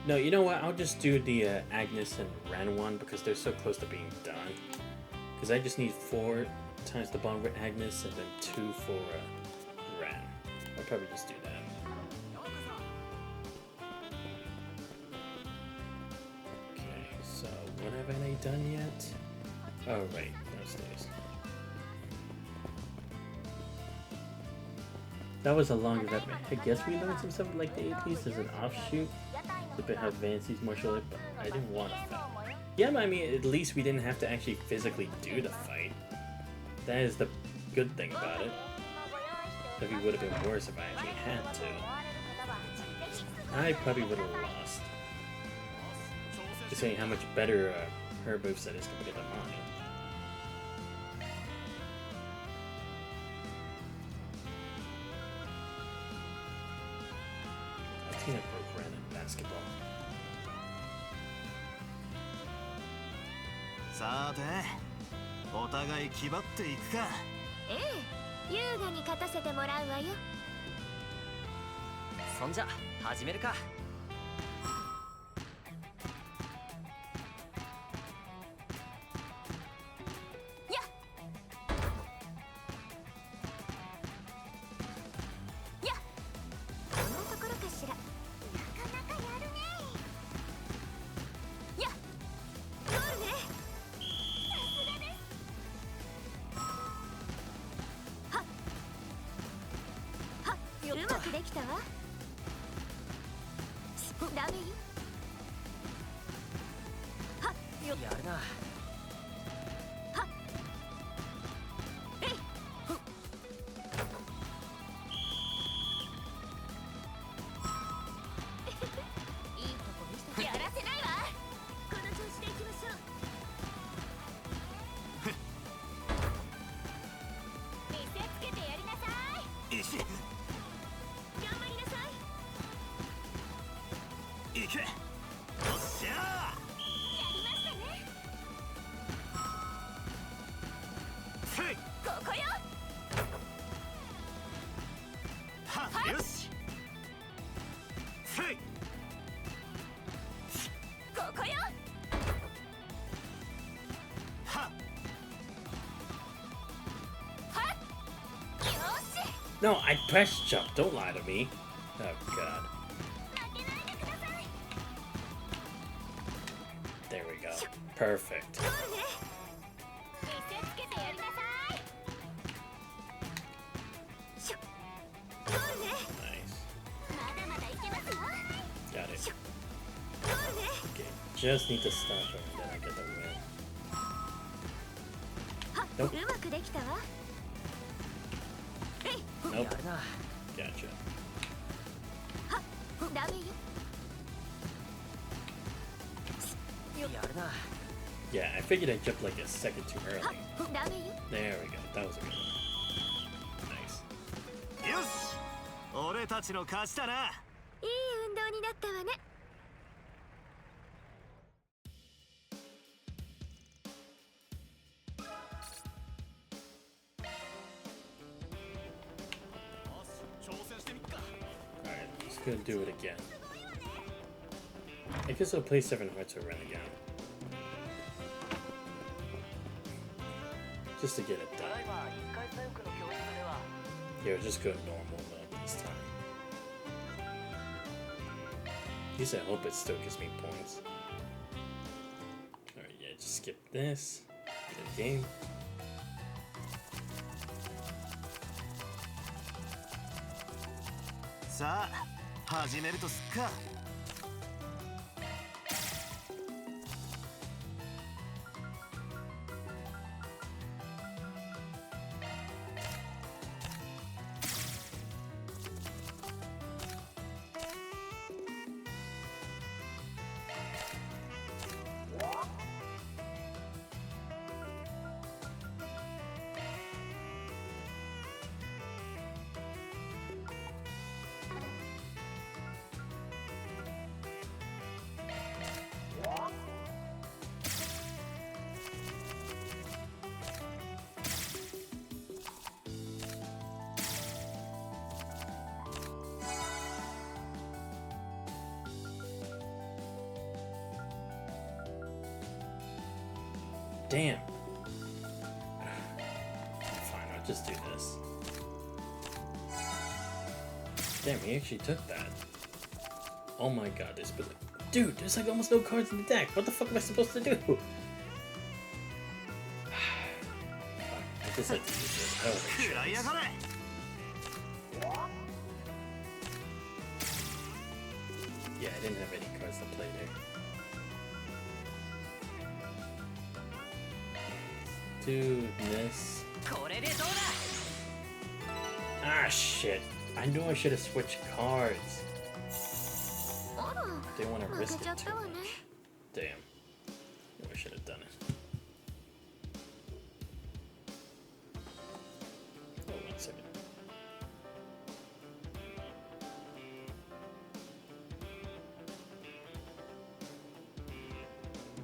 No, you know what? I'll just do the Agnes and Ren one because they're so close to being done. Because I just need 4 times the bond with Agnes and then 2 for Ren. I'll probably just do that. What haven't I done yet? Oh, right, downstairs. That was a long event. I guess we learned some stuff like the APs as an offshoot. A bit how advanced these martial arts, but I didn't want to fight. Yeah, but I mean, at least we didn't have to actually physically do the fight. That is the good thing about it. Maybe it would have been worse if I actually had to. I probably would have lost. Just saying how much better her moveset is compared to mine. I've seen it broke Ren in basketball. さて、お互い気張っていくか。ええ、優雅に勝たせてもらうわよ。そんじゃ始めるか。やりましたね。ここよ。はよしここよ。No, I pressed jump. Don't lie to me. Oh god. There we go. Perfect. Nice. Got it. Okay, just need to stop her and then I get the win. Nope. うまくできたわ。 Nope. Gotcha. ダメよ。やるな。 Yeah, I figured I jumped like a second too early. ダメよ。 There we go. That was a good one. Nice. よし俺たちの勝ちだな。いい運動になったわね。Alright, let's go do it again. I guess I'll play 7 Hearts or run again. Just to get it done. Yeah, we'll just go normal mode this time. At least I hope it still gives me points. Alright, yeah, just skip this. Get the game. Sa, 始めるとすっか。Damn. Fine, I'll just do this. Damn, he actually took that. Oh my god, this but dude, there's like almost no cards in the deck. What the fuck am I supposed to do? I just had to use it. I don't think so. Yeah, I didn't have any cards to play there. Do this. Ah, shit. I knew I should have switched cards. Didn't want to risk it too much. Damn. Knew I should have done it. Oh, 1 second.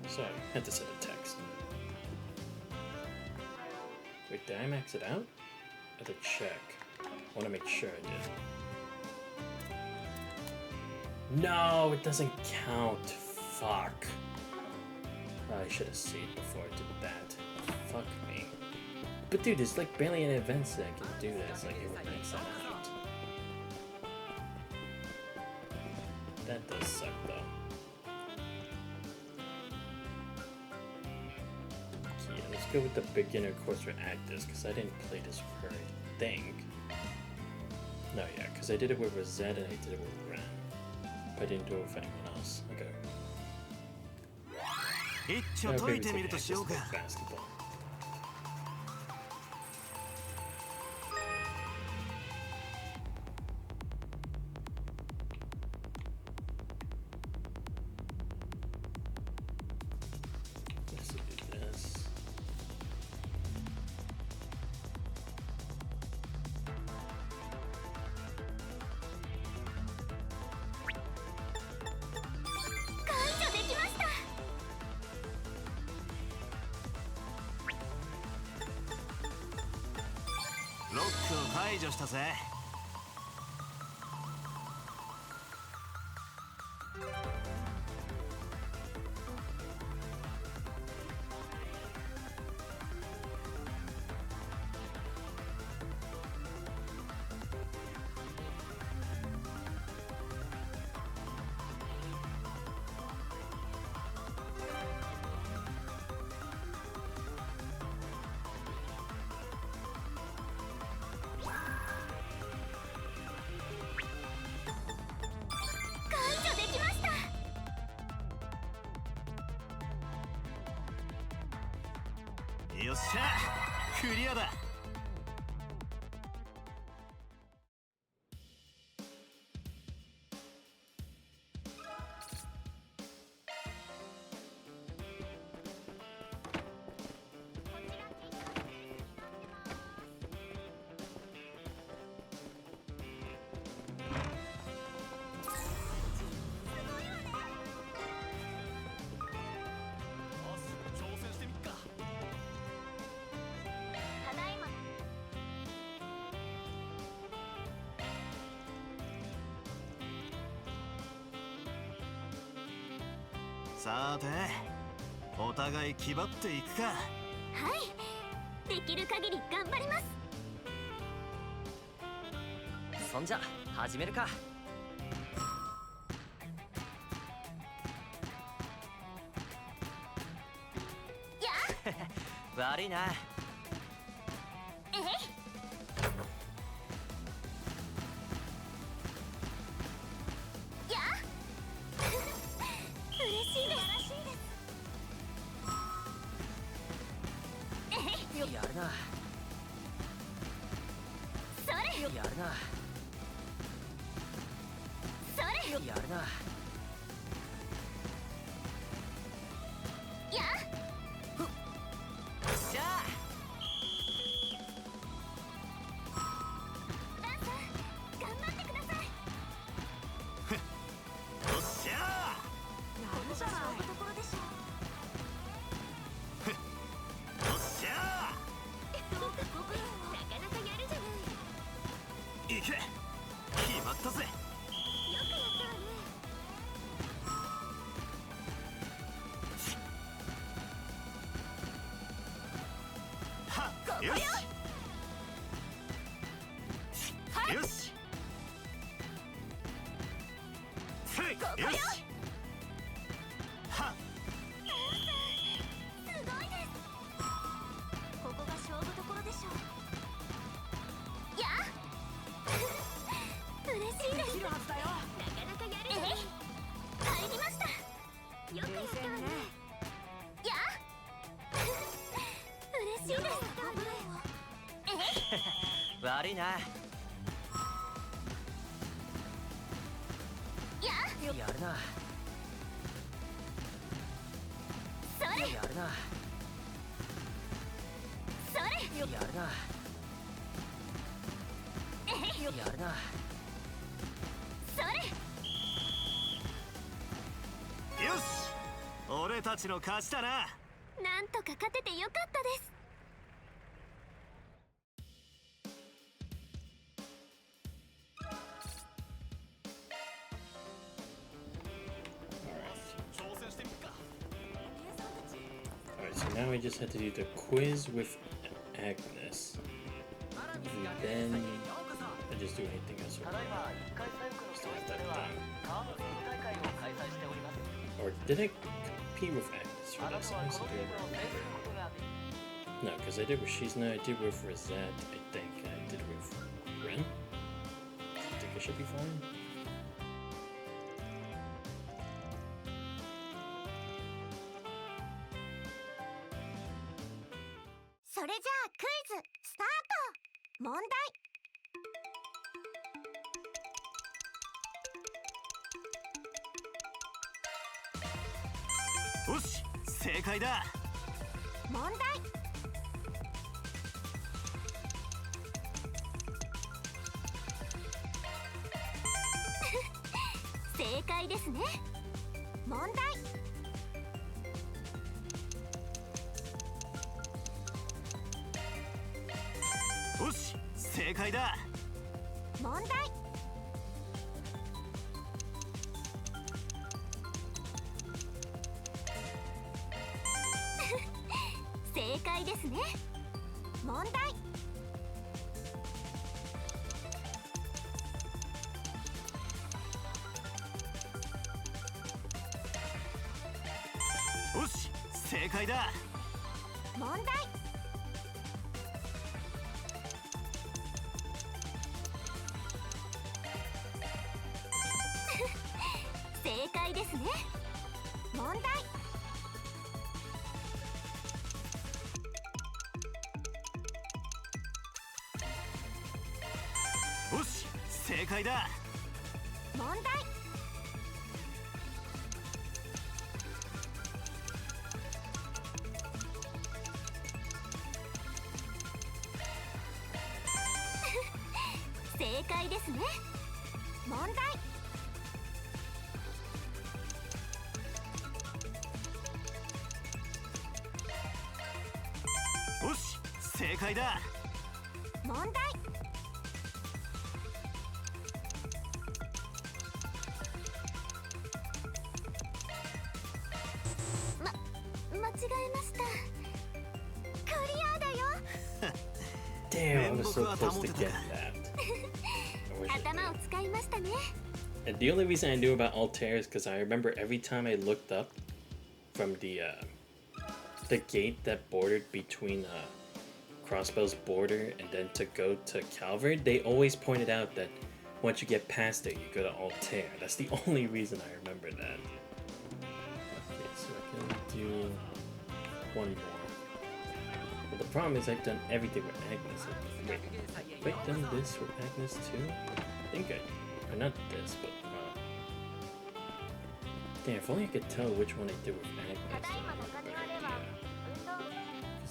Sorry, had to set a text. Wait, did I max it out? I had to check. I want to make sure I did. No, it doesn't count. Fuck. I should have seen before I did that. Fuck me. But dude, there's like barely any events that I can do this. Like it would max that out. That does suck though. Yeah, let's go with the beginner course for Actus, because I didn't play this for, I think. No, yeah, because I did it with Rosette and I did it with Ren. But I didn't do it with anyone else. Okay. Okay, we take Actus with basketball. Let's do this. 解除したぜ。よっしゃ、クリアだ。さて、お互い気張っていくか。はい、できる限り頑張ります。そんじゃ始めるか。悪いな。えい、や嬉しいです。やるな。それやるな。それやるな。やしゃあ。ランさん、頑張ってください。よっしゃやるじゃない。勝負どころでしょ。よっしゃ僕なかなかやるじゃない。いけ、決まったぜ。よくやったわね。はっ、よしよし、よし、はっ、すごいです。ここが勝負どころでしょう。や嬉しいです。できるはずだよ。なかなかやるじゃない。入りました。よくやったわね。や嬉しいです。悪いな。やるな。それやるな。それやるな。やるな。それよし、俺たちの勝ちだな。なんとか勝ててよかったです。Alright, so now we just had to do the quiz with Agnes. And then I just do anything else. Still have that done. Or did I compete with Agnes for this? I honestly don't remember. No, because I did with Shizna, I did with Rosette, I think, and I did with Ren. I think I should be fine. So れじゃあクイズスタート。問題。よし、正解だ。問題。正解ですね。問題。よし、正正解だ。問題。正解ですね。問題。よし、正解だ。問題。正解ですね。問題。よし、正解だ。問題。正解ですね。問題。よし、正解だ。問題。間違えました。クリアだよ。Damn, I was so close to getting that. I wish I 頭を did. 使いましたね。 And the only reason I knew about Altair is because I remember every time I looked up from the gate that bordered between Crossbow's border and then to go to Calvard, they always pointed out that once you get past it, you go to Altair. That's the only reason I remember that. Okay, so I can do one more. But the problem is I've done everything with Agnes. Wait, have I done this with Agnes too? I think I... Or not this, but... damn, if only I could tell which one I did with Agnes.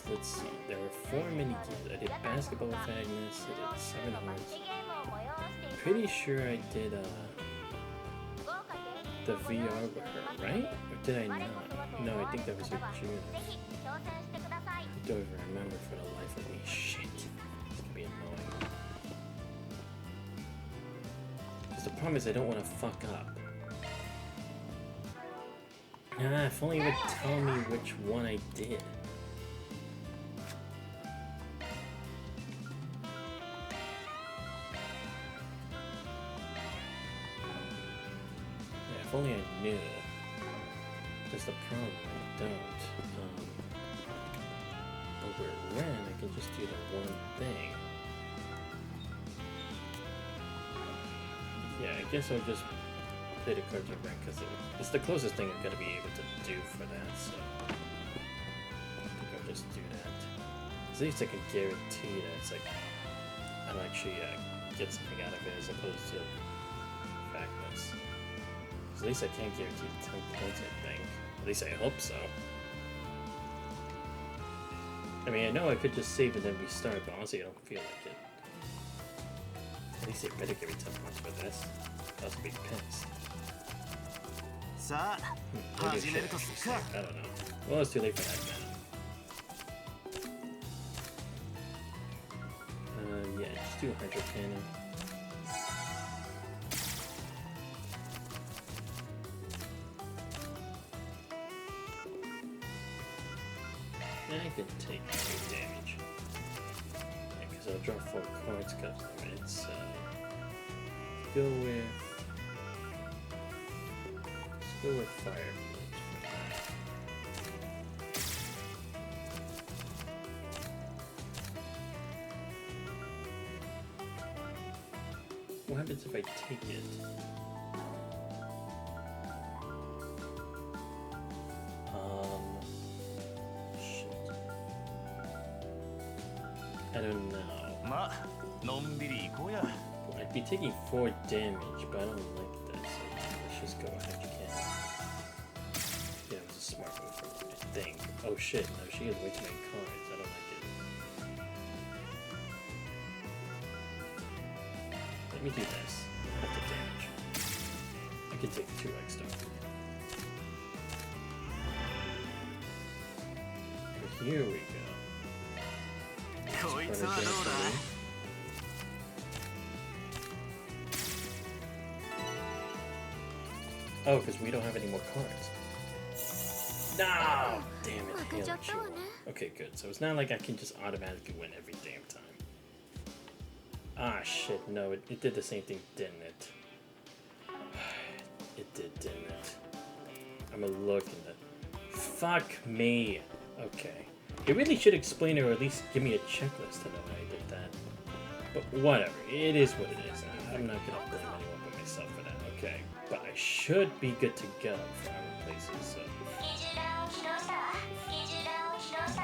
Let's see, there were 4 mini-games. I did basketball with Agnes, I did 7 Hearts. Pretty sure I did the VR with her, right? Or did I not? No, I think that was with June. I don't even remember for the life of me. Shit. It's gonna be annoying. Because the problem is I don't want to fuck up. Ah, if only it would tell me which one I did. If only I knew. That's the problem, I don't. Over when I can just do the one thing. Yeah, I guess I'll just play the cards with rank because it's the closest thing I'm gonna be able to do for that, so I think I'll just do that. At least I can guarantee that it's like I'll actually get something out of it as opposed to Factness. At least I can't guarantee the 10 points, I think. At least I hope so. I mean, I know I could just save and then restart, but honestly, I don't feel like it. At least they better give me 10 points for this. I was a big pissed. Sa, Maybe I should actually save. I don't know. Well, it's too late for that now. Yeah, just do a Hydro Cannon. I can take 2 damage. Because I'll draw 4 cards custom. Let's go with Fire. What happens if I take it? I don't know. I'd be taking 4 damage, but I don't like that, so let's just go ahead. You can. Yeah, it was a smart move from her, I think. Oh shit, no, she has way too many cards. I don't like it. Let me do this. I'll take damage. I can take 2 extra. Here we go. Oh, because we don't have any more cards. No! Damn it. Hail Jewel. Okay, good. So it's not like I can just automatically win every damn time. Ah, shit. No, it did the same thing, didn't it? It did, didn't it? I'm gonna look in the... Fuck me. Okay. It really should explain it, or at least give me a checklist to know how I did that. But whatever. It is what it is. I'm not gonna blame anyone but myself for that. Okay. But I should be good to go for other places, so... I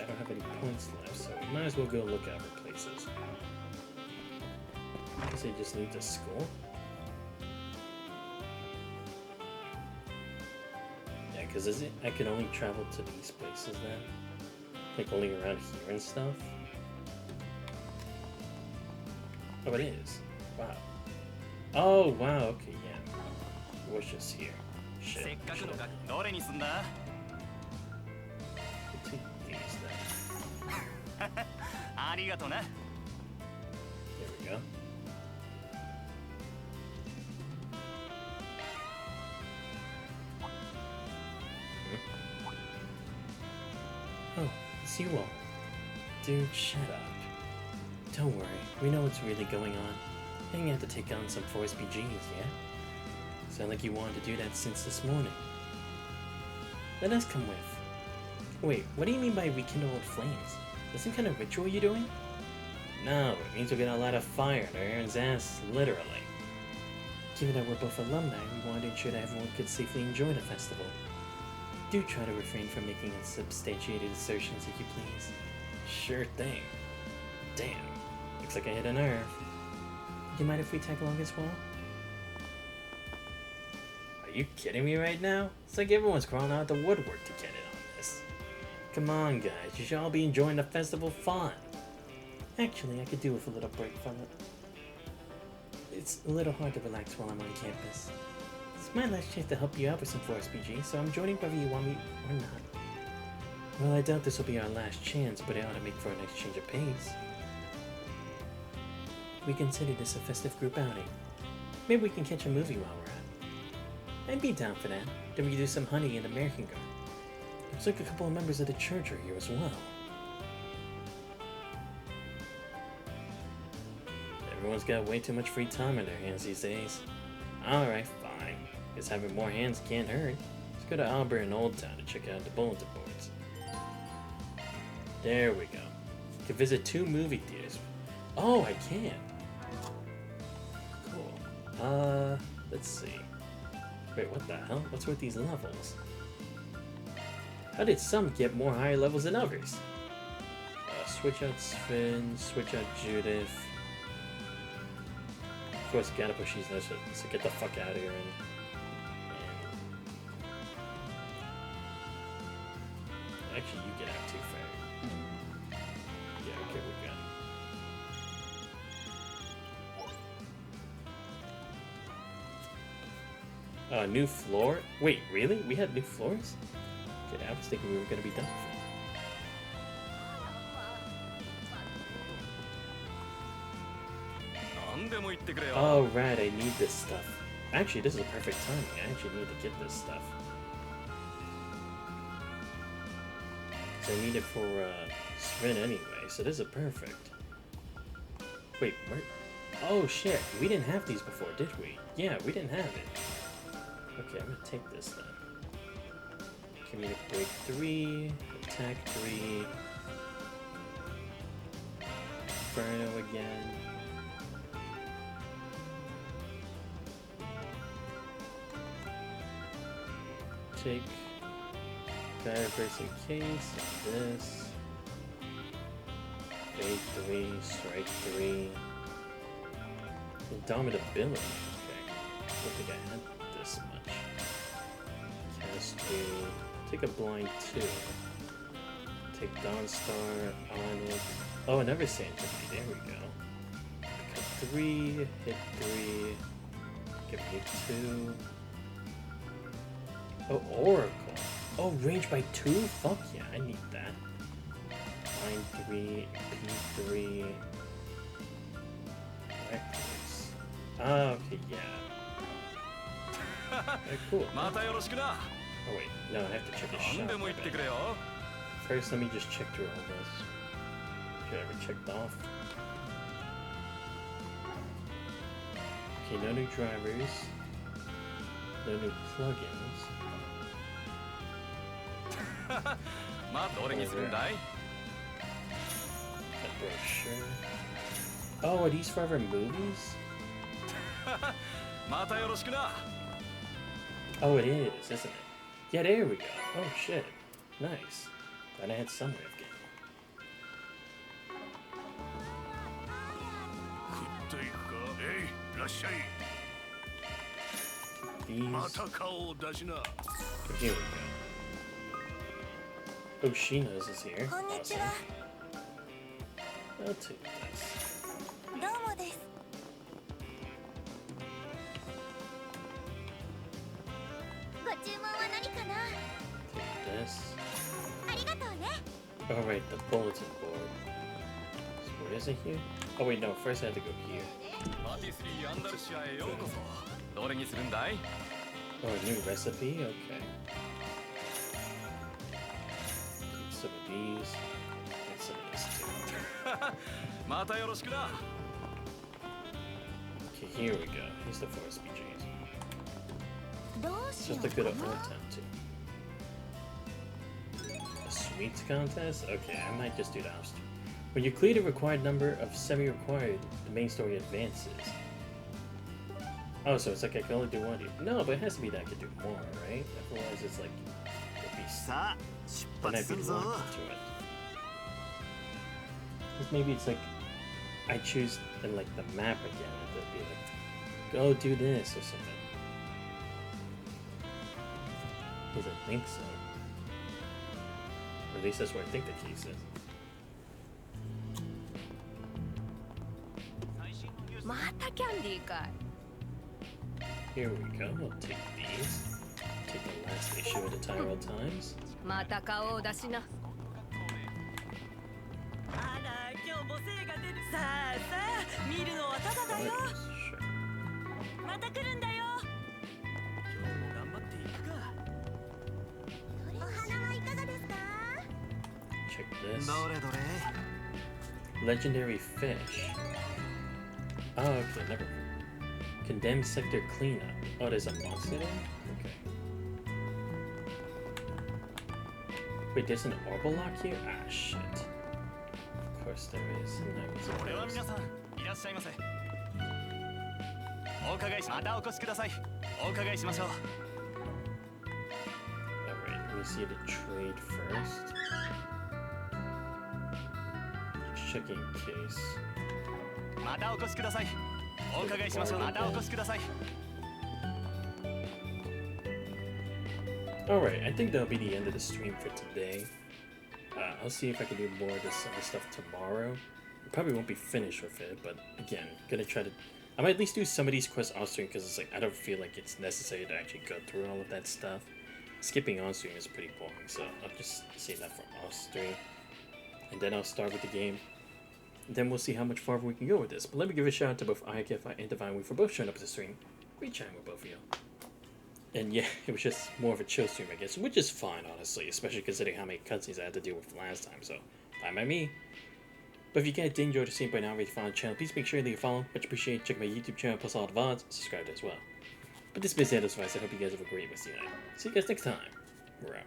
don't have any points left, so we might as well go look at other places. I guess I just need to score. Yeah, because is it I can only travel to these places then? Like only around here and stuff? Oh, it is. Wow. Oh, wow, okay, yeah. It was just here. Shit. We'll take these then. There we go. Oh, it's you all. Dude, shut up. Don't worry, we know what's really going on. I think you have to take on some Force BGs, yeah? Sound like you wanted to do that since this morning. Let us come with. Wait, what do you mean by rekindle old flames? Is some kind of ritual you're doing? No, it means we're gonna light a fire under Aaron's ass, literally. Given that we're both alumni, we wanted to ensure that everyone could safely enjoy the festival. Do try to refrain from making unsubstantiated assertions if you please. Sure thing. Damn, looks like I hit a nerve. Do you mind if we tag along as well? Are you kidding me right now? It's like everyone's crawling out the woodwork to get in on this. Come on guys, you should all be enjoying the festival fun. Actually, I could do with a little break from it. It's a little hard to relax while I'm on campus. It's my last chance to help you out with some Force PG, so I'm joining whether you want me or not. Well, I doubt this will be our last chance, but it ought to make for a nice change of pace. We consider this a festive group outing. Maybe we can catch a movie while we're at it. I'd be down for that. Then we can do some hunting in the American Garden. Looks like a couple of members of the church are here as well. Everyone's got way too much free time on their hands these days. Alright, fine. Guess having more hands can't hurt. Let's go to Albert and Old Town to check out the bulletin boards. There we go. You can visit 2 movie theaters. Oh, I can. Cool. Let's see. Wait, what the hell? What's with these levels? How did some get more higher levels than others? Switch out Sven, switch out Judith. Of course, gotta push these notes, so get the fuck out of here and actually, you get out too far. Yeah, okay, we're good. New floor? Wait, really? We had new floors? Okay, I was thinking we were gonna be done with it. Oh, right, I need this stuff. Actually, this is a perfect timing. I actually need to get this stuff. So I need it for Sven anyway, so this is perfect. Wait, where? Oh shit, we didn't have these before, did we? Yeah, we didn't have it. Okay, I'm gonna take this then. Community break 3, attack 3, Inferno again. Take Fire Bracing Case, this. Fade 3, Strike 3. Indomitability. Okay. I don't think I had this much. Cast 3. Take a Blind 2. Take Dawnstar on it. Oh, another Sanctity. There we go. Cut 3, hit 3. Give me 2. Oh, Oracle. Oh, range by 2? Fuck yeah, I need that. Line 3, P3. Reckless. Oh, okay, yeah. Alright, cool. またよろしくな。 Oh wait, no, I have to check his 何 shop. でも言ってくれよ。 First, let me just check through all this. Should I ever checked off? Okay, no new drivers. No new plugins. まあどれにするんだい？ A brochure. Oh, are these forever movies? またよろしくな。 Oh, it is, isn't it? Yeah, there we go. Oh shit. Nice. Glad I had some way of getting 食っていくか。えい、いらっしゃい。 these. また顔を出しな。 Here we go. Oh, Shina's is here. こんにち Awesome. は。 I'll take this. どうもです。ご注文は何かな。 Take this. ありがとうね。 Alright, the bulletin board. So what is it here? Oh wait, no, first I have to go here. パティスリーアンダルシアへようこそ。どれにするんだい？ Oh, a new recipe? Okay. Some of these. And some of this too. またよろしくな。 Okay, here we go. Here's the forest BJs. どうしよ Just う a か good な。 old time too. A sweets contest? Okay, I might just do the house. When you clear the required number of semi-required, the main story advances. Oh, so it's like I can only do one. No, but it has to be that I can do more, right? Otherwise, it's like it'd be さあ出 then 発 I'd す be るぞ locked into it. 'Cause maybe it's like I choose in like the map again, and it'd be like, go do this or something. Because I think so. Or at least that's where I think the case is. またキャンディーかい。 Here we go. I'll take these. Take the last issue of the Tyrell Times. また顔を出しな。あら、今日も精が出る。さあさあ、見るのはただだよ。 Sure. また来るんだよ。今日も頑張っていくか。お花はいかがですか。 Check this. どれどれ Legendary fish. Oh, okay, never. Condemned sector cleanup. Oh, there's a monster there? Okay. Wait, there's an orbital lock here? Ah, shit. Of course there is. And I was これは皆さんいらっしゃいませ。お伺いしまたお越しください。お伺いしましょう。 Alright, let me see the trade first. Just checking in case. またお越しください。お伺いしましょう。またお越しください。 Alright, I think that'll be the end of the stream for today. I'll see if I can do more of this other stuff tomorrow. I probably won't be finished with it, but again, gonna try to... I might at least do some of these quests off stream because it's like I don't feel like it's necessary to actually go through all of that stuff. Skipping on stream is pretty boring, so I'll just save that for off stream. And then I'll start with the game. Then we'll see how much farther we can go with this. But let me give a shout out to both IKFI and Divine Week for both showing up to the stream. Great chatting with both of you. And yeah, it was just more of a chill stream, I guess, which is fine, honestly, especially considering how many cutscenes I had to deal with last time, so fine by me. But if you guys did enjoy the stream by now, already found the channel, please make sure you leave a follow. Much appreciated. Check my YouTube channel, plus all the VODs, subscribe as well. But this has been Xander's Vice. I hope you guys have a great rest of your night. See you guys next time. We're out.